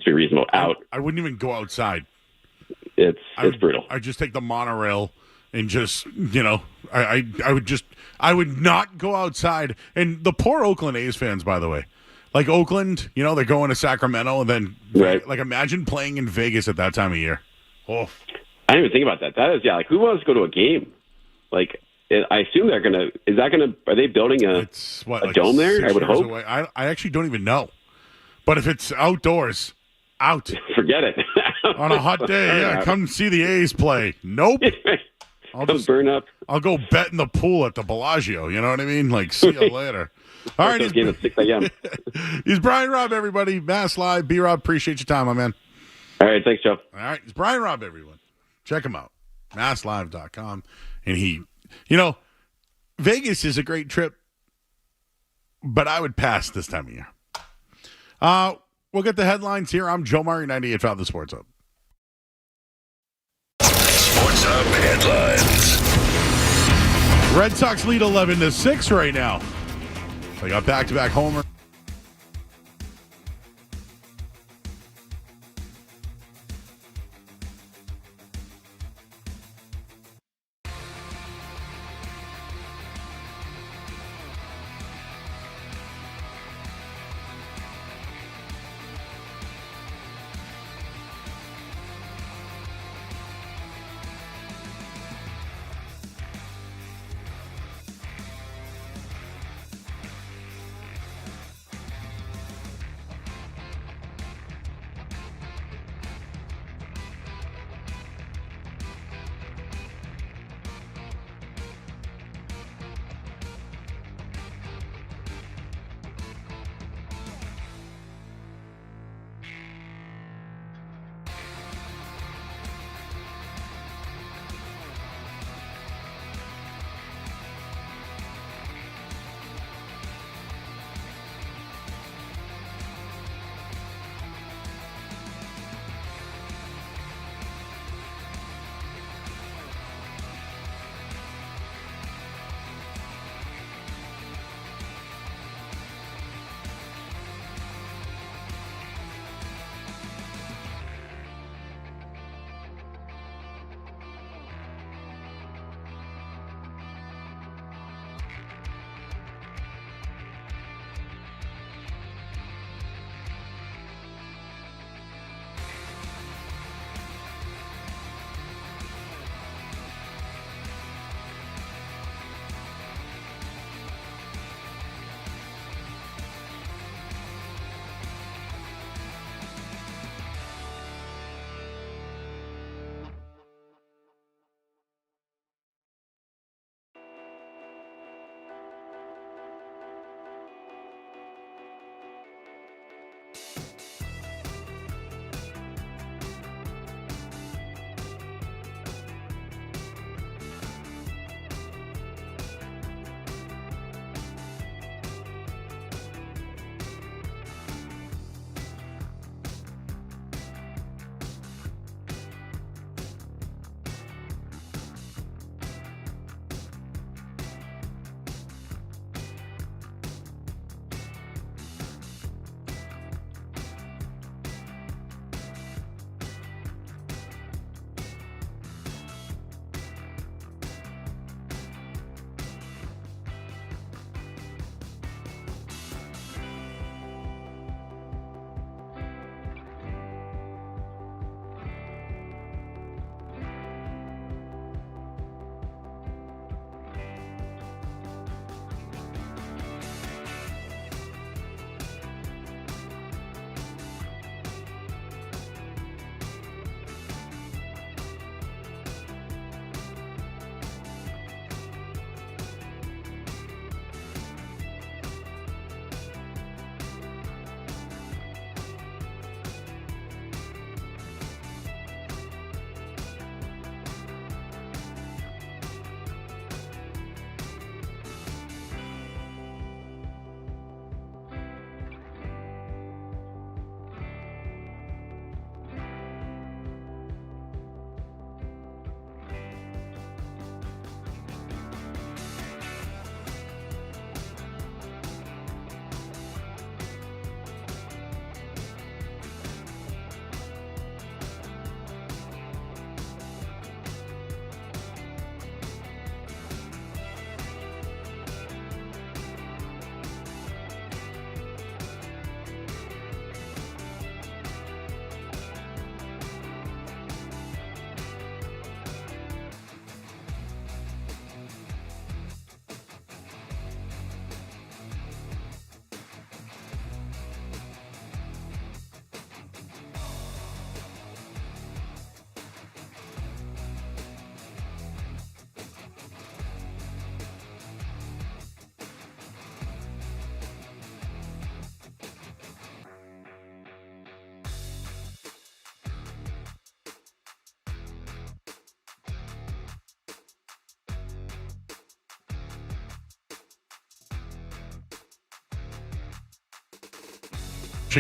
Speaker 15: be reasonable.
Speaker 1: I wouldn't even go outside.
Speaker 15: It's brutal.
Speaker 1: I just take the monorail and just, I would not go outside. And the poor Oakland A's fans, by the way, like Oakland, they're going to Sacramento and then like imagine playing in Vegas at that time of year. Oh,
Speaker 15: I didn't even think about that. That is, like, who wants to go to a game? Like, I assume are they building a dome there? I would hope.
Speaker 1: Away. I actually don't even know. But if it's outdoors, out.
Speaker 15: Forget it.
Speaker 1: On a hot day, come see the A's play. Nope.
Speaker 15: I'll just burn up.
Speaker 1: I'll go bet in the pool at the Bellagio. You know what I mean? Like, see you later. All right.
Speaker 15: Game at 6 a.m.
Speaker 1: He's Brian Robb, everybody. Mass Live. B-Rob, appreciate your time, my man.
Speaker 15: All right. Thanks, Joe.
Speaker 1: All right. It's Brian Robb, everyone. Check him out. MassLive.com. And Vegas is a great trip, but I would pass this time of year. We'll get the headlines here. I'm Joe Murray, 98.5 The Sports Hub.
Speaker 2: Sports Hub headlines.
Speaker 1: Red Sox lead 11-6 right now. They got back-to-back homers.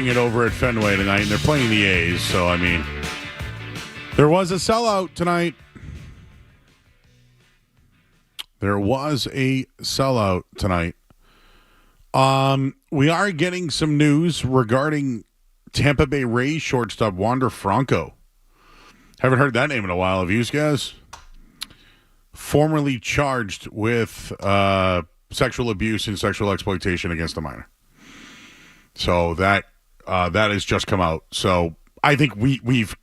Speaker 1: it over at Fenway tonight, and they're playing the A's. So, I mean, there was a sellout tonight. There was a sellout tonight. We are getting some news regarding Tampa Bay Rays shortstop Wander Franco. Haven't heard that name in a while. Have you guys? Formerly charged with sexual abuse and sexual exploitation against a minor. So that has just come out. So I think we've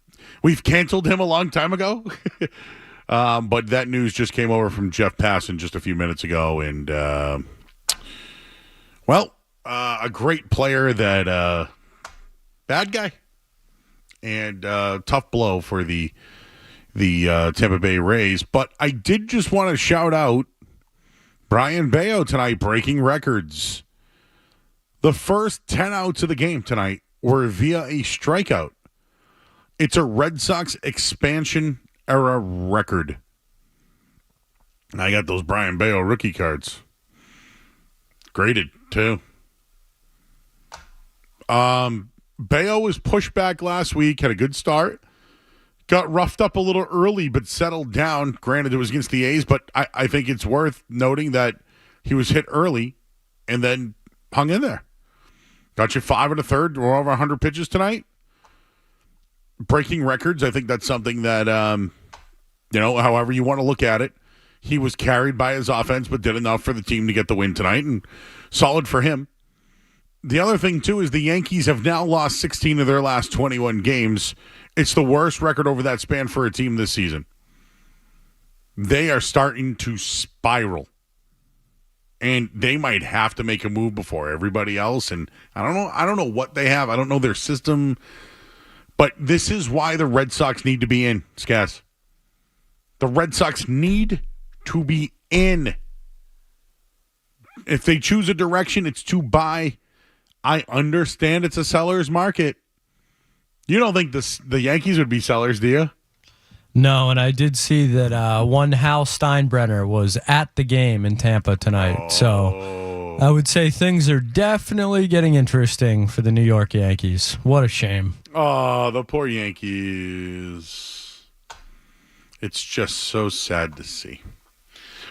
Speaker 1: canceled him a long time ago. But that news just came over from Jeff Passan just a few minutes ago, and a great player that bad guy, and tough blow for the Tampa Bay Rays. But I did just want to shout out Brian Maye tonight, breaking records. The first 10 outs of the game tonight were via a strikeout. It's a Red Sox expansion era record. And I got those Brian Maye rookie cards. Graded, too. Maye was pushed back last week, had a good start. Got roughed up a little early, but settled down. Granted, it was against the A's, but I think it's worth noting that he was hit early and then hung in there. Got you 5 1/3, or over 100 pitches tonight. Breaking records, I think that's something that, however you want to look at it, he was carried by his offense, but did enough for the team to get the win tonight, and solid for him. The other thing, too, is the Yankees have now lost 16 of their last 21 games. It's the worst record over that span for a team this season. They are starting to spiral. And they might have to make a move before everybody else. And I don't know what they have. I don't know their system. But this is why the Red Sox need to be in, Skaz. The Red Sox need to be in. If they choose a direction, it's to buy. I understand it's a seller's market. You don't think the Yankees would be sellers, do you?
Speaker 4: No, and I did see that one Hal Steinbrenner was at the game in Tampa tonight. So I would say things are definitely getting interesting for the New York Yankees. What a shame.
Speaker 1: Oh, the poor Yankees. It's just so sad to see.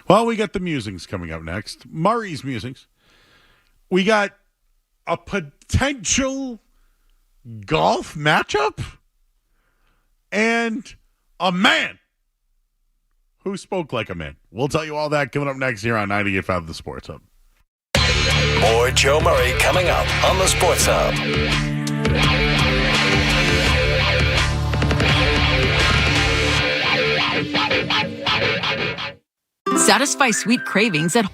Speaker 1: Well, we got the musings coming up next. Murray's musings. We got a potential golf matchup and a man who spoke like a man. We'll tell you all that coming up next here on 98.5 The Sports Hub.
Speaker 2: More Joe Murray coming up on The Sports Hub.
Speaker 16: Satisfy sweet cravings at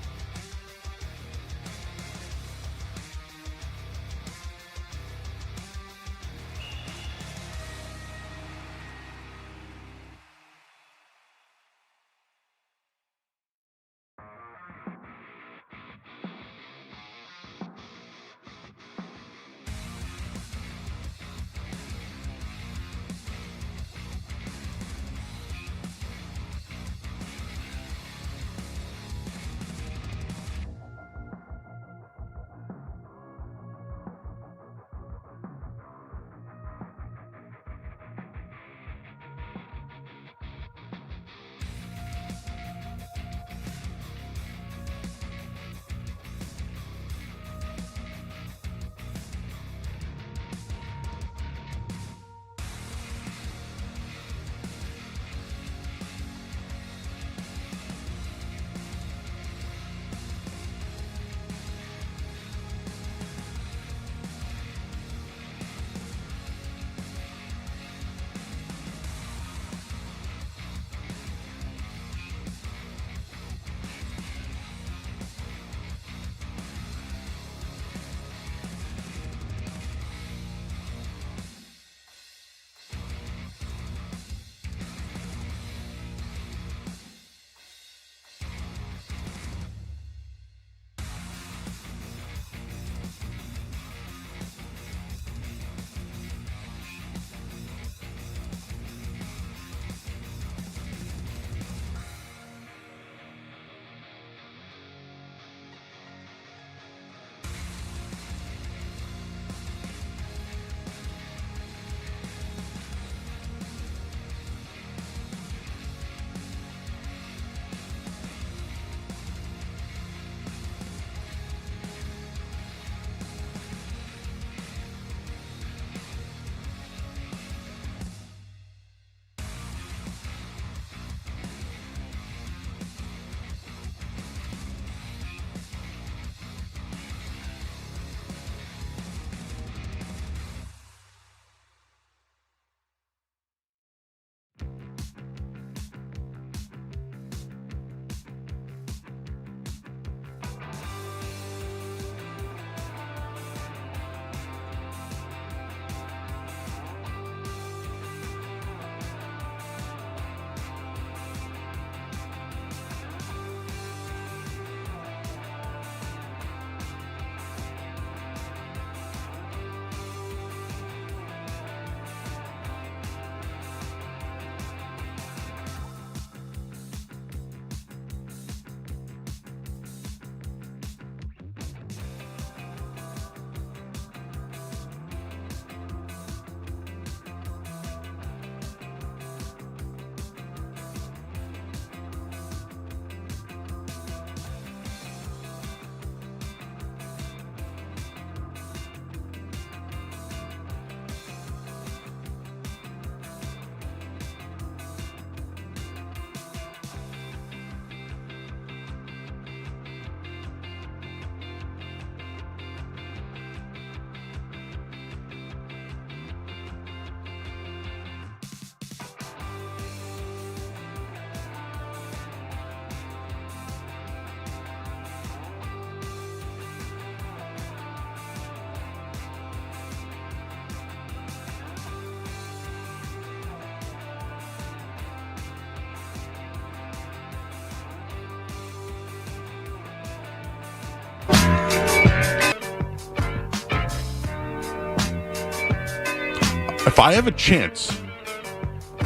Speaker 1: If I have a chance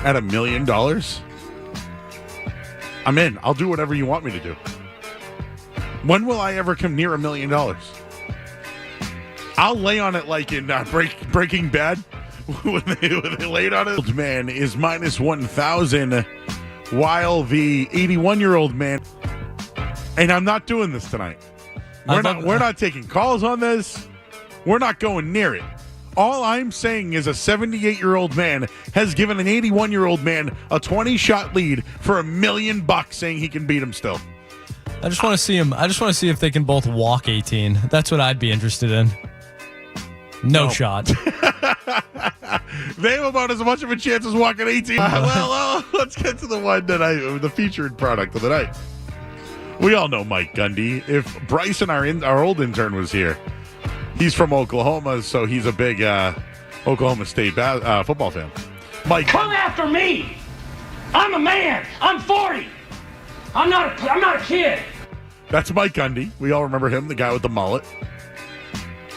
Speaker 1: at $1 million, I'm in. I'll do whatever you want me to do. When will I ever come near $1 million? I'll lay on it like in Breaking Bad when they laid on it. Man is minus 1,000, while the 81-year-old man. And I'm not doing this tonight. We're not taking calls on this. We're not going near it. All I'm saying is a 78-year-old man has given an 81-year-old man a 20-shot lead for $1 million, saying he can beat him still.
Speaker 4: I just want to see him. I just want to see if they can both walk 18. That's what I'd be interested in. No shot.
Speaker 1: They have about as much of a chance as walking 18. Let's get to the one the featured product of the night. We all know Mike Gundy. If Bryson, our old intern, was here, he's from Oklahoma, so he's a big Oklahoma State football fan. Mike,
Speaker 11: come after me. I'm a man. I'm 40. I'm not a kid.
Speaker 1: That's Mike Gundy. We all remember him, the guy with the mullet.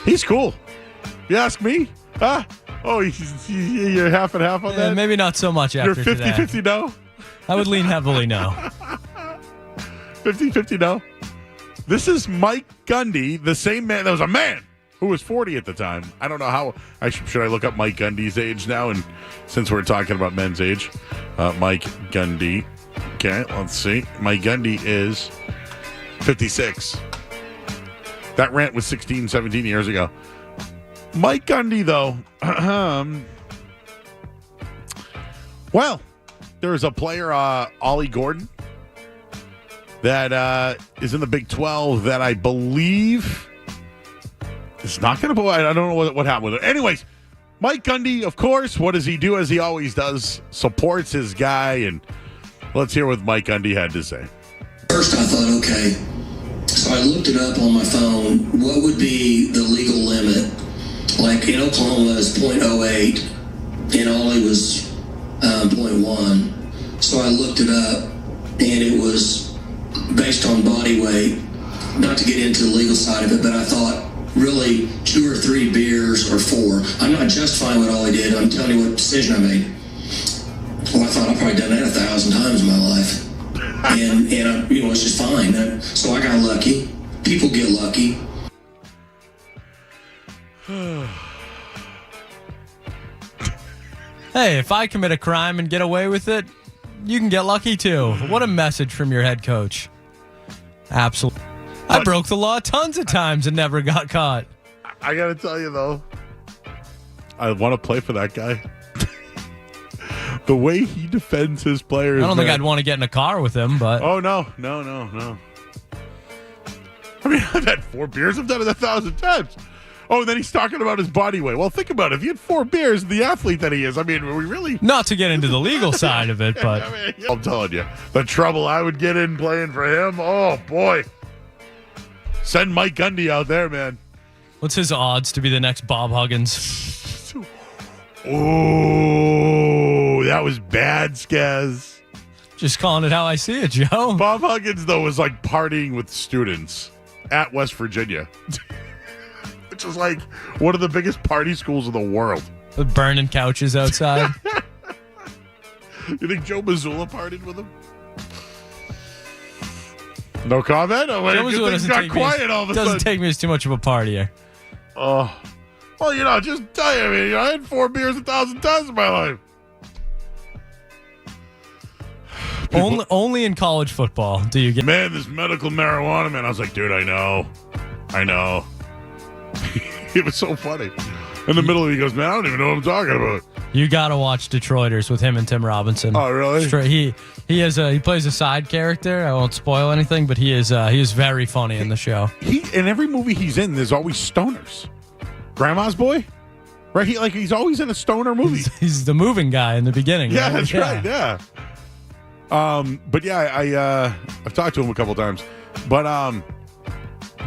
Speaker 1: He's cool. You ask me? You're half and half on that?
Speaker 4: Maybe not so much after
Speaker 1: You're 50-50
Speaker 4: today.
Speaker 1: no?
Speaker 4: I would lean heavily no.
Speaker 1: 50-50 no? This is Mike Gundy, the same man that was a man who was 40 at the time. I don't know how. Should I look up Mike Gundy's age now? And since we're talking about men's age, Mike Gundy. Okay, let's see. Mike Gundy is 56. That rant was 16, 17 years ago. Mike Gundy, though, well, there's a player, Ollie Gordon, that is in the Big 12 that I believe is not going to play. I don't know what happened with it. Anyways, Mike Gundy, of course, what does he do as he always does? Supports his guy, and let's hear what Mike Gundy had to say.
Speaker 17: First, I thought, okay, so I looked it up on my phone. What would be the legal limit? Like in Oklahoma, it's 0.08, and Ollie was 0.1. So I looked it up, and it was based on body weight. Not to get into the legal side of it, but I thought really 2 or 3 beers or 4. I'm not justifying what Ollie did. I'm telling you what decision I made. Well, I thought I've probably done that 1,000 times in my life. And it's just fine. So I got lucky. People get lucky.
Speaker 4: Hey, if I commit a crime and get away with it, you can get lucky too. What a message from your head coach. Absolutely. I broke the law tons of times and never got caught.
Speaker 1: I got to tell you, though, I want to play for that guy. The way he defends his players.
Speaker 4: I don't think I'd want to get in a car with him, but.
Speaker 1: Oh, no. I mean, I've had 4 beers. I've done it 1,000 times. Oh, and then he's talking about his body weight. Well, think about it. If he had 4 beers, the athlete that he is, I mean, we really...
Speaker 4: Not to get into the legal side of it, but...
Speaker 1: I mean, I'm telling you, the trouble I would get in playing for him, oh, boy. Send Mike Gundy out there, man.
Speaker 4: What's his odds to be the next Bob Huggins?
Speaker 1: Oh, that was bad, Skaz.
Speaker 4: Just calling it how I see it, Joe.
Speaker 1: Bob Huggins, though, was like partying with students at West Virginia. Which is like one of the biggest party schools in the world.
Speaker 4: With burning couches outside.
Speaker 1: You think Joe Mazzulla partied with him? No comment? Oh, wait,
Speaker 4: Joe Mazzulla
Speaker 1: got quiet all of a sudden.
Speaker 4: Doesn't take me as too much of a partier.
Speaker 1: Oh. Well, just tell you, I mean, I had 4 beers 1,000 times in my life.
Speaker 4: Only in college football do you get...
Speaker 1: Man, this medical marijuana, man. I was like, dude, I know. It was so funny. In the middle of it, he goes, man, I don't even know what I'm talking about.
Speaker 4: You got to watch Detroiters with him and Tim Robinson.
Speaker 1: Oh, really?
Speaker 4: He plays a side character. I won't spoil anything, but he is very funny in the show.
Speaker 1: In every movie he's in, there's always stoners. Grandma's Boy? Right? He's always in a stoner movie.
Speaker 4: He's the moving guy in the beginning.
Speaker 1: Yeah,
Speaker 4: right?
Speaker 1: that's right, yeah. But yeah, I've talked to him a couple times. But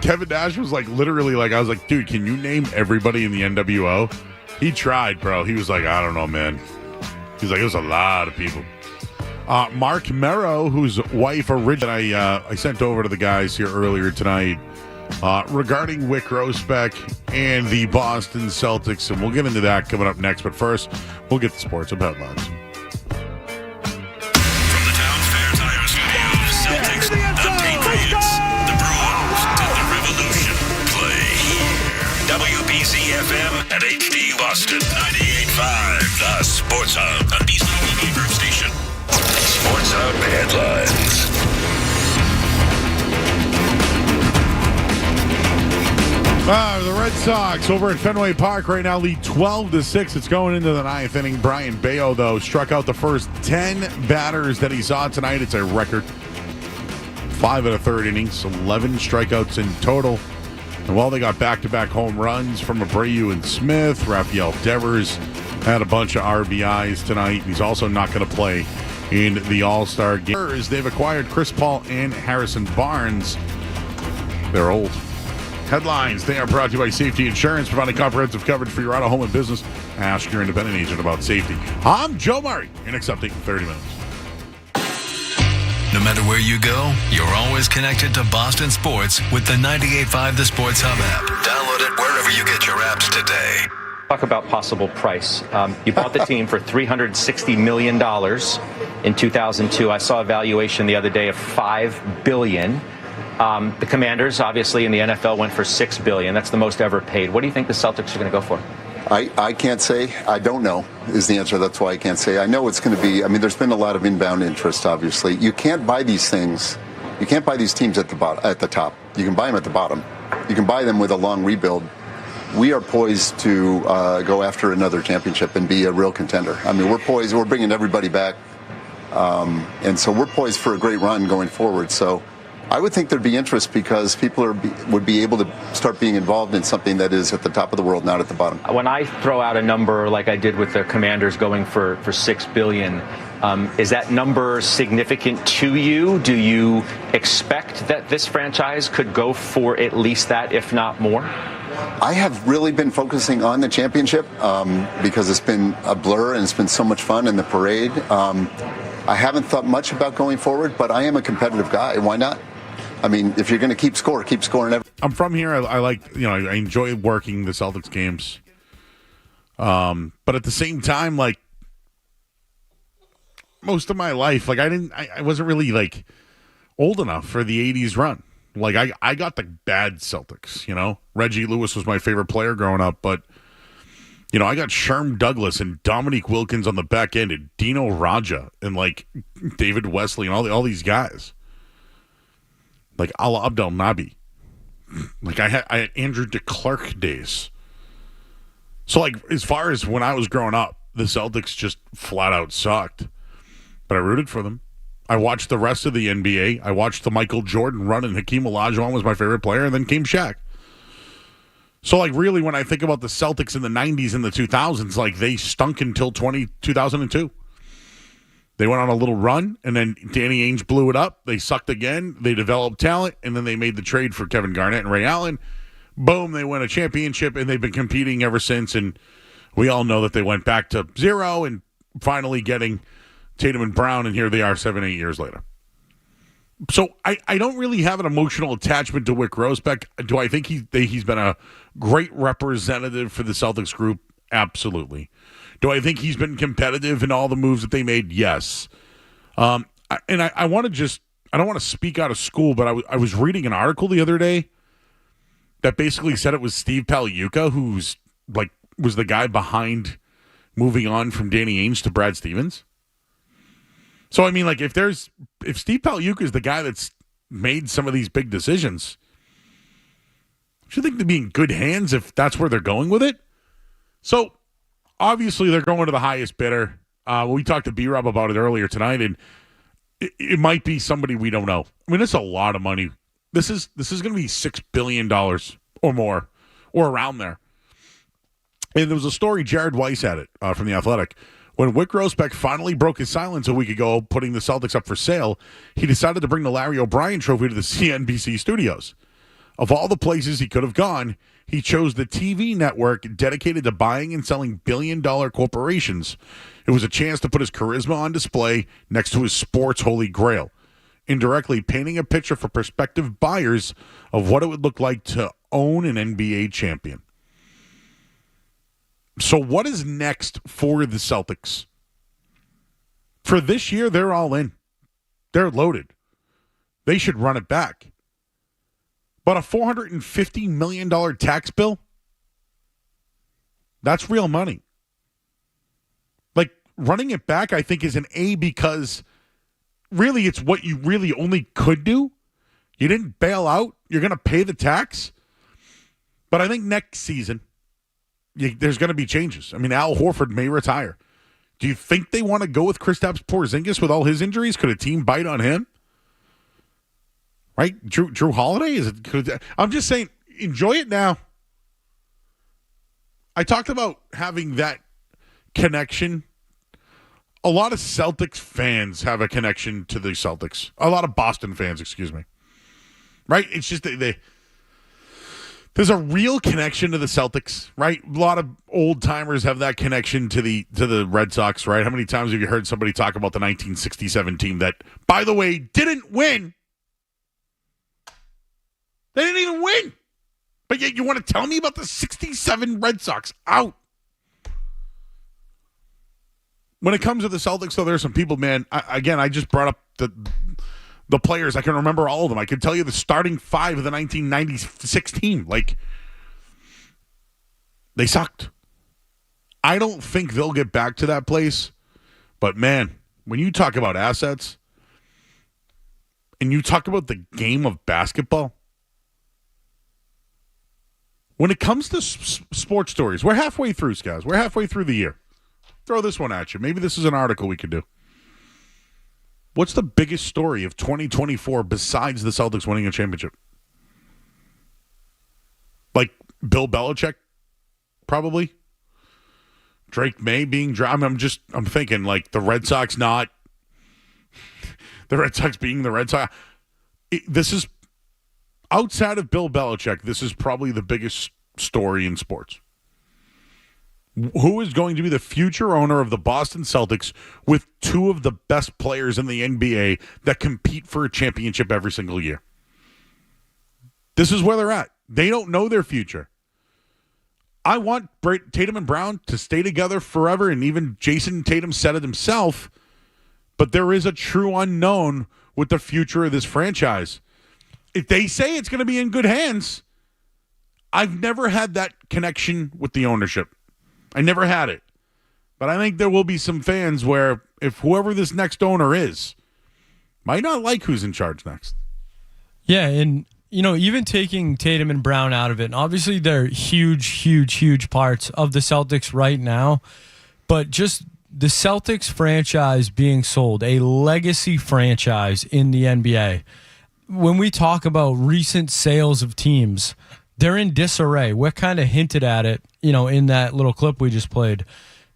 Speaker 1: Kevin Nash was literally I was like, dude, can you name everybody in the NWO? He tried, bro. He was like, I don't know, man. He's like, there's a lot of people. Mark Merrow, whose wife originally I sent over to the guys here earlier tonight. regarding Wyc Grousbeck and the Boston Celtics, and we'll get into that coming up next. But first, we'll get the sports and headlines.
Speaker 2: From the Town Fair Tire Studios, Celtics and Patriots, the Bruins and the Revolution play here. WBZ FM and HD Boston 98.5, the Sports Hub, the BC Group Station. Sports Hub headlines.
Speaker 1: The Red Sox over at Fenway Park right now lead 12-6. It's going into the ninth inning. Brian Bayo, though, struck out the first 10 batters that he saw tonight. It's a record 5 and a third innings, 11 strikeouts in total. And while they got back-to-back home runs from Abreu and Smith, Rafael Devers had a bunch of RBIs tonight. He's also not going to play in the All-Star game. They've acquired Chris Paul and Harrison Barnes. They're old. Headlines, they are brought to you by Safety Insurance, providing comprehensive coverage for your auto, home, and business. Ask your independent agent about safety. I'm Joe Murray, and accepting 30 minutes.
Speaker 2: No matter where you go, you're always connected to Boston sports with the 98.5 The Sports Hub app. Download it wherever you get your apps today.
Speaker 18: Talk about possible price. You bought the team for $360 million in 2002. I saw a valuation the other day of $5 billion. The Commanders, obviously, in the NFL went for $6 billion. That's the most ever paid. What do you think the Celtics are going to go for?
Speaker 19: I can't say. I don't know is the answer. That's why I can't say. I know it's going to be. I mean, there's been a lot of inbound interest, obviously. You can't buy these things. You can't buy these teams at the top. You can buy them at the bottom. You can buy them with a long rebuild. We are poised to go after another championship and be a real contender. I mean, we're poised. We're bringing everybody back. And so we're poised for a great run going forward. So I would think there'd be interest because people would be able to start being involved in something that is at the top of the world, not at the bottom.
Speaker 18: When I throw out a number like I did with the Commanders going for $6 billion, is that number significant to you? Do you expect that this franchise could go for at least that, if not more?
Speaker 19: I have really been focusing on the championship because it's been a blur and it's been so much fun in the parade. I haven't thought much about going forward, but I am a competitive guy. Why not? I mean, if you're going to keep scoring.
Speaker 1: I'm from here. I like, I enjoy working the Celtics games. But at the same time, like, most of my life, like, I wasn't really, like, old enough for the 80s run. Like, I got the bad Celtics, Reggie Lewis was my favorite player growing up, but, I got Sherm Douglas and Dominique Wilkins on the back end and Dino Raja and, like, David Wesley and all these guys. Like Ala Abdel Nabi. Like I had Andrew DeClercq days. So like as far as when I was growing up, the Celtics just flat out sucked. But I rooted for them. I watched the rest of the NBA. I watched the Michael Jordan run, and Hakeem Olajuwon was my favorite player, and then came Shaq. So like really when I think about the Celtics in the 90s and the 2000s, like they stunk until 2002. They went on a little run, and then Danny Ainge blew it up. They sucked again. They developed talent, and then they made the trade for Kevin Garnett and Ray Allen. Boom, they win a championship, and they've been competing ever since. And we all know that they went back to 0 and finally getting Tatum and Brown, and here they are 7-8 years later. So I don't really have an emotional attachment to Wyc Grousbeck. Do I think he's been a great representative for the Celtics group? Absolutely. Do I think he's been competitive in all the moves that they made? Yes. I want to I don't want to speak out of school, but I was reading an article the other day that basically said it was Steve Pagliuca who's like was the guy behind moving on from Danny Ainge to Brad Stevens. So I mean, like if Steve Pagliuca is the guy that's made some of these big decisions, I should think they'd be in good hands if that's where they're going with it. So obviously, they're going to the highest bidder. We talked to B-Rob about it earlier tonight, and it might be somebody we don't know. I mean, it's a lot of money. This is going to be $6 billion or more, or around there. And there was a story, Jared Weiss had it from The Athletic. When Wyc Grousbeck finally broke his silence a week ago, putting the Celtics up for sale, he decided to bring the Larry O'Brien Trophy to the CNBC studios. Of all the places he could have gone, he chose the TV network dedicated to buying and selling billion-dollar corporations. It was a chance to put his charisma on display next to his sports holy grail. indirectly painting a picture for prospective buyers of what it would look like to own an NBA champion. So what is next for the Celtics? For this year, they're all in. They're loaded. They should run it back. But a $450 million tax bill? That's real money. Like, running it back, I think, is an A because really it's what you really only could do. You didn't bail out. You're going to pay the tax. But I think next season, there's going to be changes. I mean, Al Horford may retire. Do you think they want to go with Kristaps Porzingis with all his injuries? Could a team bite on him? Right? Drew Holiday? I'm just saying, enjoy it now. I talked about having that connection. A lot of Celtics fans have a connection to the Celtics. A lot of Boston fans, excuse me. Right? It's just there's a real connection to the Celtics, right? A lot of old-timers have that connection to the Red Sox, right? How many times have you heard somebody talk about the 1967 team that, by the way, didn't win? They didn't even win. But yet you want to tell me about the 67 Red Sox? Out. When it comes to the Celtics, though, there's some people, man, I just brought up the players. I can remember all of them. I can tell you the starting five of the 1996 team. Like, they sucked. I don't think they'll get back to that place. But, man, when you talk about assets and you talk about the game of basketball, when it comes to sports stories, we're halfway through, guys. We're halfway through the year. Throw this one at you. Maybe this is an article we could do. What's the biggest story of 2024 besides the Celtics winning a championship? Like Bill Belichick, probably. Drake May being drafted. I'm thinking like the Red Sox the Red Sox being the Red Sox. This is outside of Bill Belichick. This is probably the biggest story in sports. Who is going to be the future owner of the Boston Celtics with two of the best players in the NBA that compete for a championship every single year? This is where they're at. They don't know their future. I want Tatum and Brown to stay together forever, and even Jason Tatum said it himself, but there is a true unknown with the future of this franchise. If they say it's going to be in good hands, I've never had that connection with the ownership. I never had it. But I think there will be some fans where if whoever this next owner is might not like who's in charge next.
Speaker 4: Yeah, and even taking Tatum and Brown out of it, and obviously they're huge parts of the Celtics right now, but just the Celtics franchise being sold, a legacy franchise in the NBA. When we talk about recent sales of teams, they're in disarray. We kind of hinted at it, in that little clip we just played.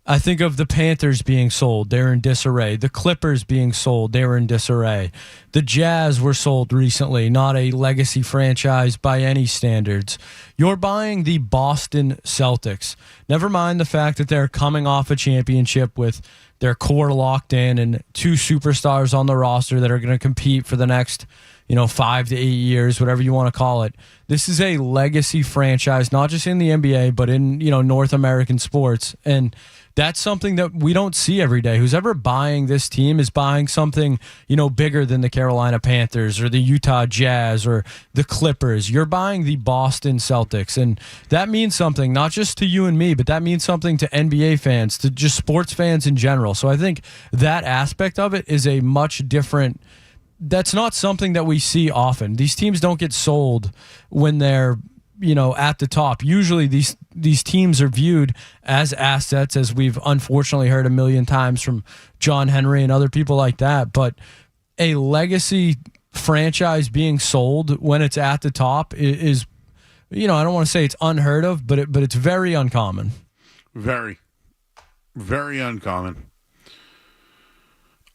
Speaker 4: I think of the Panthers being sold. They're in disarray. The Clippers being sold. They were in disarray. The Jazz were sold recently, not a legacy franchise by any standards. You're buying the Boston Celtics. Never mind the fact that they're coming off a championship with their core locked in and two superstars on the roster that are going to compete for the next 5 to 8 years, whatever you want to call it. This is a legacy franchise, not just in the NBA, but in, North American sports. And that's something that we don't see every day. Who's ever buying this team is buying something, bigger than the Carolina Panthers or the Utah Jazz or the Clippers. You're buying the Boston Celtics. And that means something, not just to you and me, but that means something to NBA fans, to just sports fans in general. So I think that aspect of it is a much different. That's not something that we see often. These teams don't get sold when they're, at the top. Usually these teams are viewed as assets, as we've unfortunately heard a million times from John Henry and other people like that. But a legacy franchise being sold when it's at the top is I don't want to say it's unheard of, but it's very uncommon. Very, very uncommon.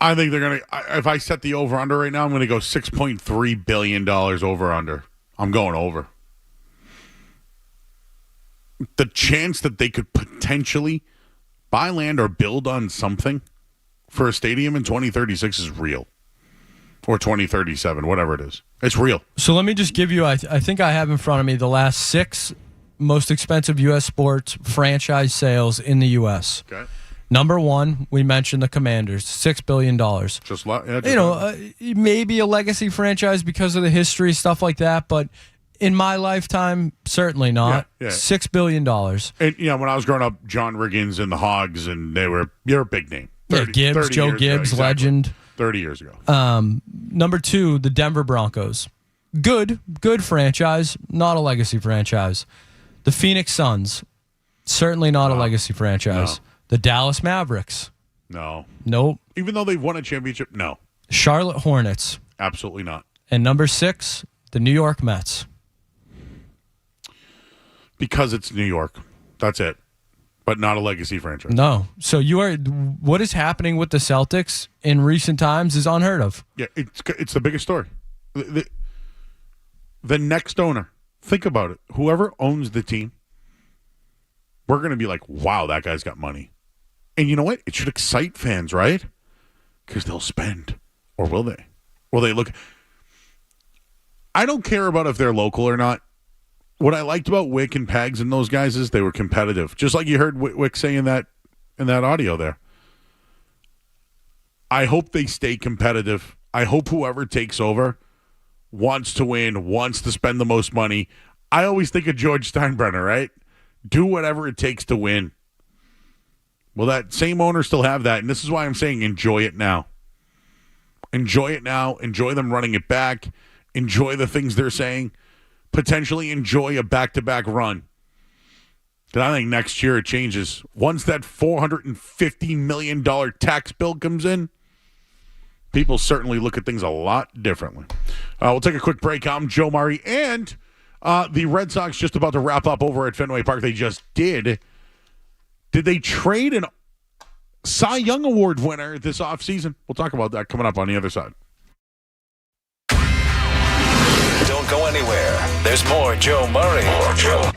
Speaker 4: I think they're going to, if I set the over-under right now, I'm going to go $6.3 billion over-under. I'm going over. The chance that they could potentially buy land or build on something for a stadium in 2036 is real.
Speaker 1: or 2037, whatever it is. It's real.
Speaker 4: So let me just give you, I think I have in front of me the last 6 most expensive U.S. sports franchise sales in the U.S.
Speaker 1: Okay.
Speaker 4: Number 1, we mentioned the Commanders, $6 billion. Maybe a legacy franchise because of the history, stuff like that, but in my lifetime, certainly not.
Speaker 1: Yeah.
Speaker 4: $6 billion.
Speaker 1: And, when I was growing up, John Riggins and the Hogs, and you're a big name. 30,
Speaker 4: Gibbs,
Speaker 1: 30
Speaker 4: Joe
Speaker 1: years
Speaker 4: Gibbs,
Speaker 1: ago,
Speaker 4: legend.
Speaker 1: 30 years ago.
Speaker 4: Number 2, the Denver Broncos. Good franchise, not a legacy franchise. The Phoenix Suns, certainly not a legacy franchise.
Speaker 1: No.
Speaker 4: The Dallas Mavericks.
Speaker 1: No.
Speaker 4: Nope.
Speaker 1: Even though they've won a championship, no.
Speaker 4: Charlotte Hornets.
Speaker 1: Absolutely not.
Speaker 4: And number 6, the New York Mets.
Speaker 1: Because it's New York. That's it. But not a legacy franchise.
Speaker 4: No. So what is happening with the Celtics in recent times is unheard of.
Speaker 1: Yeah, it's the biggest story. The next owner, think about it. Whoever owns the team, we're going to be like, wow, that guy's got money. And you know what? It should excite fans, right? Because they'll spend. Or will they? Will they look? I don't care about if they're local or not. What I liked about Wick and Pags and those guys is they were competitive. Just like you heard Wick say in that audio there. I hope they stay competitive. I hope whoever takes over wants to win, wants to spend the most money. I always think of George Steinbrenner, right? Do whatever it takes to win. Well, that same owner still have that, and this is why I'm saying enjoy it now. Enjoy it now. Enjoy them running it back. Enjoy the things they're saying. Potentially enjoy a back-to-back run. And I think next year it changes. Once that $450 million tax bill comes in, people certainly look at things a lot differently. We'll take a quick break. I'm Joe Murray, and the Red Sox just about to wrap up over at Fenway Park. They just did. Did they trade an Cy Young Award winner this offseason? We'll talk about that coming up on the other side.
Speaker 2: Don't go anywhere. There's more Joe Murray. More Joe.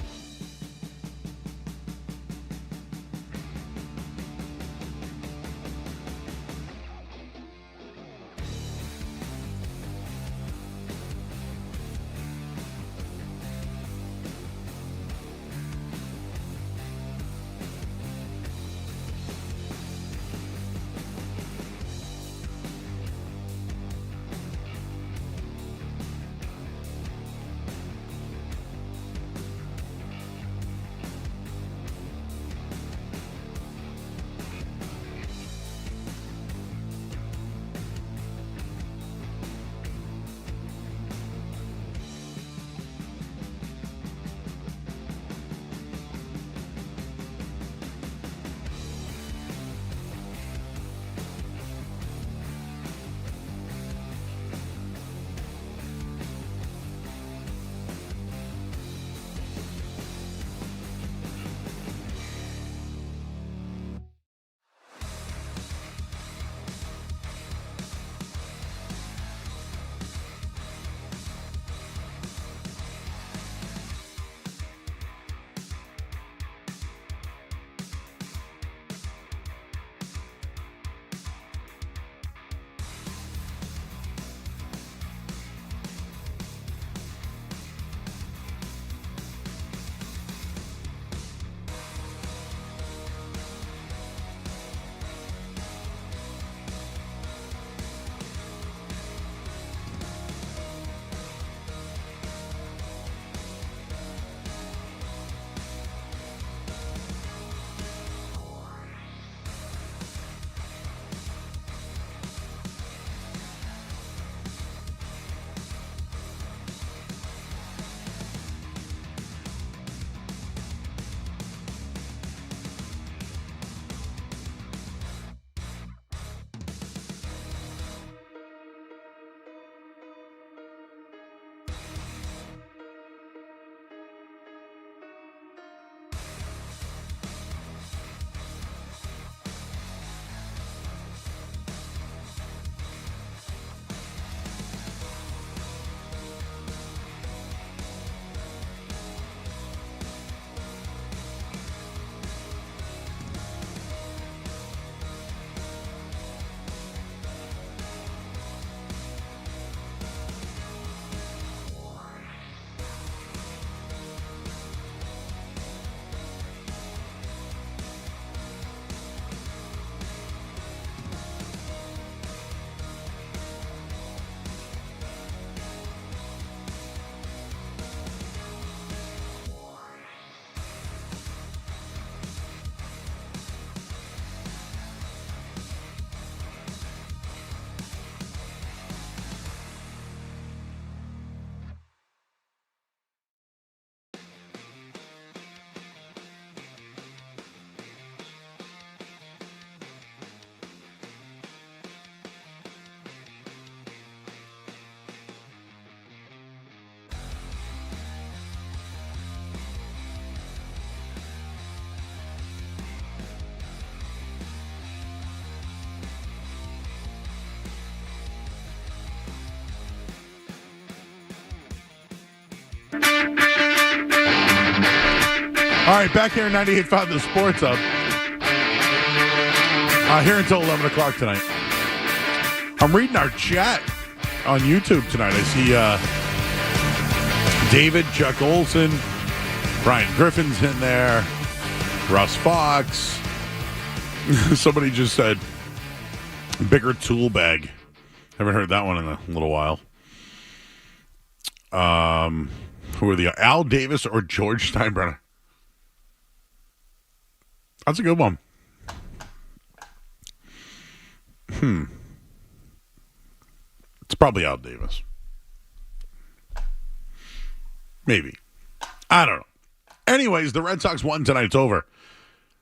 Speaker 1: All right, back here in 98.5 The Sports Hub. Here until 11 o'clock tonight. I'm reading our chat on YouTube tonight. I see David, Chuck Olson, Brian Griffin's in there, Russ Fox. Somebody just said, bigger tool bag. Haven't heard that one in a little while. Who are the Al Davis or George Steinbrenner? That's a good one. It's probably Al Davis. Maybe. I don't know. Anyways, the Red Sox won tonight. It's over.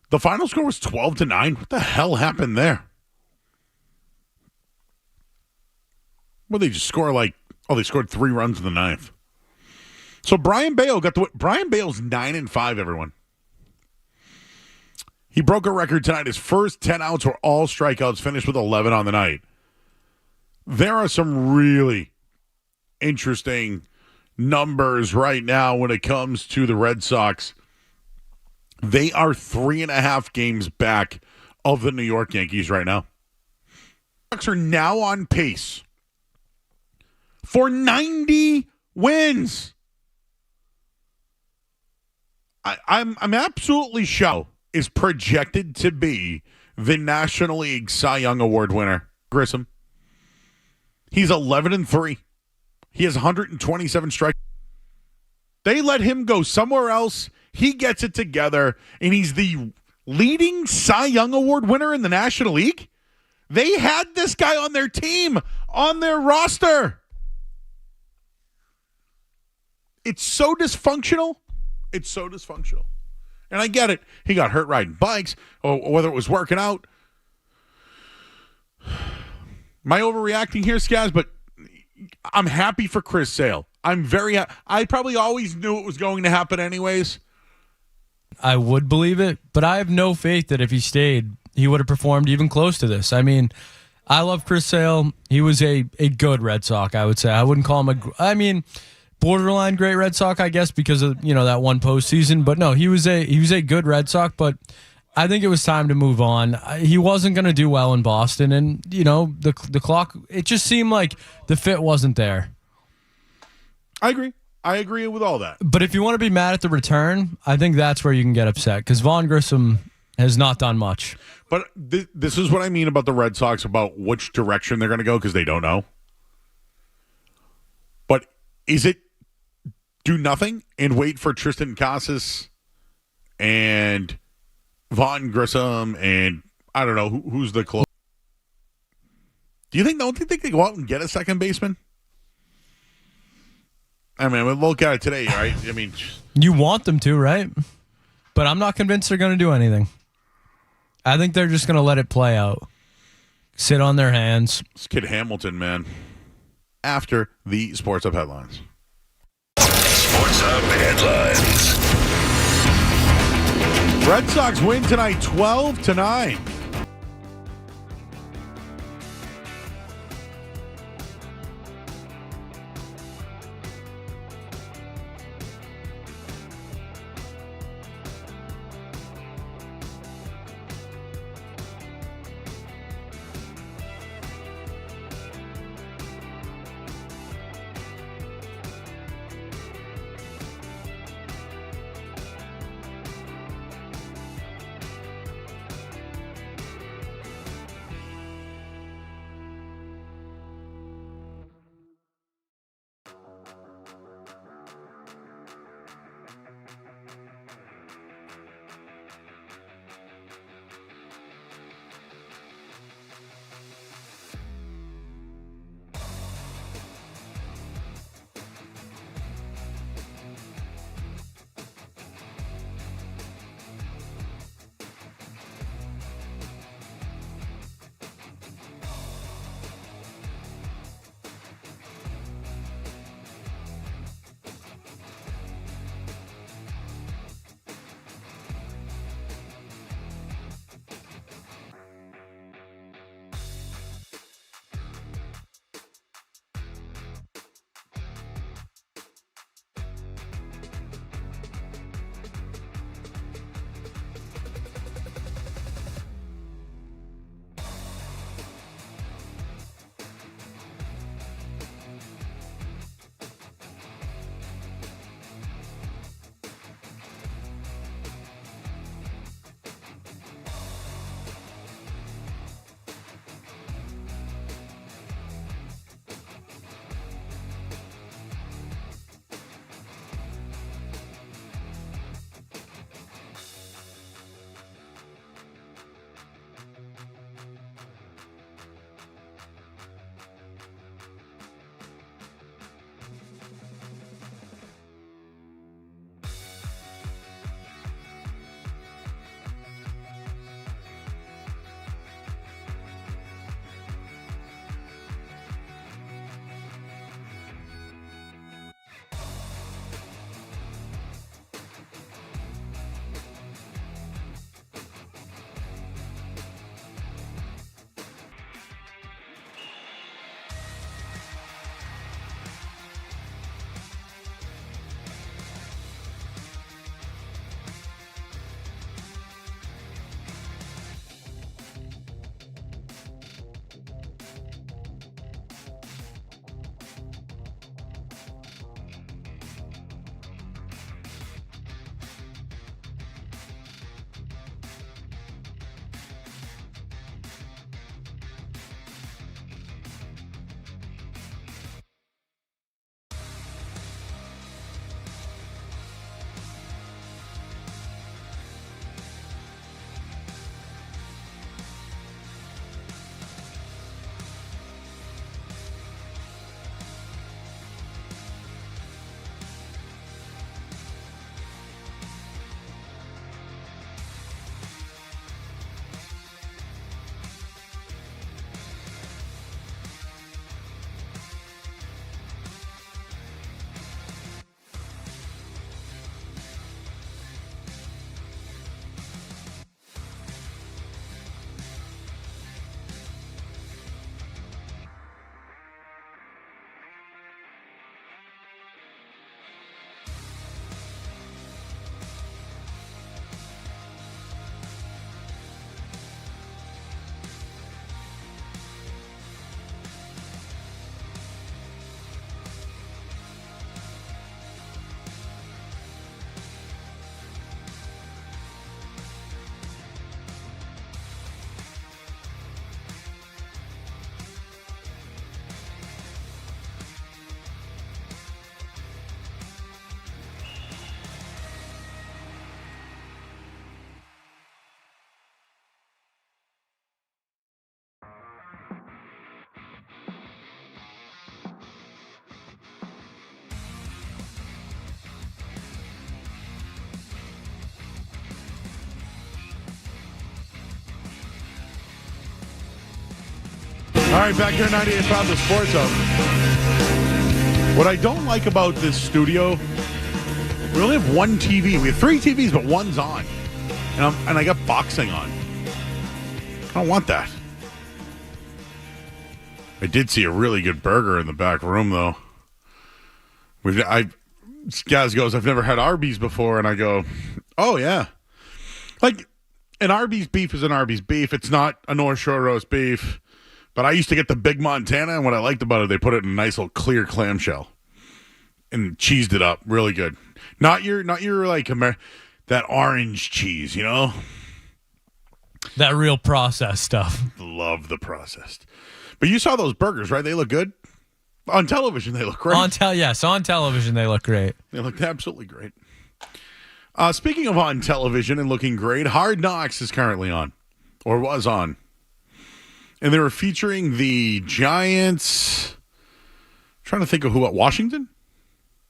Speaker 1: The final score was 12-9. What the hell happened there? Well, they just score they scored 3 runs in the 9th. So Brian Bale got the win. Brian Bale's 9-5, everyone. He broke a record tonight. His first 10 outs were all strikeouts, finished with 11 on the night. There are some really interesting numbers right now when it comes to the Red Sox. They are 3.5 games back of the New York Yankees right now. The Sox are now on pace for 90 wins. I'm absolutely shocked. Is projected to be the National League Cy Young Award winner, Grissom. He's 11-3. He has 127 strikes. They let him go somewhere else. He gets it together, and he's the leading Cy Young Award winner in the National League. They had this guy on their team, on their roster. It's so dysfunctional. It's so dysfunctional. And I get it. He got hurt riding bikes, or whether it was working out. Am I overreacting here, Skaz? But I'm happy for Chris Sale. I'm very happy. I probably always knew it was going to happen anyways.
Speaker 4: I would believe it, but I have no faith that if he stayed, he would have performed even close to this. I mean, I love Chris Sale. He was a good Red Sox, I would say. I wouldn't call him borderline great Red Sox, I guess, because of that one postseason. But no, he was a good Red Sox. But I think it was time to move on. He wasn't going to do well in Boston, and the clock. It just seemed like the fit wasn't there.
Speaker 1: I agree with all that.
Speaker 4: But if you want to be mad at the return, I think that's where you can get upset because Vaughn Grissom has not done much.
Speaker 1: But this is what I mean about the Red Sox, about which direction they're going to go, because they don't know. But is it do nothing and wait for Tristan Casas and Vaughn Grissom and I don't know who's the close? Don't you think they go out and get a second baseman? I mean, we look at it today, right? I mean,
Speaker 4: you want them to, right? But I'm not convinced they're going to do anything. I think they're just going to let it play out. Sit on their hands.
Speaker 1: This kid Hamilton, man. After the Sports Hub headlines.
Speaker 2: Sports Hub headlines.
Speaker 1: Red Sox win tonight 12-9. All right, back here at 98.5, the Sports Hub. What I don't like about this studio, we only have one TV. We have 3 TVs, but one's on. And I got boxing on. I don't want that. I did see a really good burger in the back room, though. Gaz goes, I've never had Arby's before, and I go, oh, yeah. Like, an Arby's beef is an Arby's beef. It's not a North Shore roast beef. But I used to get the Big Montana, and what I liked about it, they put it in a nice little clear clamshell and cheesed it up really good. Not your like that orange cheese, you know?
Speaker 4: That real processed stuff.
Speaker 1: Love the processed. But you saw those burgers, right? They look good. On television, they look great.
Speaker 4: On television, they look great.
Speaker 1: They looked absolutely great. Speaking of on television and looking great, Hard Knocks is currently on, or was on. And they were featuring the Giants. I'm trying to think of Washington?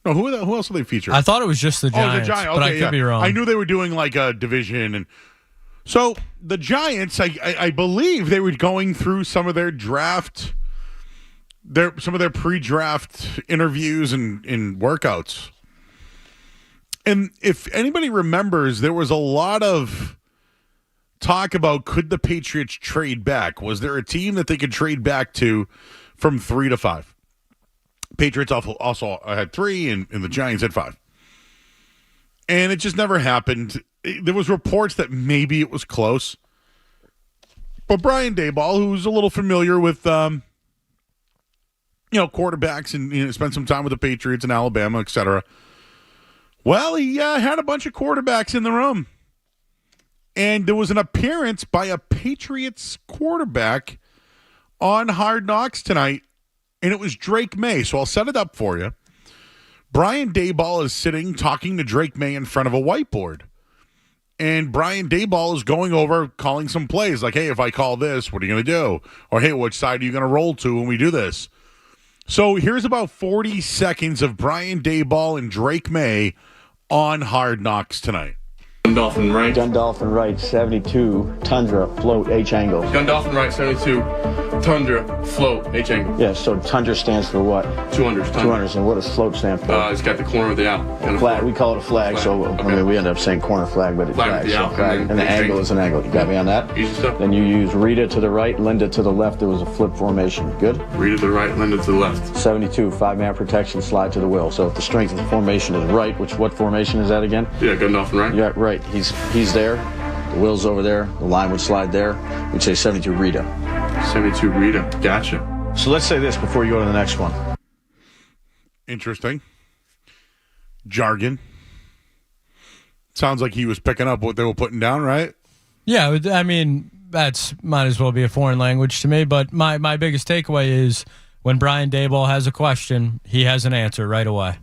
Speaker 1: No, who else are they featuring?
Speaker 4: I thought it was just the Giants.
Speaker 1: Oh, the Giants. Okay,
Speaker 4: but I could be wrong.
Speaker 1: I knew they were doing like a division. And so the Giants, I believe they were going through some of their draft, some of their pre-draft interviews and workouts. And if anybody remembers, there was a lot of talk about, could the Patriots trade back? Was there a team that they could trade back to from 3 to 5? Patriots also had 3, and the Giants had 5. And it just never happened. There was reports that maybe it was close. But Brian Daboll, who's a little familiar with quarterbacks and spent some time with the Patriots in Alabama, etc., well, he had a bunch of quarterbacks in the room. And there was an appearance by a Patriots quarterback on Hard Knocks tonight, and it was Drake Maye. So I'll set it up for you. Brian Daboll is sitting talking to Drake Maye in front of a whiteboard. And Brian Daboll is going over, calling some plays. Like, hey, if I call this, what are you going to do? Or, hey, which side are you going to roll to when we do this? So here's about 40 seconds of Brian Daboll and Drake Maye on Hard Knocks tonight.
Speaker 20: Gundolphin right.
Speaker 21: Gundolphin right, 72, Tundra, float, H angle.
Speaker 20: Gundolphin right, 72, Tundra, float, H angle.
Speaker 21: Yeah, so Tundra stands for what?
Speaker 20: 200s.
Speaker 21: 200s, and what does float stand for?
Speaker 20: It's got the corner of the out.
Speaker 21: Flag, we call it a flag, so okay. I mean, we end up saying corner flag, but it's flag.
Speaker 20: So
Speaker 21: flag. And the angle is an angle. You got me on that?
Speaker 20: Easy stuff.
Speaker 21: Then you use Rita to the right, Linda to the left. There was a flip formation. Good?
Speaker 20: Rita to the right, Linda to the left.
Speaker 21: 72, 5-man protection, slide to the will. So if the strength of the formation is right, what formation is that again?
Speaker 20: Yeah, Gundolphin right.
Speaker 21: Yeah, right. He's there. The will's over there. The line would slide there. We'd say 72 Rita.
Speaker 20: 72 Rita. Gotcha.
Speaker 21: So let's say this before you go to the next one.
Speaker 1: Interesting. Jargon. Sounds like he was picking up what they were putting down, right?
Speaker 4: Yeah, I mean, that's might as well be a foreign language to me. But my biggest takeaway is when Brian Daboll has a question, he has an answer right away.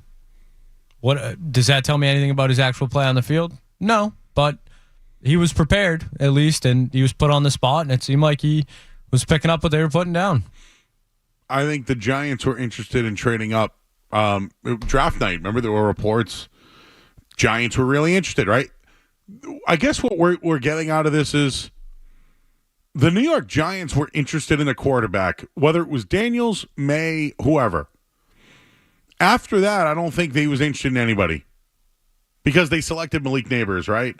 Speaker 4: What does that tell me anything about his actual play on the field? No, but he was prepared, at least, and he was put on the spot, and it seemed like he was picking up what they were putting down.
Speaker 1: I think the Giants were interested in trading up. Draft night, remember there were reports. Giants were really interested, right? I guess what we're getting out of this is the New York Giants were interested in a quarterback, whether it was Daniels, Maye, whoever. After that, I don't think they was interested in anybody because they selected Malik Neighbors, right?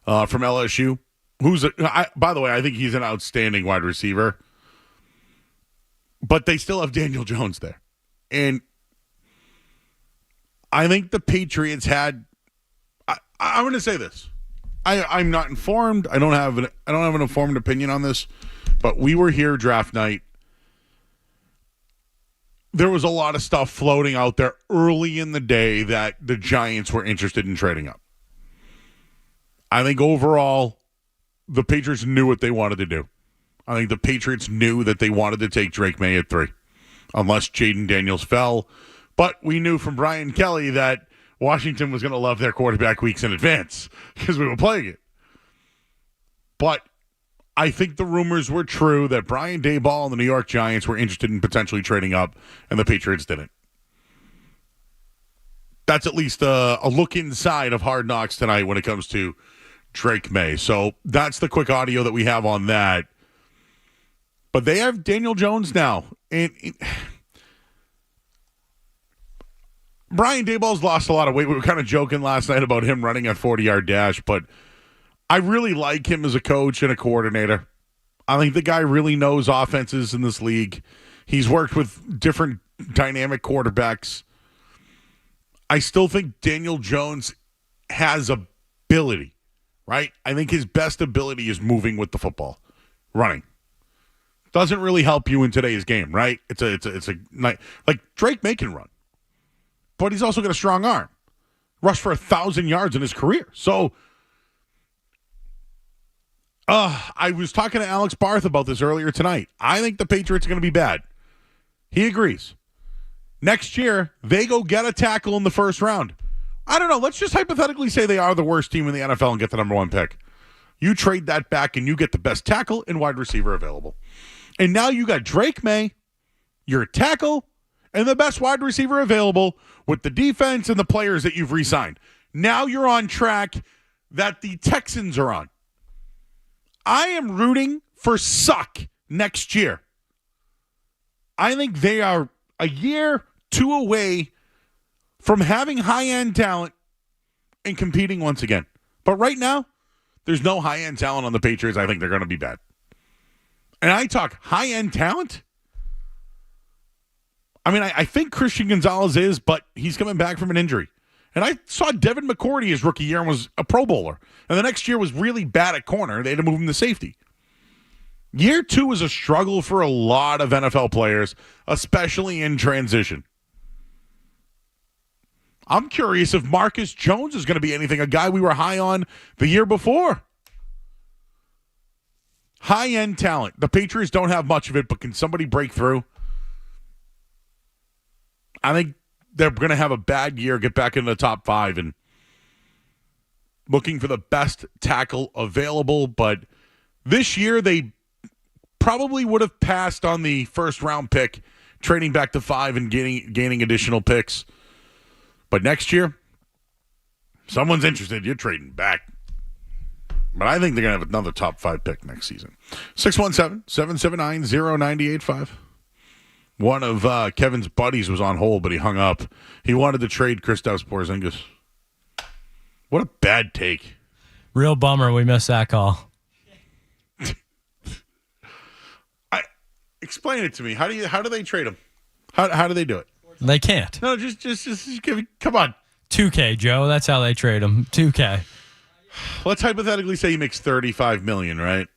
Speaker 1: From LSU, by the way, I think he's an outstanding wide receiver. But they still have Daniel Jones there. And I think the Patriots had I'm going to say this. I'm not informed. I don't have an informed opinion on this, but we were here draft night. There was a lot of stuff floating out there early in the day that the Giants were interested in trading up. I think overall, the Patriots knew what they wanted to do. I think the Patriots knew that they wanted to take Drake Maye at 3, unless Jaden Daniels fell. But we knew from Brian Kelly that Washington was going to love their quarterback weeks in advance because we were playing it. But I think the rumors were true that Brian Daboll and the New York Giants were interested in potentially trading up, and the Patriots didn't. That's at least a look inside of Hard Knocks tonight when it comes to Drake Maye. So that's the quick audio that we have on that. But they have Daniel Jones now. And Brian Daboll's lost a lot of weight. We were kind of joking last night about him running a 40-yard dash, but I really like him as a coach and a coordinator. I think the guy really knows offenses in this league. He's worked with different dynamic quarterbacks. I still think Daniel Jones has ability, right? I think his best ability is moving with the football, running. Doesn't really help you in today's game, right? It's a like Drake Maye can run, but he's also got a strong arm. Rushed for 1,000 yards in his career. So, I was talking to Alex Barth about this earlier tonight. I think the Patriots are going to be bad. He agrees. Next year, they go get a tackle in the first round. I don't know. Let's just hypothetically say they are the worst team in the NFL and get the number 1 pick. You trade that back and you get the best tackle and wide receiver available. And now you got Drake Maye, your tackle, and the best wide receiver available with the defense and the players that you've re-signed. Now you're on track that the Texans are on. I am rooting for Suck next year. I think they are a year, 2 away from having high-end talent and competing once again. But right now, there's no high-end talent on the Patriots. I think they're going to be bad. And I talk high-end talent. I mean, I think Christian Gonzalez is, but he's coming back from an injury. And I saw Devin McCourty his rookie year and was a Pro Bowler. And the next year was really bad at corner. They had to move him to safety. Year 2 is a struggle for a lot of NFL players, especially in transition. I'm curious if Marcus Jones is going to be anything, a guy we were high on the year before. High-end talent. The Patriots don't have much of it, but can somebody break through? I think they're going to have a bad year, get back into the top 5, and looking for the best tackle available. But this year, they probably would have passed on the first-round pick, trading back to 5 and gaining additional picks. But next year, someone's interested, you're trading back. But I think they're going to have another top 5 pick next season. 617-779-0985. One of Kevin's buddies was on hold, but he hung up. He wanted to trade Kristaps Porzingis. What a bad take.
Speaker 4: Real bummer we missed that call.
Speaker 1: Explain it to me. How do they trade him? How do they do it?
Speaker 4: They can't.
Speaker 1: No, just give me, come on.
Speaker 4: 2K, Joe. That's how they trade him. 2K.
Speaker 1: Let's hypothetically say he makes $35 million, right?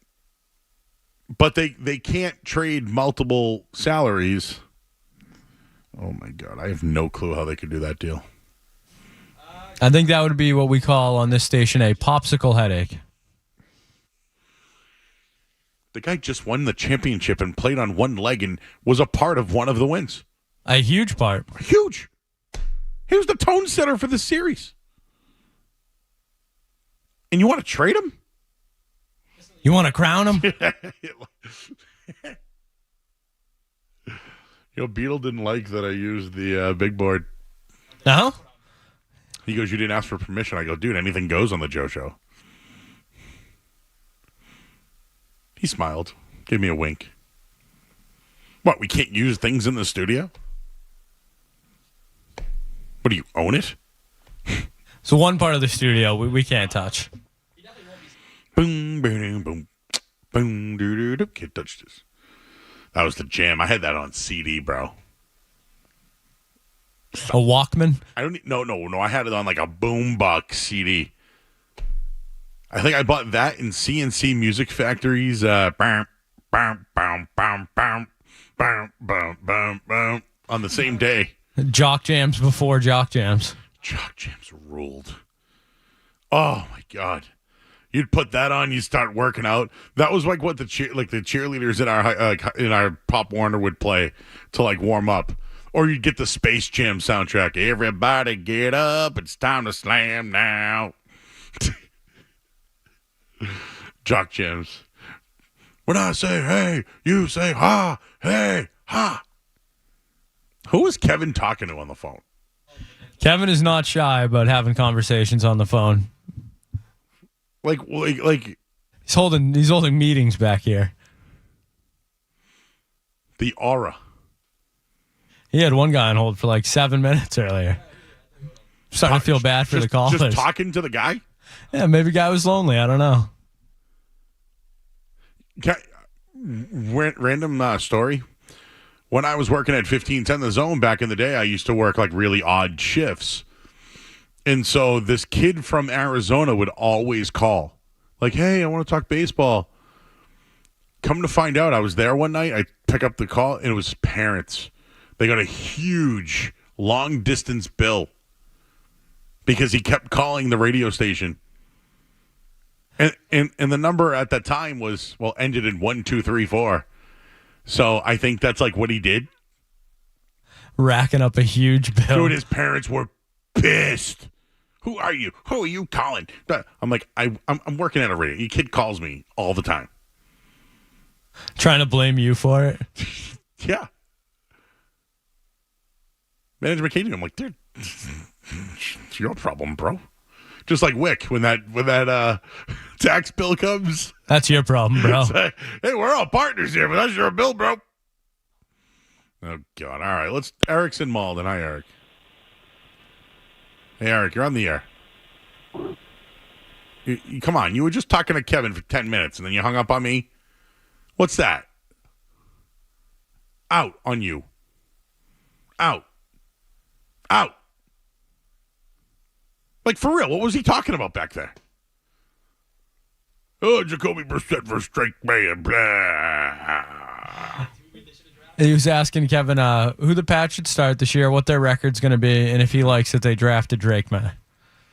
Speaker 1: But they can't trade multiple salaries. Oh my God, I have no clue how they could do that deal.
Speaker 4: I think that would be what we call on this station a popsicle headache.
Speaker 1: The guy just won the championship and played on one leg and was a part of one of the wins.
Speaker 4: A huge part.
Speaker 1: Huge. He was the tone setter for the series. And you want to trade him?
Speaker 4: You want to crown him?
Speaker 1: Beetle didn't like that I used the big board.
Speaker 4: No?
Speaker 1: He goes, you didn't ask for permission. I go, dude, anything goes on the Joe Show. He smiled, gave me a wink. What, we can't use things in the studio? What, do you own it?
Speaker 4: So one part of the studio we can't touch.
Speaker 1: Boom, boom, boom, boom, doo, doo, doo. Can't touch this. That was the jam. I had that on CD, bro.
Speaker 4: A Walkman?
Speaker 1: No. I had it on like a boombox CD. I think I bought that in CNC Music Factory's on the same day.
Speaker 4: Jock jams before jock jams.
Speaker 1: Jock jams ruled. Oh my God. You'd put that on, you start working out. That was like what the cheerleaders in our Pop Warner would play to like warm up. Or you'd get the Space Jam soundtrack. Everybody get up, it's time to slam now. Jock jams. When I say hey, you say ha, hey, ha. Who is Kevin talking to on the phone?
Speaker 4: Kevin is not shy about having conversations on the phone.
Speaker 1: Like
Speaker 4: he's holding meetings back here.
Speaker 1: The aura.
Speaker 4: He had one guy on hold for like 7 minutes earlier. Starting to feel bad for the callers.
Speaker 1: Just talking to the guy?
Speaker 4: Yeah, maybe the guy was lonely. I don't know.
Speaker 1: Random story. When I was working at 1510 The Zone back in the day, I used to work like really odd shifts. And so this kid from Arizona would always call. Like, hey, I want to talk baseball. Come to find out, I was there one night. I pick up the call, and it was parents. They got a huge, long-distance bill because he kept calling the radio station. And the number at that time was, ended in 1234. So I think that's like what he did.
Speaker 4: Racking up a huge bill.
Speaker 1: Dude, his parents were pissed. Who are you? Who are you calling? I'm like, I'm working at a radio. Your kid calls me all the time.
Speaker 4: Trying to blame you for it?
Speaker 1: Yeah. Management came to me. I'm like, dude, it's your problem, bro. Just like Wick when that tax bill comes.
Speaker 4: That's your problem, bro.
Speaker 1: Like, hey, we're all partners here, but that's your bill, bro. Oh, God. All right. Eric's in Malden. Hi, Eric. Hey, Eric, you're on the air. Come on. You were just talking to Kevin for 10 minutes, and then you hung up on me. What's that? Out on you. Out. Out. Like, for real, what was he talking about back there? Oh, Jacoby Brissett versus Drake Maye. Blah.
Speaker 4: He was asking Kevin who the Patriots start this year, what their record's going to be, and if he likes that they drafted Drake Maye.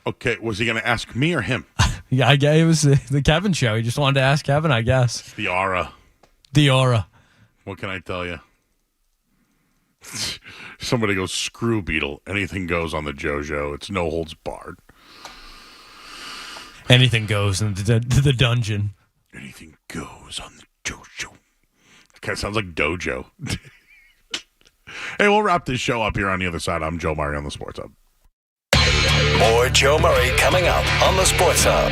Speaker 1: Okay, was he going to ask me or him?
Speaker 4: Yeah, I guess it was the Kevin show. He just wanted to ask Kevin, I guess.
Speaker 1: The aura.
Speaker 4: The aura.
Speaker 1: What can I tell you? Somebody goes, screw Beetle. Anything goes on the JoJo. It's no holds barred.
Speaker 4: Anything goes into the dungeon.
Speaker 1: Anything goes on the JoJo. Kind of sounds like Dojo. Hey, we'll wrap this show up here on the other side. I'm Joe Murray on the Sports Hub.
Speaker 2: More Joe Murray coming up on the Sports Hub.